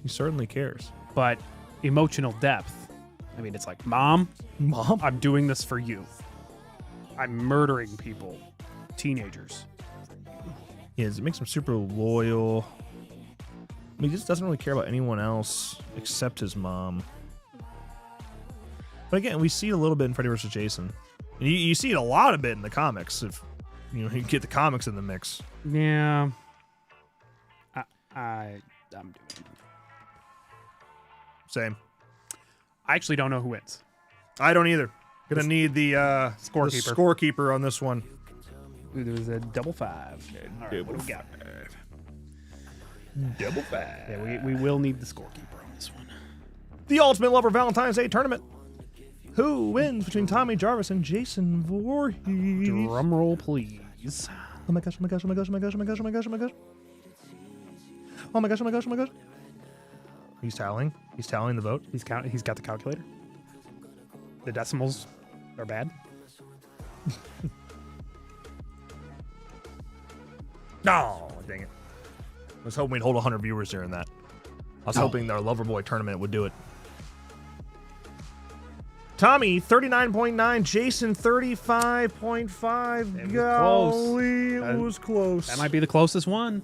He certainly cares. But emotional depth. I mean, it's like, Mom, I'm doing this for you. I'm murdering people, teenagers. Yeah, it makes him super loyal. He just doesn't really care about anyone else except his mom. But again, we see it a little bit in Freddy vs. Jason. And you see it a lot of bit in the comics if you get the comics in the mix. Yeah. I'm doing it. Same. I actually don't know who wins. I don't either. Gonna need the scorekeeper on this one. It was a double 5. All right, what do we got? Double 5. Yeah, we will need the scorekeeper on this one. The Ultimate Lover Valentine's Day Tournament. Who wins between Tommy Jarvis and Jason Voorhees? Drum roll, please. Oh my gosh, oh my gosh, oh my gosh, oh my gosh, oh my gosh, oh my gosh, oh my gosh. Oh my gosh, oh my gosh, oh my gosh. He's tallying. He's tallying the vote. He's got the calculator. The decimals are bad. No, dang it. I was hoping we'd hold 100 viewers during that. I was hoping our Loverboy tournament would do it. Tommy, 39.9. Jason, 35.5. Golly, it was close. That might be the closest one.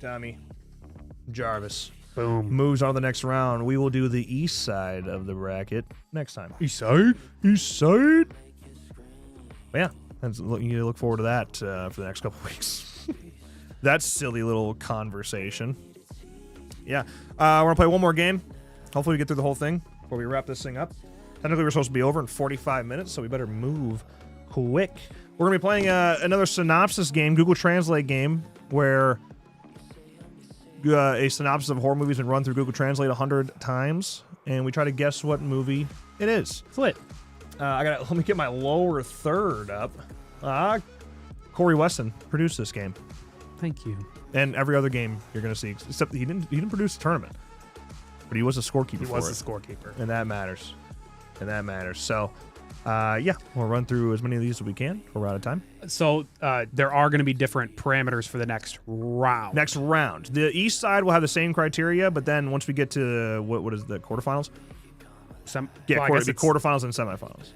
Tommy Jarvis. Boom. Moves on to the next round. We will do the east side of the bracket next time. East side? East side? Yeah, you look forward to that for the next couple weeks. That silly little conversation. Yeah. We're going to play one more game. Hopefully we get through the whole thing before we wrap this thing up. Technically, we're supposed to be over in 45 minutes, so we better move quick. We're going to be playing another synopsis game, Google Translate game, where a synopsis of horror movies and run through Google Translate 100 times, and we try to guess what movie it is. Flit. Let me get my lower third up. Corey Weston produced this game. Thank you. And every other game you're going to see, except he didn't produce the tournament, but he was a scorekeeper. He was a scorekeeper, and that matters. So, yeah, we'll run through as many of these as we can. We're out of time. So there are going to be different parameters for the next round. The east side will have the same criteria, but then once we get to what is the quarterfinals? The quarterfinals and semifinals.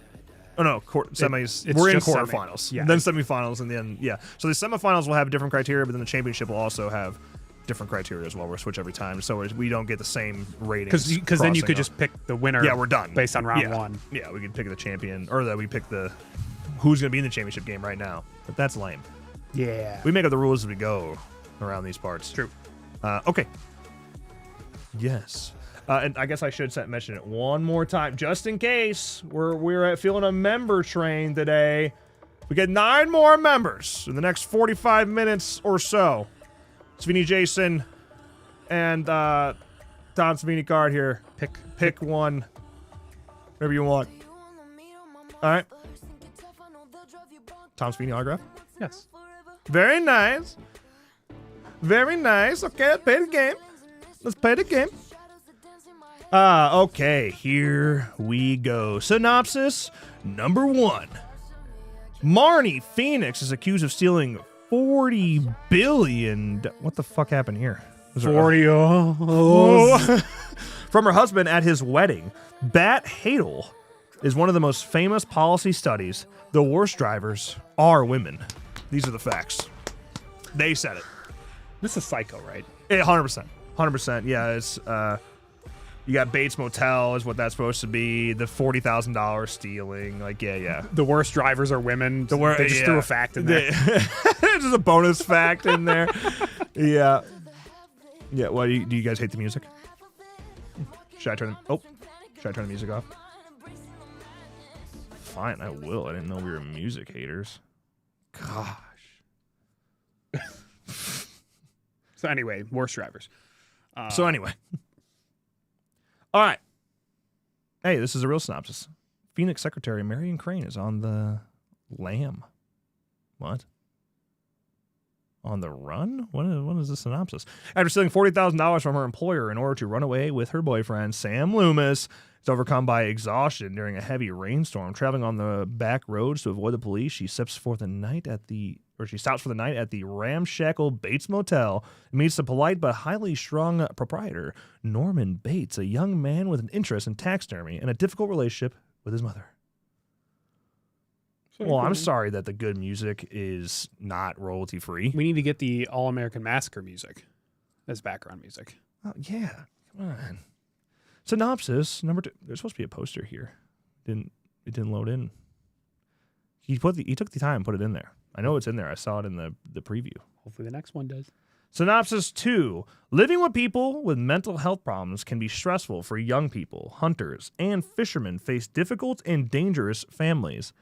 Oh no, semis. We're in quarterfinals. Yeah. Then semifinals, and then So the semifinals will have different criteria, but then the championship will also have different criteria as well. We'll switch every time, so we don't get the same ratings. Because then you could just pick the winner. Yeah, we're done based on round one. Yeah, we could pick the champion, or that we pick who's going to be in the championship game right now. But that's lame. Yeah, we make up the rules as we go around these parts. True. Okay. Yes. And I guess I should mention it one more time, just in case we're feeling a member train today. We get 9 more members in the next 45 minutes or so. Savini Jason and Tom Savini card here. Pick one. Whatever you want. All right. Tom Savini autograph? Yes. Very nice. Very nice. Okay, let's play the game. Let's play the game. Okay, here we go. Synopsis number 1. Marnie Phoenix is accused of stealing 40 billion. What the fuck happened here? 40 from her husband at his wedding. Bat Hadel is one of the most famous policy studies. The worst drivers are women. These are the facts. They said it. This is Psycho, right? 100%. 100%. Yeah, it's you got Bates Motel is what that's supposed to be. The $40,000 stealing. Like, yeah. The worst drivers are women. They just threw a fact in there. There's a bonus fact in there. Yeah. Yeah. What do you guys hate the music? Should I turn the music off? Fine, I will. I didn't know we were music haters. Gosh. So anyway, worst drivers. All right. Hey, this is a real synopsis. Phoenix Secretary Marion Crane is on the lam. What? On the run? What is the synopsis? After stealing $40,000 from her employer in order to run away with her boyfriend, Sam Loomis is overcome by exhaustion during a heavy rainstorm. Traveling on the back roads to avoid the police, she stops for the night at the ramshackle Bates Motel and meets the polite but highly strung proprietor, Norman Bates, a young man with an interest in taxidermy and a difficult relationship with his mother. Well, I'm sorry that the good music is not royalty free. We need to get the All American Massacre music as background music. Oh, yeah, come on. Synopsis number 2. There's supposed to be a poster here. It didn't load in. He took the time and put it in there. I know it's in there. I saw it in the preview. Hopefully the next one does. Synopsis 2. Living with people with mental health problems can be stressful for young people. Hunters and fishermen face difficult and dangerous families.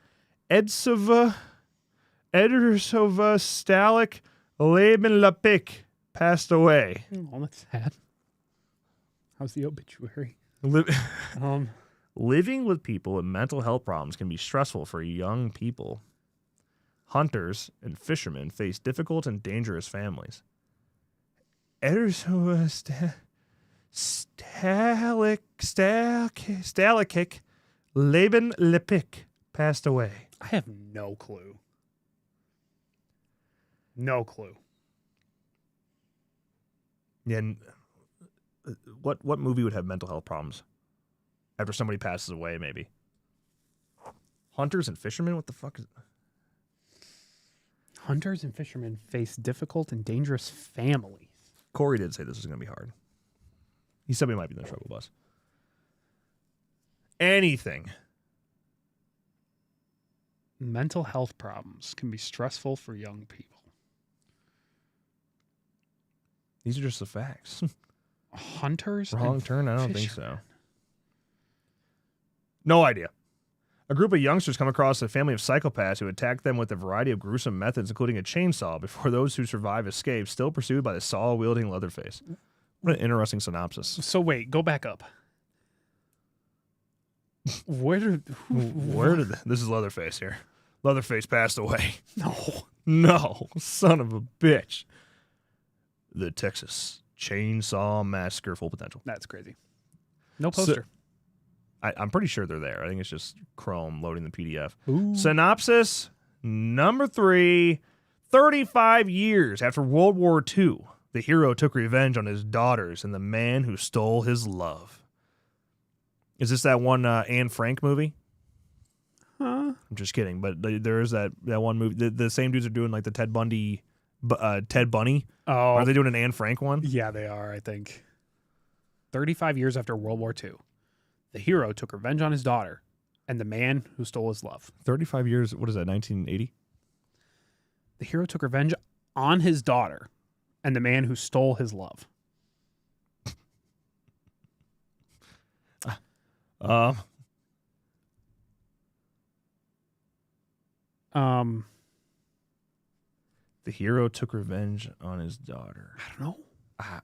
Edsova Stalik Lebenlepik passed away. Oh, that's sad. How's the obituary? Living with people with mental health problems can be stressful for young people. Hunters and fishermen face difficult and dangerous families. Edsova Stalikik Lebenlepik passed away. I have no clue. No clue. Yeah, and what movie would have mental health problems after somebody passes away? Maybe Hunters and fishermen. What the fuck is? Hunters and fishermen face difficult and dangerous families. Corey did say this was going to be hard. He said we might be in the struggle bus. Anything. Mental health problems can be stressful for young people. These are just the facts. Hunters? Wrong and turn? I don't think fishermen. so. No idea. A group of youngsters come across a family of psychopaths who attack them with a variety of gruesome methods, including a chainsaw, before those who survive escape, still pursued by the saw-wielding Leatherface. What an interesting synopsis. So wait, go back up. Where did this is Leatherface here. Leatherface passed away. No, son of a bitch. The Texas Chainsaw Massacre full potential. That's crazy. No poster. I'm pretty sure they're there. I think it's just Chrome loading the PDF. Ooh. Synopsis number 3. 35 years after World War II, the hero took revenge on his daughters and the man who stole his love. Is this that one Anne Frank movie? Huh? I'm just kidding, but there is that one movie. The same dudes are doing like the Ted Bundy, Ted Bunny. Oh, are they doing an Anne Frank one? Yeah, they are. I think. 35 years after World War II, the hero took revenge on his daughter and the man who stole his love. 35 years. What is that? 1980. The hero took revenge on his daughter and the man who stole his love. The hero took revenge on his daughter. I don't know. I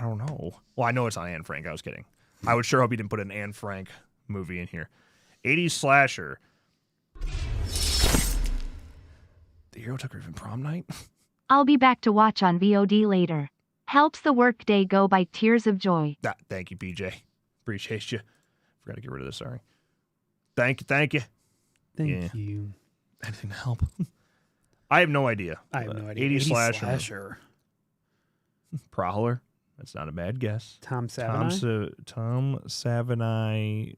don't know. Well, I know it's on Anne Frank. I was kidding. I would sure hope you didn't put an Anne Frank movie in here. 80s slasher. The hero took revenge prom night? I'll be back to watch on VOD later. Helps the workday go by tears of joy. Thank you, PJ. Appreciate you. Forgot to get rid of this, sorry. Thank you. Thank you. Anything to help? I have no idea. I have no idea. 80s slasher. Prowler. That's not a bad guess. Tom Savini? Tom Savini.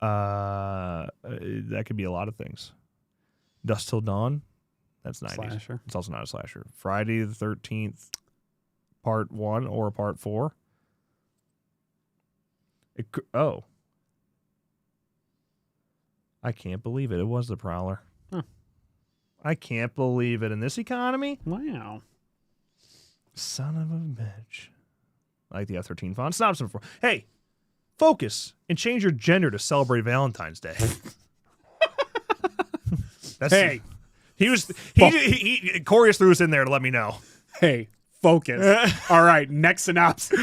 That could be a lot of things. Dusk Till Dawn. That's 90s. Slasher. It's also not a slasher. Friday the 13th, part 1 or part 4. I can't believe it. It was the Prowler. Huh. I can't believe it. In this economy? Wow. Son of a bitch. I like the F-13 font. Stop some for. Hey, focus and change your gender to celebrate Valentine's Day. Hey. Corey threw us in there to let me know. Hey, focus. All right, next synopsis.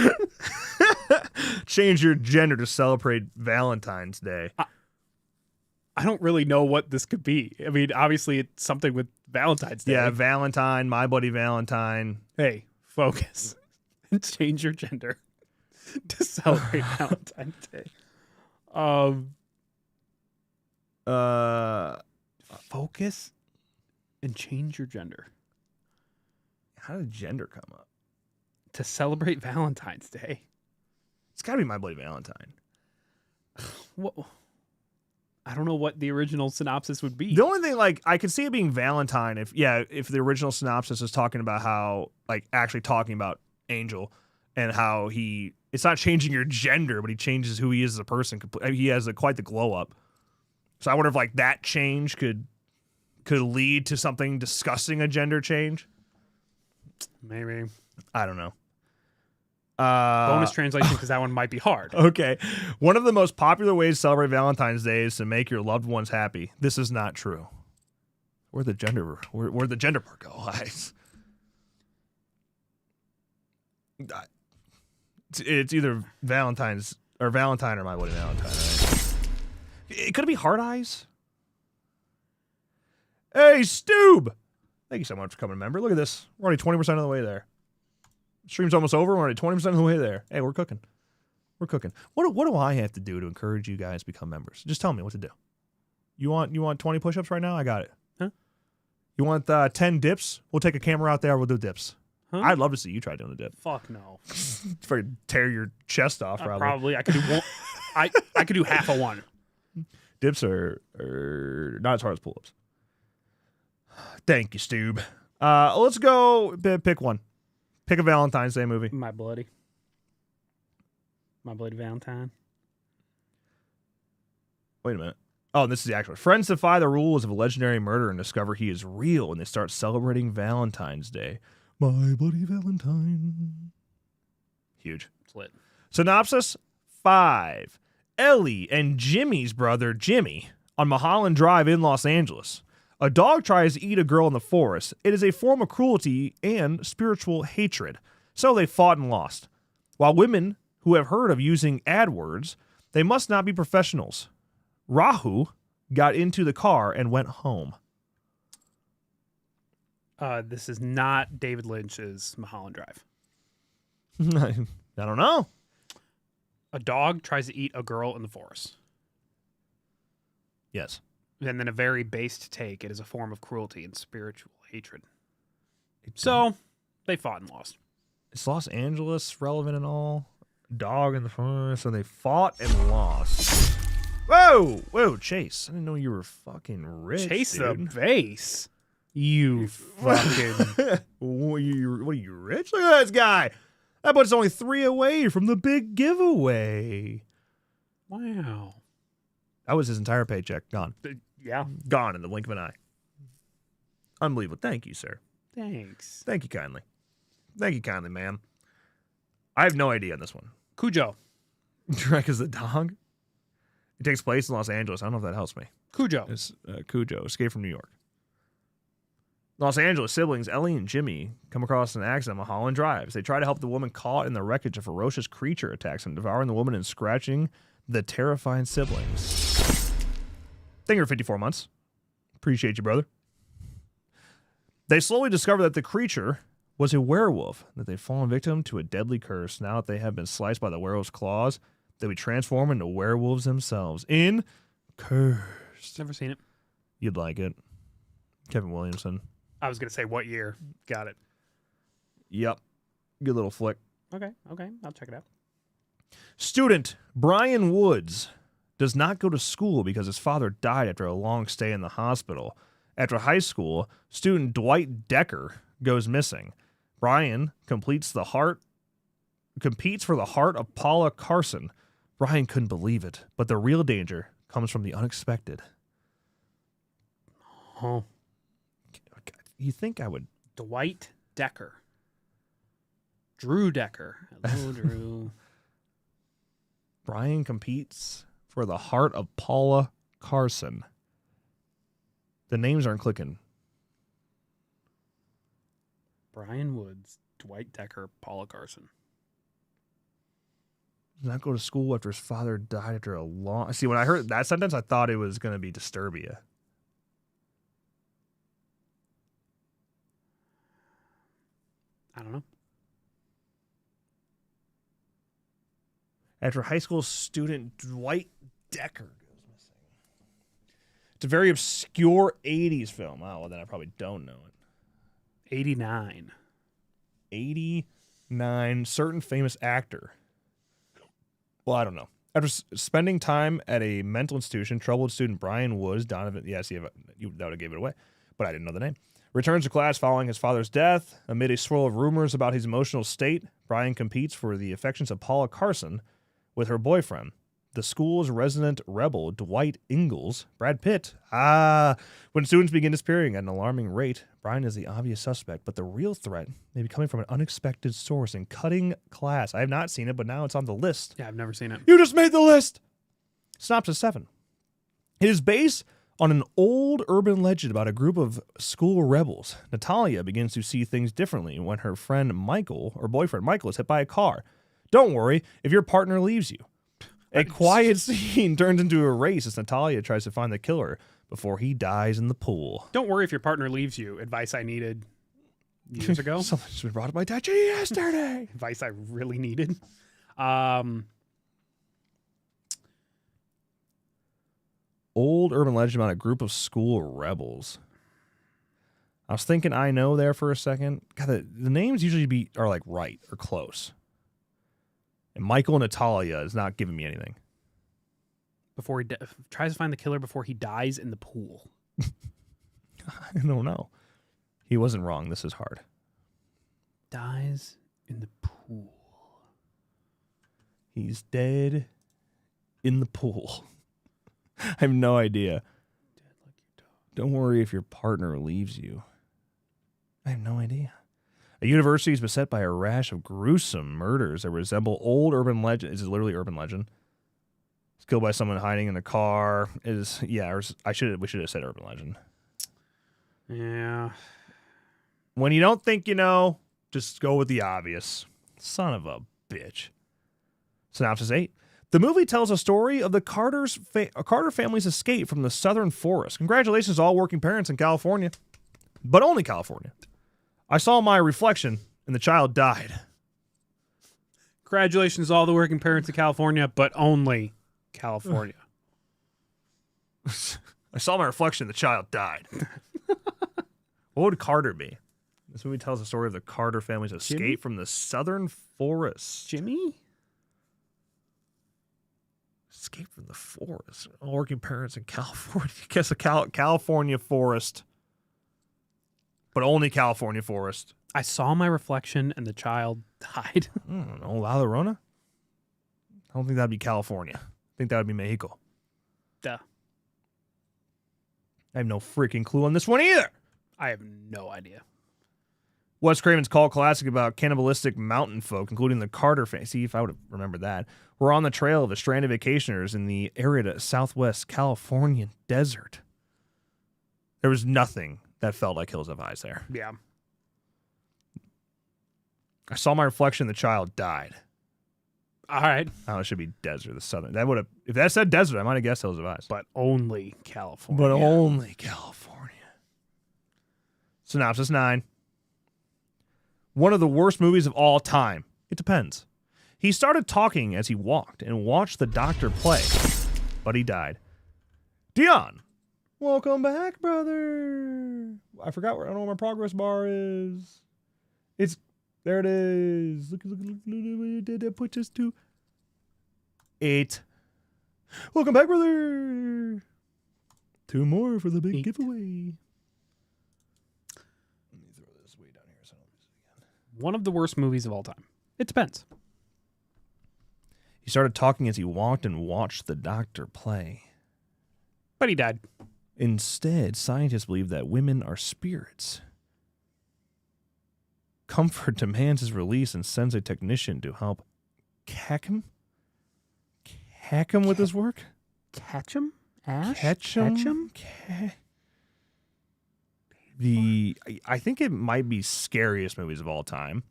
Change your gender to celebrate Valentine's Day. I don't really know what this could be. I mean, obviously it's something with Valentine's Day. Yeah, Valentine, My Buddy Valentine. Hey, focus and change your gender to celebrate Valentine's Day. Focus and change your gender. How did gender come up? To celebrate Valentine's Day. It's got to be My Buddy Valentine. What? I don't know what the original synopsis would be. The only thing, like, I could see it being Valentine if the original synopsis is talking about how, like, actually talking about Angel and how it's not changing your gender, but he changes who he is as a person. He has quite the glow up. So I wonder if, like, that change could lead to something discussing a gender change. Maybe. I don't know. Bonus translation, because that one might be hard. Okay. One of the most popular ways to celebrate Valentine's Day is to make your loved ones happy. This is not true. Where'd the gender part go? It's either Valentine or My Bloody Valentine. Right? Could it be Hard Eyes? Hey, Stoob! Thank you so much for coming, member. Look at this. We're already 20% of the way there. Stream's almost over. We're already 20% of the way there. Hey, we're cooking. We're cooking. What do I have to do to encourage you guys to become members? Just tell me what to do. You want 20 push-ups right now? I got it. Huh? You want 10 dips? We'll take a camera out there. We'll do dips. Huh? I'd love to see you try doing a dip. Fuck no. Fucking tear your chest off, probably. Probably. I could do one. I could do half a one. Dips are not as hard as pull-ups. Thank you, Stoob. Let's go pick one. Pick a Valentine's Day movie. My Bloody Valentine. Wait a minute. Oh, this is the actual. Friends defy the rules of a legendary murderer and discover he is real when they start celebrating Valentine's Day. My Bloody Valentine. Huge. It's lit. Synopsis 5. Ellie and Jimmy's brother Jimmy on Mulholland Drive in Los Angeles. A dog tries to eat a girl in the forest. It is a form of cruelty and spiritual hatred. So they fought and lost. While women who have heard of using AdWords, they must not be professionals. Rahu got into the car and went home. This is not David Lynch's Mulholland Drive. I don't know. A dog tries to eat a girl in the forest. Yes. And then a very based take. It is a form of cruelty and spiritual hatred. So they fought and lost. Is Los Angeles relevant at all? Dog in the forest, so they fought and lost. Whoa, Chase! I didn't know you were fucking rich. Chase dude. the base. You fucking. What are you rich? Look at this guy. That boy's only 3 away from the big giveaway. Wow. That was his entire paycheck. Gone. Yeah. Gone in the blink of an eye. Unbelievable. Thank you, sir. Thanks. Thank you kindly. Thank you kindly, ma'am. I have no idea on this one. Cujo. Drek is the dog? It takes place in Los Angeles. I don't know if that helps me. Cujo. It's Cujo. Escape from New York. Los Angeles siblings Ellie and Jimmy come across an accident on Mulholland Drive. They try to help the woman caught in the wreckage. A ferocious creature attacks them, devouring the woman and scratching the terrifying siblings. Thank you for 54 months. Appreciate you, brother. They slowly discover that the creature was a werewolf, that they've fallen victim to a deadly curse. Now that they have been sliced by the werewolf's claws, they be transformed into werewolves themselves in Cursed. Never seen it. You'd like it. Kevin Williamson. I was going to say what year. Got it. Yep. Good little flick. Okay. I'll check it out. Student Brian Woods does not go to school because his father died after a long stay in the hospital. After high school, student Dwight Decker goes missing. Brian competes for the heart of Paula Carson. Brian couldn't believe it, but the real danger comes from the unexpected. Huh. You think I would... Dwight Decker. Drew Decker. Hello, Drew. Brian competes for the heart of Paula Carson. The names aren't clicking. Brian Woods, Dwight Decker, Paula Carson. Did not go to school after his father died after a long... See, when I heard that sentence, I thought it was going to be Disturbia. I don't know. After high school student Dwight Decker goes missing. It's a very obscure 80s film. Oh, well, then I probably don't know it. 89. 89. Certain famous actor. Well, I don't know. After spending time at a mental institution, troubled student Brian Woods, Donovan, yes, that would have gave it away, but I didn't know the name, returns to class following his father's death. Amid a swirl of rumors about his emotional state, Brian competes for the affections of Paula Carson with her boyfriend, the school's resident rebel, Dwight Ingalls, Brad Pitt. When students begin disappearing at an alarming rate, Brian is the obvious suspect, but the real threat may be coming from an unexpected source in Cutting Class. I have not seen it, but now it's on the list. Yeah, I've never seen it. You just made the list! Synopsis 7. It is based on an old urban legend about a group of school rebels. Natalia begins to see things differently when her friend Michael, or boyfriend Michael, is hit by a car. Don't worry if your partner leaves you. A quiet scene turns into a race as Natalia tries to find the killer before he dies in the pool. Don't worry if your partner leaves you. Advice I needed years ago. Something just brought up my attention yesterday. Advice I really needed. Old urban legend about a group of school rebels. I was thinking I know there for a second. God, the names usually are like right or close. And Michael and Natalia is not giving me anything. Before he tries to find the killer before he dies in the pool. I don't know. He wasn't wrong. This is hard. Dies in the pool. He's dead in the pool. I have no idea. Don't worry if your partner leaves you. I have no idea. A university is beset by a rash of gruesome murders that resemble old urban legend. This is literally urban legend. It's killed by someone hiding in a car. We should have said urban legend. Yeah. When you don't think you know, just go with the obvious. Son of a bitch. Synopsis 8. The movie tells a story of the Carter family's escape from the southern forest. Congratulations to all working parents in California. But only California. I saw my reflection, and the child died. Congratulations to all the working parents in California, but only California. I saw my reflection, the child died. What would Carter be? This movie tells the story of the Carter family's escape from the southern forest. Jimmy? Escape from the forest. All working parents in California. I guess a California forest. But only California forest. I saw my reflection and the child died. I don't know. La Llorona? I don't think that'd be California. I think that would be Mexico. Duh. I have no freaking clue on this one either. I have no idea. Wes Craven's cult classic about cannibalistic mountain folk, including the Carter family. See, if I would have remembered that. We're on the trail of a strand of vacationers in the arid southwest California desert. There was nothing that felt like Hills Have Eyes there. Yeah. I saw my reflection. The child died. All right. Oh, it should be desert. The southern. That would have. If that said desert, I might have guessed Hills Have Eyes. But only California. But only California. Synopsis 9. One of the worst movies of all time. It depends. He started talking as he walked and watched the doctor play, but he died. Dion. Welcome back, brother. I forgot where. I don't know where my progress bar is. There it is. Look, did that put us to 8. Welcome back, brother. 2 more for the big giveaway. Let me throw this way down here so I don't lose it again. One of the worst movies of all time. It depends. He started talking as he walked and watched the doctor play. But he died. Instead, scientists believe that women are spirits. Comfort demands his release and sends a technician to help hack him with his work. Catch him? Ash? Catch him? I think it might be scariest movies of all time.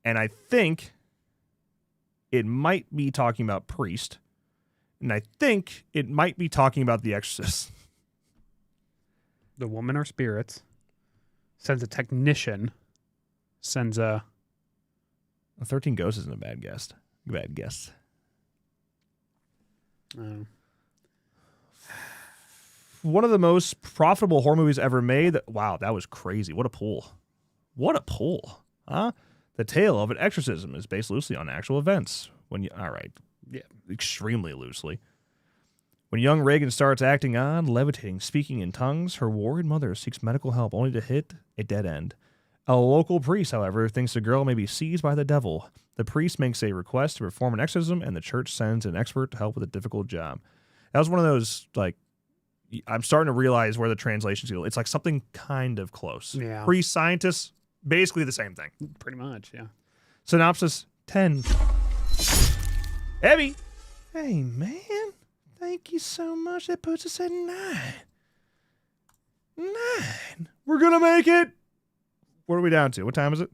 And I think it might be talking about Priest. And I think it might be talking about The Exorcist. The women are spirits. Sends a technician. Sends a 13 Ghosts isn't a bad guess. One of the most profitable horror movies ever made. Wow, that was crazy. What a pull. Huh? The tale of an exorcism is based loosely on actual events. All right. extremely loosely. When young Reagan starts acting odd, levitating, speaking in tongues, her worried mother seeks medical help only to hit a dead end. A local priest, however, thinks the girl may be seized by the devil. The priest makes a request to perform an exorcism, and the church sends an expert to help with a difficult job. That was one of those, like, I'm starting to realize where the translations go. It's like something kind of close. Yeah. Priest, scientist, basically the same thing. Pretty much, yeah. Synopsis 10. Abby. Hey, man. Thank you so much. That puts us at 9. 9. We're going to make it. What are we down to? What time is it?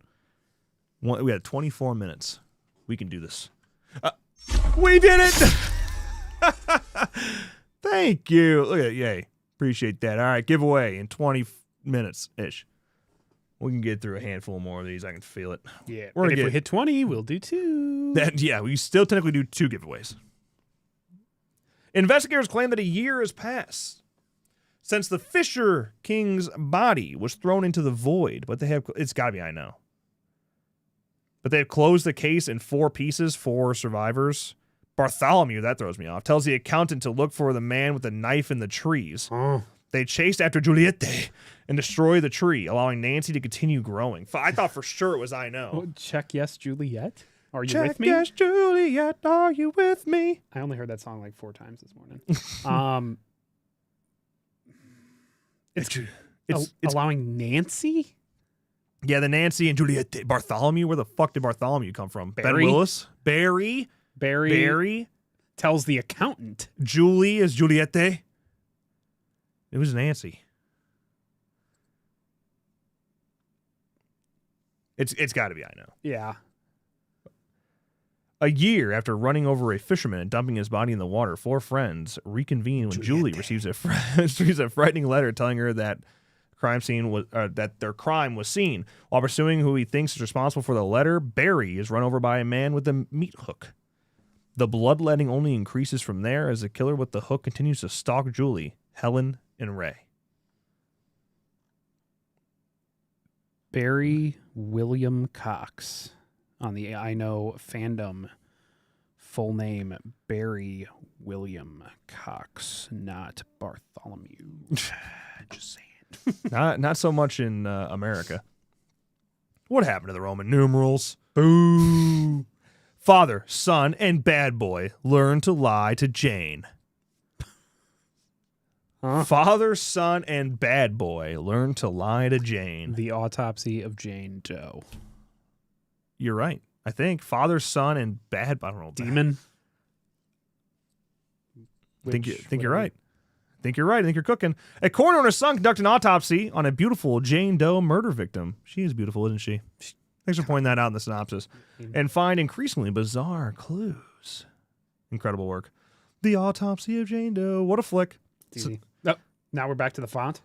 We had 24 minutes. We can do this. We did it. Thank you. Look at it. Yay. Appreciate that. All right. Giveaway in 20 minutes-ish. We can get through a handful more of these. I can feel it. Yeah. And if we hit 20, we'll do 2. We still technically do 2 giveaways. Investigators claim that a year has passed since the Fisher King's body was thrown into the void, but it's got to be, I know. But they have closed the case in 4 pieces for survivors. Bartholomew, that throws me off, tells the accountant to look for the man with the knife in the trees. They chased after Juliette and destroy the tree, allowing Nancy to continue growing. I thought for sure it was I know. Oh, check yes, Juliet. Are you Check with me? yes, Juliet, are you with me? I only heard that song like 4 times this morning. It's allowing Nancy? Yeah, the Nancy and Juliette. Bartholomew? Where the fuck did Bartholomew come from? Barry? Ben Willis? Barry tells the accountant. Julie is Juliette. It was Nancy. It's got to be, I know. Yeah. A year after running over a fisherman and dumping his body in the water, 4 friends reconvene when Julie receives a frightening letter telling her that their crime was seen. While pursuing who he thinks is responsible for the letter, Barry is run over by a man with a meat hook. The bloodletting only increases from there as the killer with the hook continues to stalk Julie, Helen, and Ray. Barry William Cox. On the I Know fandom, full name Barry William Cox, not Bartholomew. Just saying. Not so much in America. What happened to the Roman numerals? Boo. Father, son, and bad boy learn to lie to Jane. Huh? Father, son, and bad boy learn to lie to Jane. The autopsy of Jane Doe. You're right. I think father, son, and bad. I don't know. Demon. I think you're right. I think you're right. I think you're cooking. A coroner's son conducted an autopsy on a beautiful Jane Doe murder victim. She is beautiful, isn't she? Thanks for pointing that out in the synopsis. And find increasingly bizarre clues. Incredible work. The autopsy of Jane Doe. What a flick. Now we're back to the font.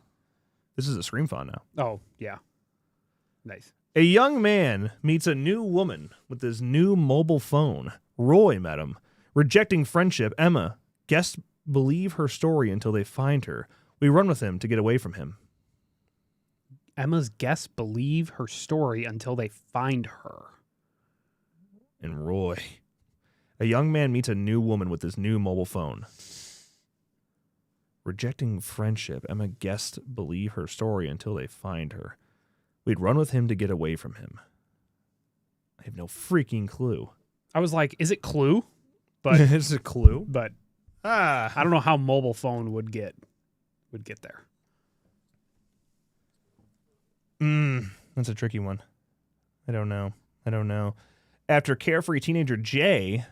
This is a Scream font now. Oh, yeah. Nice. A young man meets a new woman with his new mobile phone. Roy met him. Rejecting friendship, Emma guests believe her story until they find her. We run with him to get away from him. Emma's guests believe her story until they find her. And Roy. A young man meets a new woman with his new mobile phone. Rejecting friendship, Emma guests believe her story until they find her. We'd run with him to get away from him. I have no freaking clue. I was like, is it Clue? But it's a clue. But I don't know how mobile phone would get there. That's a tricky one. I don't know. After carefree teenager Jay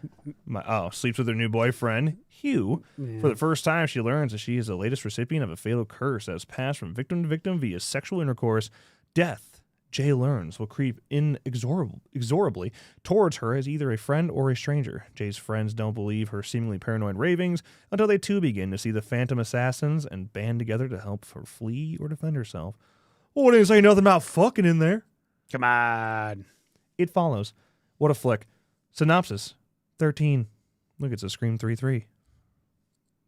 sleeps with her new boyfriend, Hugh, for the first time she learns that she is the latest recipient of a fatal curse that has passed from victim to victim via sexual intercourse. Death, Jay learns, will creep inexorably towards her as either a friend or a stranger. Jay's friends don't believe her seemingly paranoid ravings until they too begin to see the phantom assassins and band together to help her flee or defend herself. Oh, it didn't say nothing about fucking in there. Come on. It follows. What a flick. Synopsis 13. Look, it's a Scream 3-3.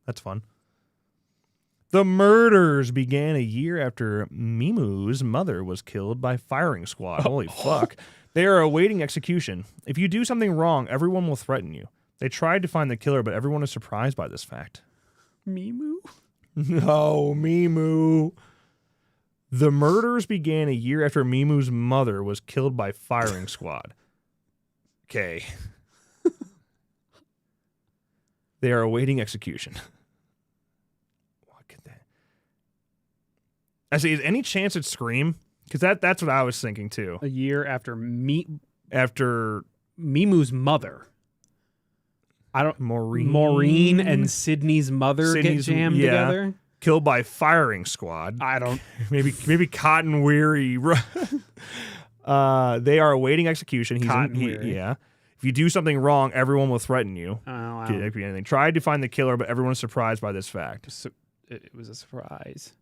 That's fun. The murders began a year after Mimu's mother was killed by firing squad. Holy fuck. They are awaiting execution. If you do something wrong, everyone will threaten you. They tried to find the killer, but everyone is surprised by this fact. Mimu? No, Mimu. The murders began a year after Mimu's mother was killed by firing squad. Okay. They are awaiting execution. What could that? I say, is any chance it's Scream? Because that's what I was thinking too. A year after after Mimu's mother. I don't. Maureen and Sydney's mother get jammed together. Killed by firing squad. I don't. Maybe Cotton Weary. They are awaiting execution. Weary. Yeah. If you do something wrong, everyone will threaten you. Oh, Could be anything. Tried to find the killer, but everyone is surprised by this fact. It was a surprise.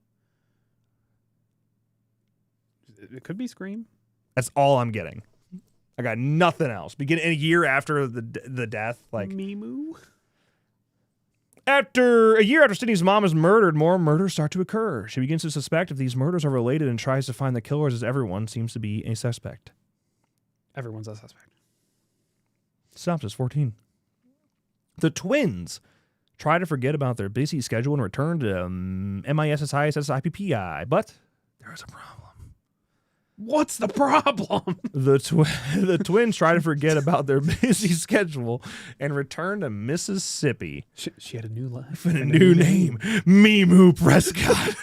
It could be Scream. That's all I'm getting. I got nothing else. Beginning a year after the death, like Mimu. After a year after Sydney's mom is murdered, more murders start to occur. She begins to suspect if these murders are related and tries to find the killers, as everyone seems to be a suspect. Everyone's a suspect. Synopsis 14. The twins try to forget about their busy schedule and return to MISSISSIPPI, but there is a problem. What's the problem? The twins try to forget about their busy schedule and return to Mississippi. She had a new life. And a new name. Mimu Prescott.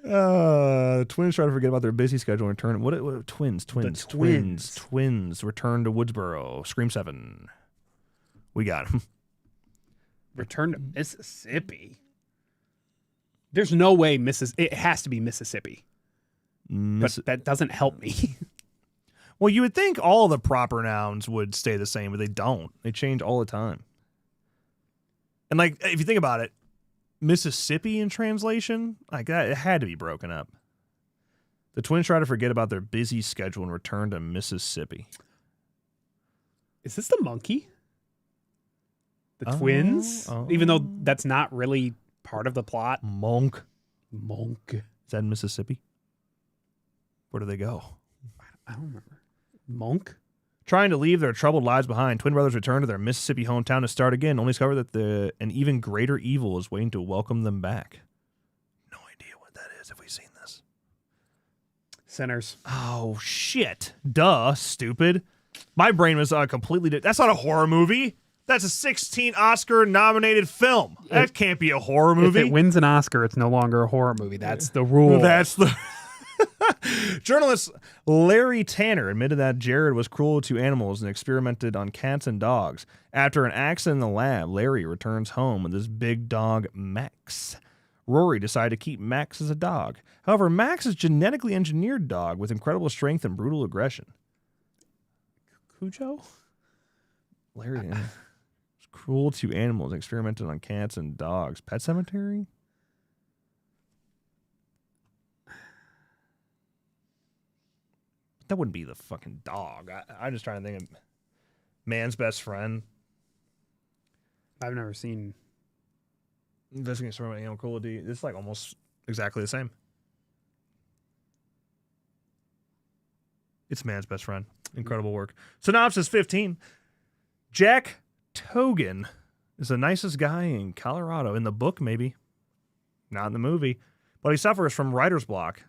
The twins try to forget about their busy schedule and return. What twins? Twins return to Woodsboro. Scream 7. We got him. Return to Mississippi. There's no way it has to be Mississippi. But that doesn't help me. Well, you would think all the proper nouns would stay the same, but they don't. They change all the time. And like, if you think about it, Mississippi in translation, like that, it had to be broken up. The twins try to forget about their busy schedule and return to Mississippi. Is this the monkey? The twins? Even though that's not really part of the plot. Monk. Is that in Mississippi? Where do they go? I don't remember. Monk? Trying to leave their troubled lives behind, twin brothers return to their Mississippi hometown to start again, only discover that an even greater evil is waiting to welcome them back. No idea what that is. Have we seen this? Sinners. Oh, shit. Duh, stupid. My brain was completely... That's not a horror movie. That's a 16 Oscar-nominated film. That can't be a horror movie. If it wins an Oscar, it's no longer a horror movie. That's the rule. That's the... Journalist Larry Tanner admitted that Jared was cruel to animals and experimented on cats and dogs. After an accident in the lab, Larry returns home with his big dog, Max. Rory decided to keep Max as a dog. However, Max is a genetically engineered dog with incredible strength and brutal aggression. Cujo? Larry was cruel to animals, experimented on cats and dogs. Pet Cemetery? That wouldn't be the fucking dog. I'm just trying to think of Man's Best Friend. I've never seen Investigating Story about Animal Cruelty. It's like almost exactly the same. It's Man's Best Friend. Incredible work. Synopsis 15. Jack Togan is the nicest guy in Colorado. In the book, maybe. Not in the movie. But he suffers from writer's block.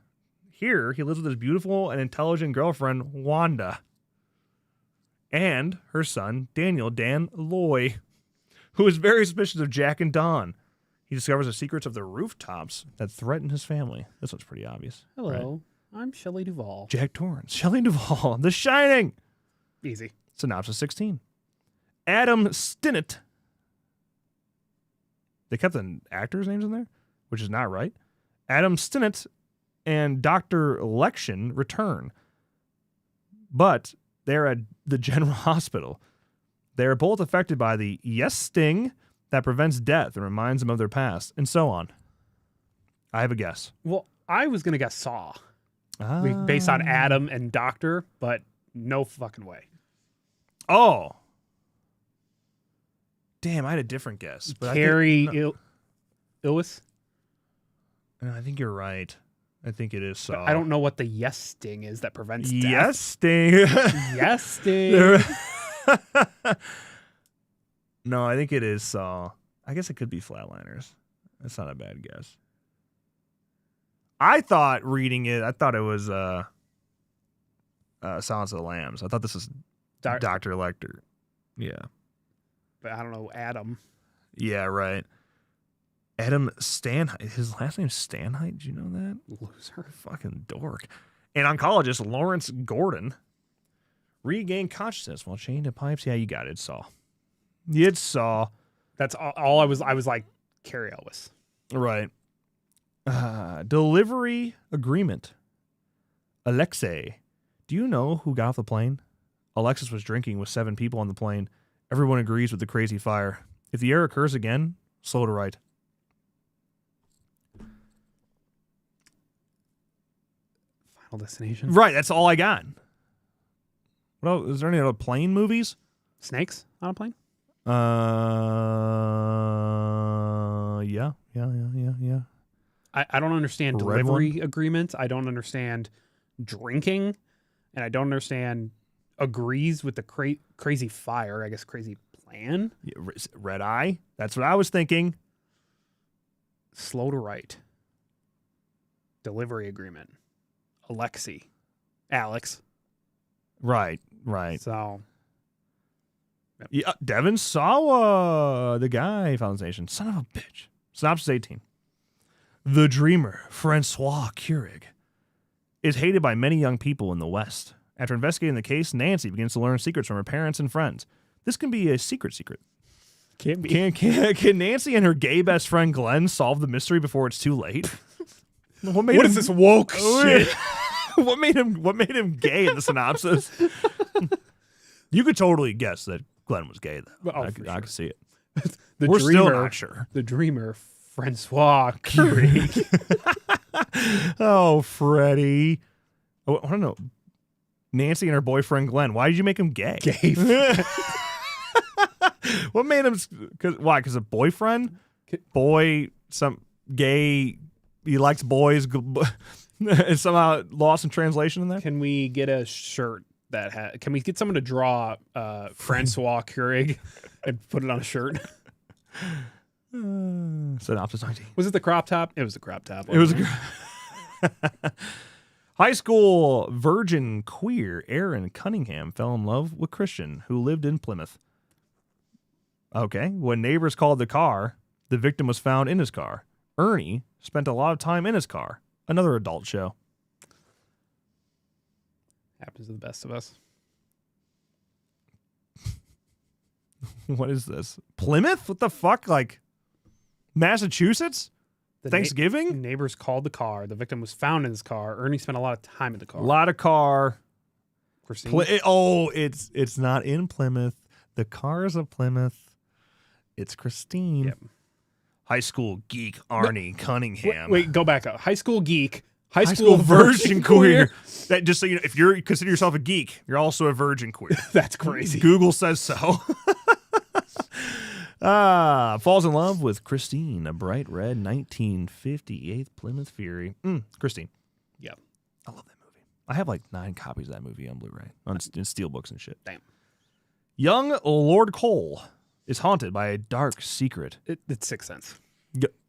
Here, he lives with his beautiful and intelligent girlfriend, Wanda, and her son, Dan Loy, who is very suspicious of Jack and Dawn. He discovers the secrets of the rooftops that threaten his family. This one's pretty obvious. Hello, right? I'm Shelley Duvall. Jack Torrance. Shelley Duvall. The Shining. Easy. Synopsis 16. Adam Stinnett. They kept the actors' names in there, which is not right. Adam Stinnett and Dr. Lection return, but they're at the General Hospital. They're both affected by the yes sting that prevents death and reminds them of their past, and so on. I have a guess. Well, I was going to guess Saw. Based on Adam and Doctor, but no fucking way. Oh. Damn, I had a different guess. But Carrie Ilwis? I think you're right. I think it is Saw. I don't know what the yes sting is that prevents death. Yes sting. Yes sting. No, I think it is Saw. I guess it could be Flatliners. That's not a bad guess. I thought reading it, I thought it was Silence of the Lambs. I thought this was Dr. Lecter. Yeah. But I don't know, Adam. Yeah, right. Adam Stanheight. His last name's Stanheight. Did you know that? Loser. Fucking dork. And oncologist Lawrence Gordon regained consciousness while chained to pipes. Yeah, you got it. It's Saw. It's Saw. That's all I was like, Carrie Ellis. Right. Delivery agreement. Alexei. Do you know who got off the plane? Alexis was drinking with 7 people on the plane. Everyone agrees with the crazy fire. If the error occurs again, slow to write. Final Destination. Right, that's all I got. Well, is there any other plane movies? Snakes on a plane? Yeah. I don't understand delivery agreements. I don't understand drinking, and I don't understand agrees with the crazy fire. I guess crazy plan. Yeah, Red Eye. That's what I was thinking. Slow to write. Delivery agreement. Alex. Right. So. Yep. Yeah, Devin Sawa, the guy, Final Destination. Son of a bitch. Synopsis 18. The dreamer, Francois Keurig, is hated by many young people in the West. After investigating the case, Nancy begins to learn secrets from her parents and friends. This can be a secret. Can't be. Can Nancy and her gay best friend Glenn solve the mystery before it's too late? What is this woke shit? What made him gay in the synopsis? You could totally guess that Glenn was gay, though. I could see it. We're still not sure. The dreamer, Francois Keurig. Oh, Freddie. Oh, I don't know. Nancy and her boyfriend Glenn. Why did you make him gay? What made him? Why? Because a boyfriend, some gay. He likes boys. Is somehow lost in translation in there. Can we get a shirt that can we get someone to draw Francois Keurig and put it on a shirt? Synopsis 19. Was it the crop top? It was the crop top. It was high school virgin queer Aaron Cunningham fell in love with Christian, who lived in Plymouth. Okay. When neighbors called the car, the victim was found in his car. Ernie spent a lot of time in his car. Another adult show. Happens to the best of us. What is this? Plymouth? What the fuck? Like Massachusetts? Thanksgiving? Neighbors called the car. The victim was found in his car. Ernie spent a lot of time in the car. A lot of car. Christine? It's not in Plymouth. The car's of Plymouth. It's Christine. Yep. High school geek Arnie Cunningham. Wait, go back up. High school geek. High school virgin queer. That just so you know, if you consider yourself a geek, you're also a virgin queer. That's crazy. Google says so. Falls in love with Christine, a bright red 1958 Plymouth Fury. Christine. Yep. I love that movie. I have like 9 copies of that movie on Blu-ray, in steelbooks and shit. Damn. Young Lord Cole is haunted by a dark secret. It's Sixth Sense.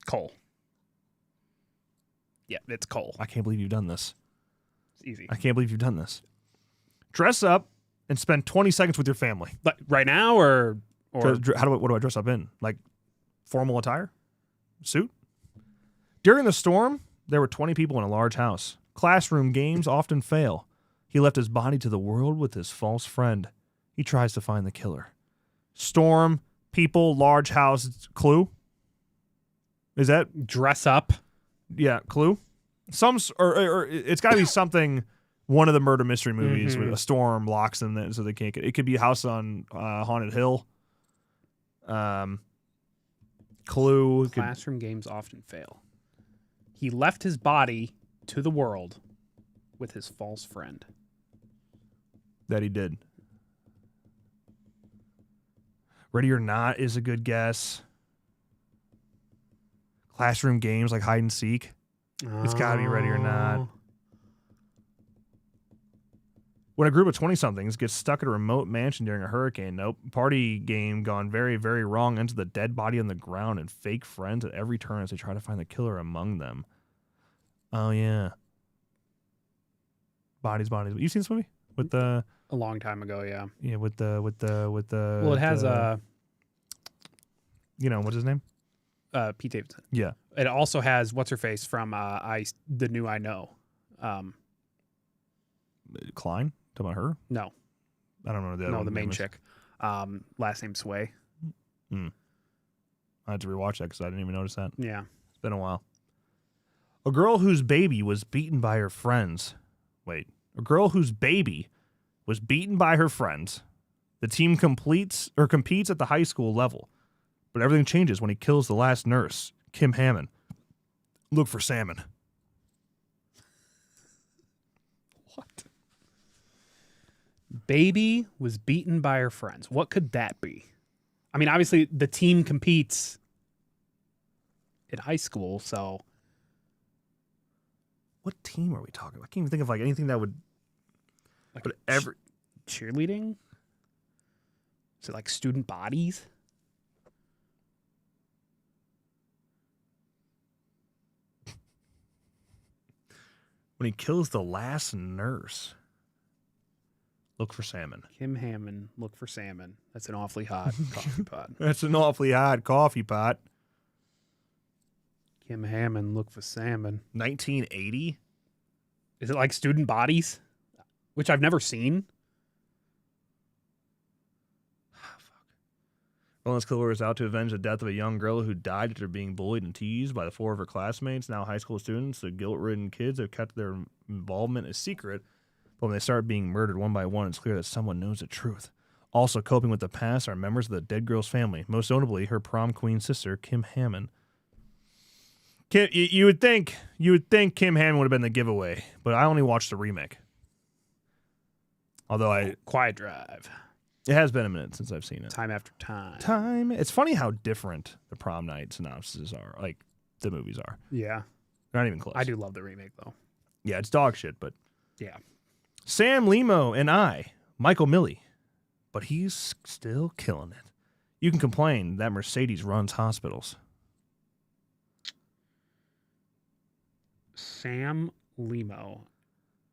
Cole. Yeah, it's Cole. I can't believe you've done this. It's easy. I can't believe you've done this. Dress up and spend 20 seconds with your family. Like right now or what do I dress up in? Like formal attire? Suit? During the storm, there were 20 people in a large house. Classroom games often fail. He left his body to the world with his false friend. He tries to find the killer. Storm, people, large house, clue? Is that dress up? Yeah, clue. Or it's got to be something. One of the murder mystery movies with a storm locks them in, so they can't get. It could be House on Haunted Hill. Clue. Classroom games often fail. He left his body to the world with his false friend. That he did. Ready or Not is a good guess. Classroom games like hide and seek. It's got to be Ready or Not. When a group of 20-somethings gets stuck at a remote mansion during a hurricane, nope. Party game gone very, very wrong. Ends with a dead body on the ground and fake friends at every turn as they try to find the killer among them. Oh, yeah. Bodies. You seen this movie? With the... A long time ago, yeah. Yeah, with the... Well, it has you know, what's his name? Pete Davidson. Yeah. It also has what's-her-face from The New I Know. Klein? Talking about her? No. I don't know. No, the main chick. Last name Sway. I had to rewatch that because I didn't even notice that. Yeah. It's been a while. A girl whose baby was beaten by her friends. Wait. A girl whose baby was beaten by her friends. The team competes at the high school level. But everything changes when he kills the last nurse, Kim Hammond. Look for salmon. What? Baby was beaten by her friends. What could that be? I mean, obviously, the team competes at high school, so... What team are we talking about? I can't even think of anything that would... Like cheerleading? Is it like student bodies? When he kills the last nurse. Look for salmon. Kim Hammond, look for salmon. That's an awfully hot coffee pot. That's an awfully hot coffee pot. Kim Hammond, look for salmon. 1980? Is it like student bodies? Which I've never seen. Villainous killer is out to avenge the death of a young girl who died after being bullied and teased by the 4 of her classmates, now high school students. The guilt-ridden kids have kept their involvement a secret, but when they start being murdered one by one, it's clear that someone knows the truth. Also coping with the past are members of the dead girl's family, most notably her prom queen sister, Kim Hammond. You would think Kim Hammond would have been the giveaway, but I only watched the remake. Although Quiet Drive. It has been a minute since I've seen it. Time after time. It's funny how different the prom night synopses are, like the movies are. Yeah. They're not even close. I do love the remake, though. Yeah, it's dog shit, but... Yeah. Sam Lemo and Michael Milley. But he's still killing it. You can complain that Mercedes runs hospitals. Sam Lemo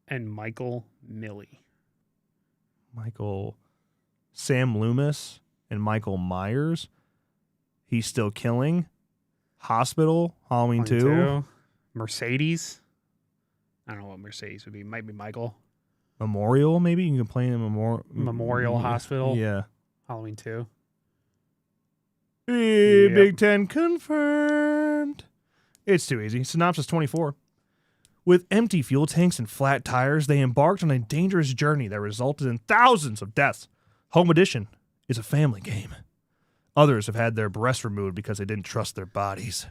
and Michael Milley. Sam Loomis and Michael Myers. He's still killing. Hospital, Halloween 2. Mercedes. I don't know what Mercedes would be. Might be Michael. Memorial, maybe? You can complain in Memorial Hospital. Yeah. Halloween 2. Big Ten confirmed. It's too easy. Synopsis 24. With empty fuel tanks and flat tires, they embarked on a dangerous journey that resulted in thousands of deaths. Home Edition is a family game. Others have had their breasts removed because they didn't trust their bodies.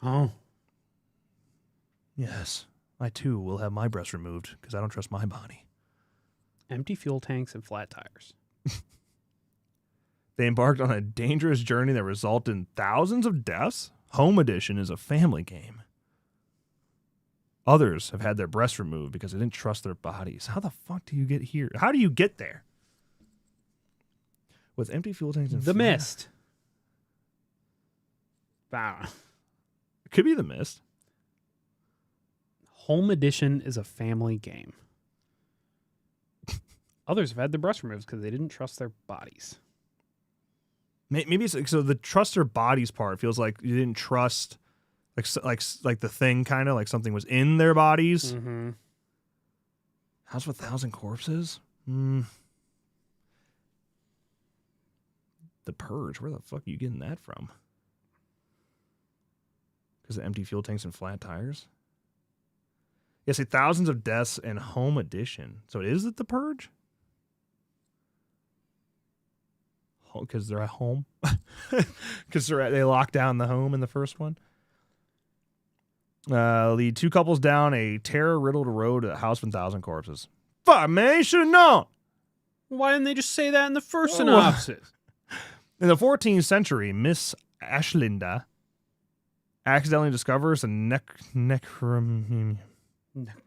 Oh. Yes, I too will have my breasts removed because I don't trust my body. Empty fuel tanks and flat tires. They embarked on a dangerous journey that resulted in thousands of deaths. Home Edition is a family game. Others have had their breasts removed because they didn't trust their bodies. How the fuck do you get here? How do you get there? With empty fuel tanks and The Mist. Wow. It could be The Mist. Home Edition is a family game. Others have had their breast removed because they didn't trust their bodies. Maybe it's so the trust their bodies part feels like you didn't trust like the thing kind of like something was in their bodies. Mm-hmm. House with 1,000 corpses? The Purge. Where the fuck are you getting that from? Because of empty fuel tanks and flat tires? Yeah, say thousands of deaths and Home Edition. So is it The Purge? Because they're at home? Because they locked down the home in the first one? Lead 2 couples down a terror-riddled road to a house with 1,000 corpses. Fuck, man, you should have known. Why didn't they just say that in the first synopsis? In the 14th century, Miss Ashlinda accidentally discovers a necromium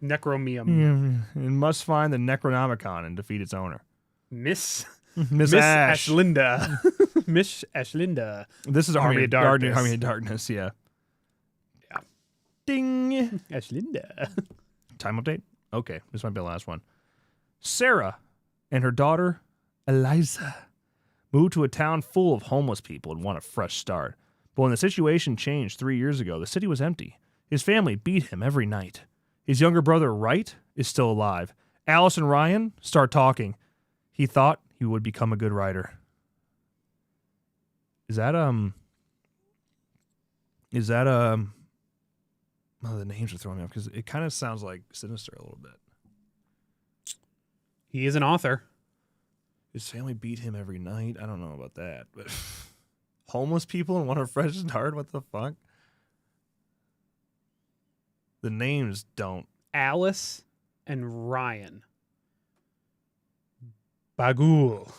Necromium. and must find the Necronomicon and defeat its owner. Miss Ash. Ashlinda. Miss Ashlinda. This is Army of Darkness. Army of Darkness, yeah. Ding. Ashlinda. Time update? Okay, this might be the last one. Sarah and her daughter, Eliza, moved to a town full of homeless people and want a fresh start. But when the situation changed 3 years ago, the city was empty. His family beat him every night. His younger brother, Wright, is still alive. Alice and Ryan start talking. He thought he would become a good writer. Is that oh, the names are throwing me off because it kind of sounds like Sinister a little bit. He is an author. His family beat him every night. I don't know about that, but homeless people and want a fresh start? What the fuck? The names don't. Alice and Ryan. Bagul.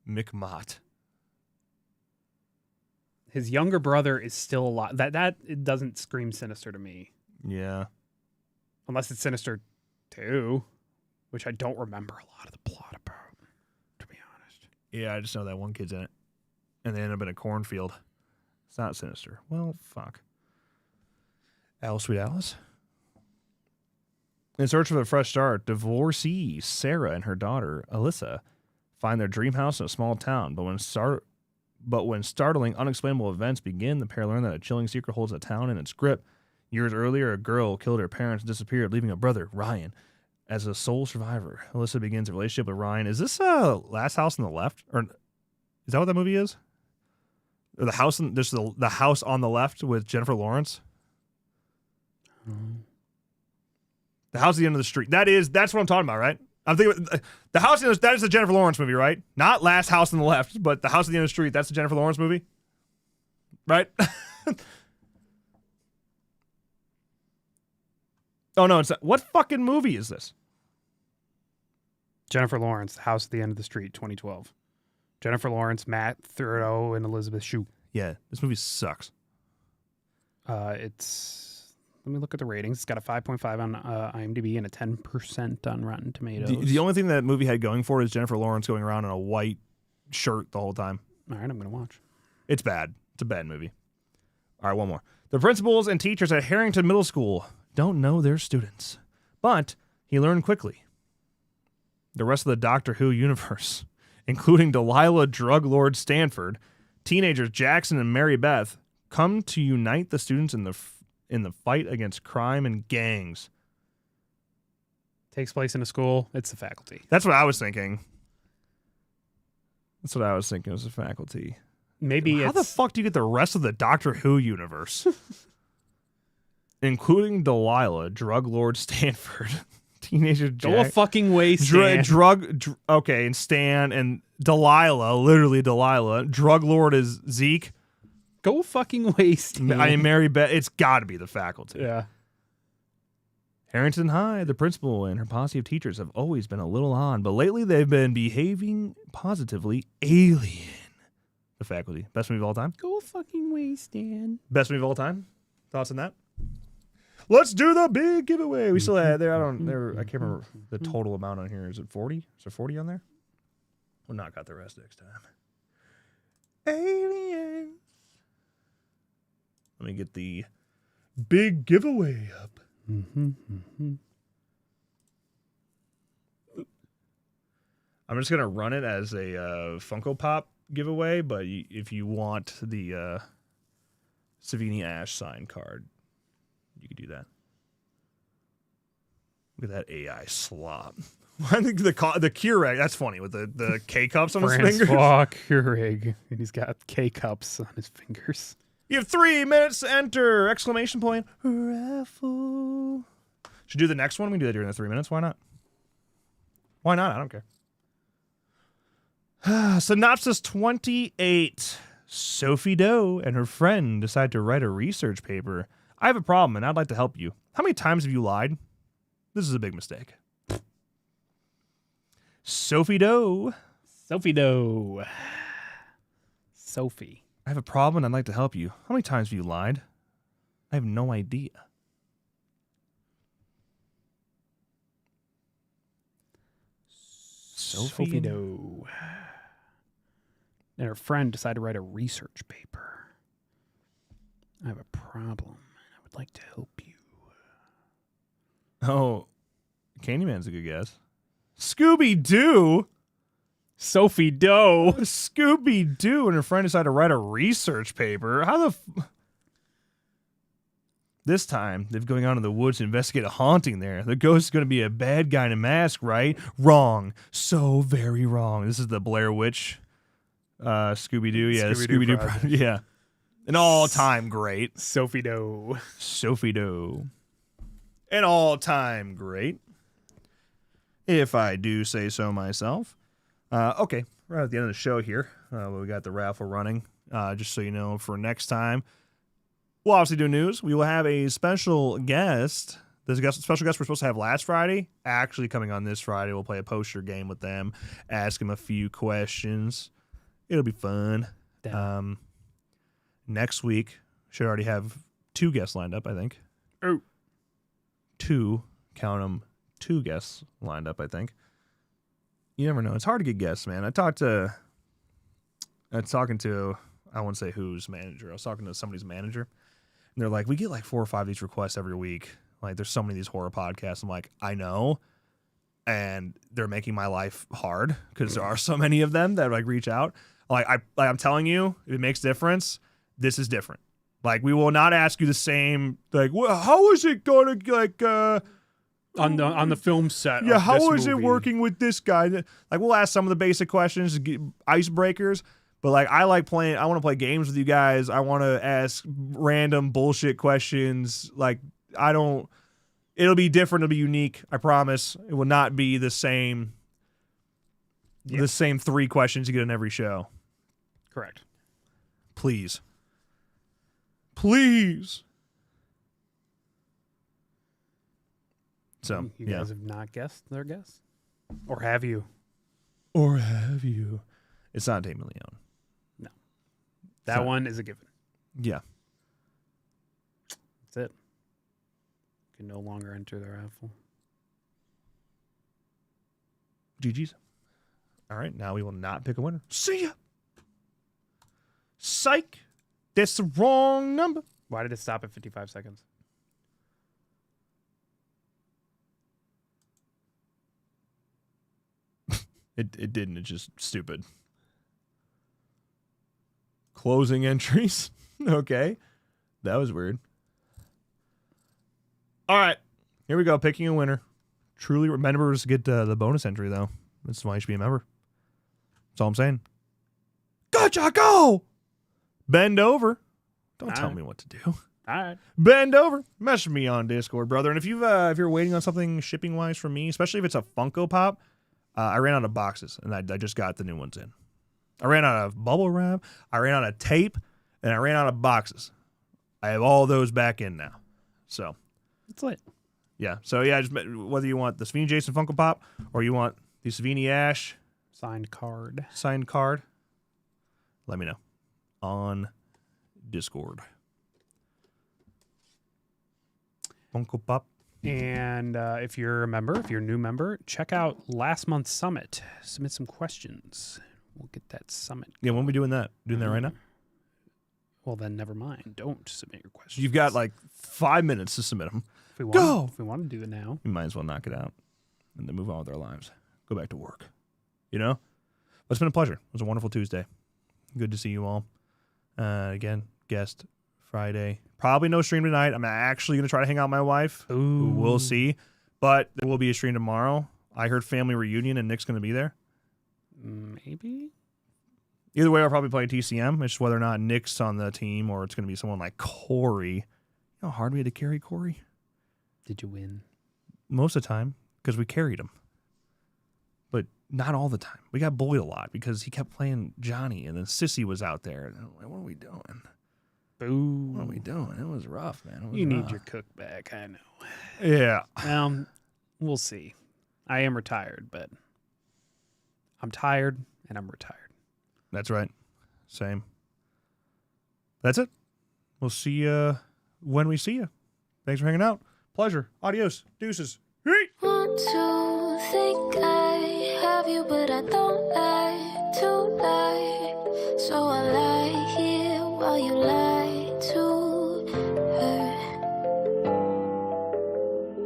Mikmat. His younger brother is still alive. That it doesn't scream Sinister to me. Yeah. Unless it's Sinister 2, which I don't remember a lot of the plot about, to be honest. Yeah, I just know that one kid's in it. And they end up in a cornfield. It's not Sinister. Well, fuck. Alice, sweet Alice. In search of a fresh start, divorcee Sarah and her daughter, Alyssa, find their dream house in a small town. But when startling, unexplainable events begin, the pair learn that a chilling secret holds the town in its grip. Years earlier, a girl killed her parents and disappeared, leaving a brother, Ryan, as a sole survivor. Alyssa begins a relationship with Ryan. Is this Last House on the Left? Or is that what that movie is? Or the house on the left with Jennifer Lawrence? The house at the end of the street. That's what I'm talking about, right? I'm thinking the house that is the Jennifer Lawrence movie, right? Not Last House on the Left, but the house at the end of the street. That's the Jennifer Lawrence movie, right? Oh no, it's what fucking movie is this? Jennifer Lawrence, The House at the End of the Street, 2012. Jennifer Lawrence, Matt Thurdo, and Elizabeth Shue. Yeah, this movie sucks. Let me look at the ratings. It's got a 5.5 on IMDb and a 10% on Rotten Tomatoes. The only thing that movie had going for it is Jennifer Lawrence going around in a white shirt the whole time. All right, I'm going to watch. It's bad. It's a bad movie. All right, one more. The principals and teachers at Harrington Middle School don't know their students, but he learned quickly. The rest of the Doctor Who universe, including Delilah Drug Lord Stanford, teenagers Jackson and Mary Beth, come to unite the students in the fight against crime and gangs. Takes place in a school. It's the faculty. That's what I was thinking. That's what I was thinking was the faculty. Maybe How the fuck do you get the rest of the Doctor Who universe? Including Delilah, Drug Lord Stanford, teenager Jack. Go a fucking way, Stan. Okay, and Stan and Delilah, literally Delilah. Drug Lord is Zeke. Go a fucking way, Stan. I am Mary Beth. It's got to be the faculty. Yeah. Harrington High, the principal and her posse of teachers have always been a little on, but lately they've been behaving positively alien. The faculty. Best movie of all time? Go a fucking way, Stan. Best movie of all time? Thoughts on that? Let's do the big giveaway. We still had there. I can't remember the total amount on here. Is it 40? Is there 40 on there? We'll knock out the rest next time. Aliens. Let me get the big giveaway up. I'm just gonna run it as a Funko Pop giveaway, but if you want the Savini Ash signed card, you could do that. Look at that AI slop. I think the Keurig, that's funny, with the K-cups on his fingers. Francois Keurig, and he's got K-cups on his fingers. You have 3 minutes to enter! Exclamation point. Raffle. Should we do the next one? We can do that during the 3 minutes. Why not? Why not? I don't care. Synopsis 28. Sophie Doe and her friend decide to write a research paper. I have a problem and I'd like to help you. How many times have you lied? This is a big mistake. Sophie Doe. Sophie Doe. Sophie. I have a problem and I'd like to help you. How many times have you lied? I have no idea. Sophie Doe. And her friend decided to write a research paper. I have a problem, and I would like to help you. Oh, Candyman's a good guess. Scooby-Doo? Sophie Doe. Scooby-Doo and her friend decided to write a research paper. How the... This time, they're going out in the woods to investigate a haunting there. The ghost is going to be a bad guy in a mask, right? Wrong. So very wrong. This is the Blair Witch Scooby-Doo. Yeah, Scooby-Doo Scooby-Doo. Yeah. An all-time great. Sophie Doe. Sophie Doe. An all-time great. If I do say so myself. Okay, we're at the end of the show here. We got the raffle running. Just so you know, for next time, we'll obviously do news. We will have a special guest. There's a special guest we're supposed to have last Friday, actually coming on this Friday. We'll play a poster game with them, ask them a few questions. It'll be fun. Next week, should already have 2 guests lined up, I think. Oh. 2, count them, 2 guests lined up, I think. You never know. It's hard to get guests, man. I was talking to, I won't say whose manager. I was talking to somebody's manager. And they're like, we get like 4 or 5 of these requests every week. Like, there's so many of these horror podcasts. I'm like, I know. And they're making my life hard because there are so many of them that like reach out. Like, I'm telling you, if it makes a difference, this is different. Like, we will not ask you the same, like, how is it going to, like, on the film set. Yeah, of how this is it movie. working with this guy? Like, we'll ask some of the basic questions, icebreakers, but like, I want to play games with you guys. I want to ask random bullshit questions. Like, it'll be different. It'll be unique. I promise. It will not be the same. Yeah. The same 3 questions you get in every show. Correct. Please. Please. So, you guys have not guessed their guess? Or have you? Or have you? It's not Damon Leone. No. That one is a given. Yeah. That's it. You can no longer enter the raffle. GG's. All right, now we will not pick a winner. See ya. Psych. That's the wrong number. Why did it stop at 55 seconds? It didn't. It's just stupid. Closing entries. Okay. That was weird. All right. Here we go. Picking a winner. Truly remember to get the bonus entry, though. That's why you should be a member. That's all I'm saying. Gotcha, go! Bend over. Don't tell me what to do. All right. Bend over. Message me on Discord, brother. And if you're waiting on something shipping wise from me, especially if it's a Funko Pop, I ran out of boxes and I just got the new ones in. I ran out of bubble wrap, I ran out of tape, and I ran out of boxes. I have all those back in now. So it's lit. Yeah. So yeah, just whether you want the Savini Jason Funko Pop or you want the Savini Ash signed card, let me know on Discord. Funko Pop. And if you're a new member, check out last month's summit. Submit some questions. We'll get that summit. Yeah, when are we doing that? Doing that right now? Well, then never mind. Don't submit your questions. You've got like 5 minutes to submit them. If we want to do it now. We might as well knock it out and then move on with our lives. Go back to work. You know? But it's been a pleasure. It was a wonderful Tuesday. Good to see you all. Again, guest Friday. Probably no stream tonight. I'm actually going to try to hang out with my wife. Ooh. We'll see. But there will be a stream tomorrow. I heard family reunion and Nick's going to be there. Maybe. Either way, I'll probably play TCM. It's just whether or not Nick's on the team or it's going to be someone like Corey. You know how hard we had to carry Corey? Did you win? Most of the time, because we carried him. But not all the time. We got bullied a lot because he kept playing Johnny and then Sissy was out there. And I'm like, what are we doing? Boo. What are we doing? It was rough, man. You need your cook back, I know. Yeah. We'll see. I am retired, but I'm tired and I'm retired. That's right. Same. That's it. We'll see you when we see you. Thanks for hanging out. Pleasure. Adios. Deuces. Want to think I have you, but I don't like to lie. So I lie here while you lie to her.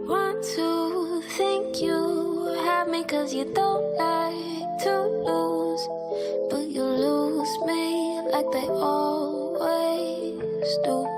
Want to think you have me, cause you don't like to lose. But you lose me like they always do.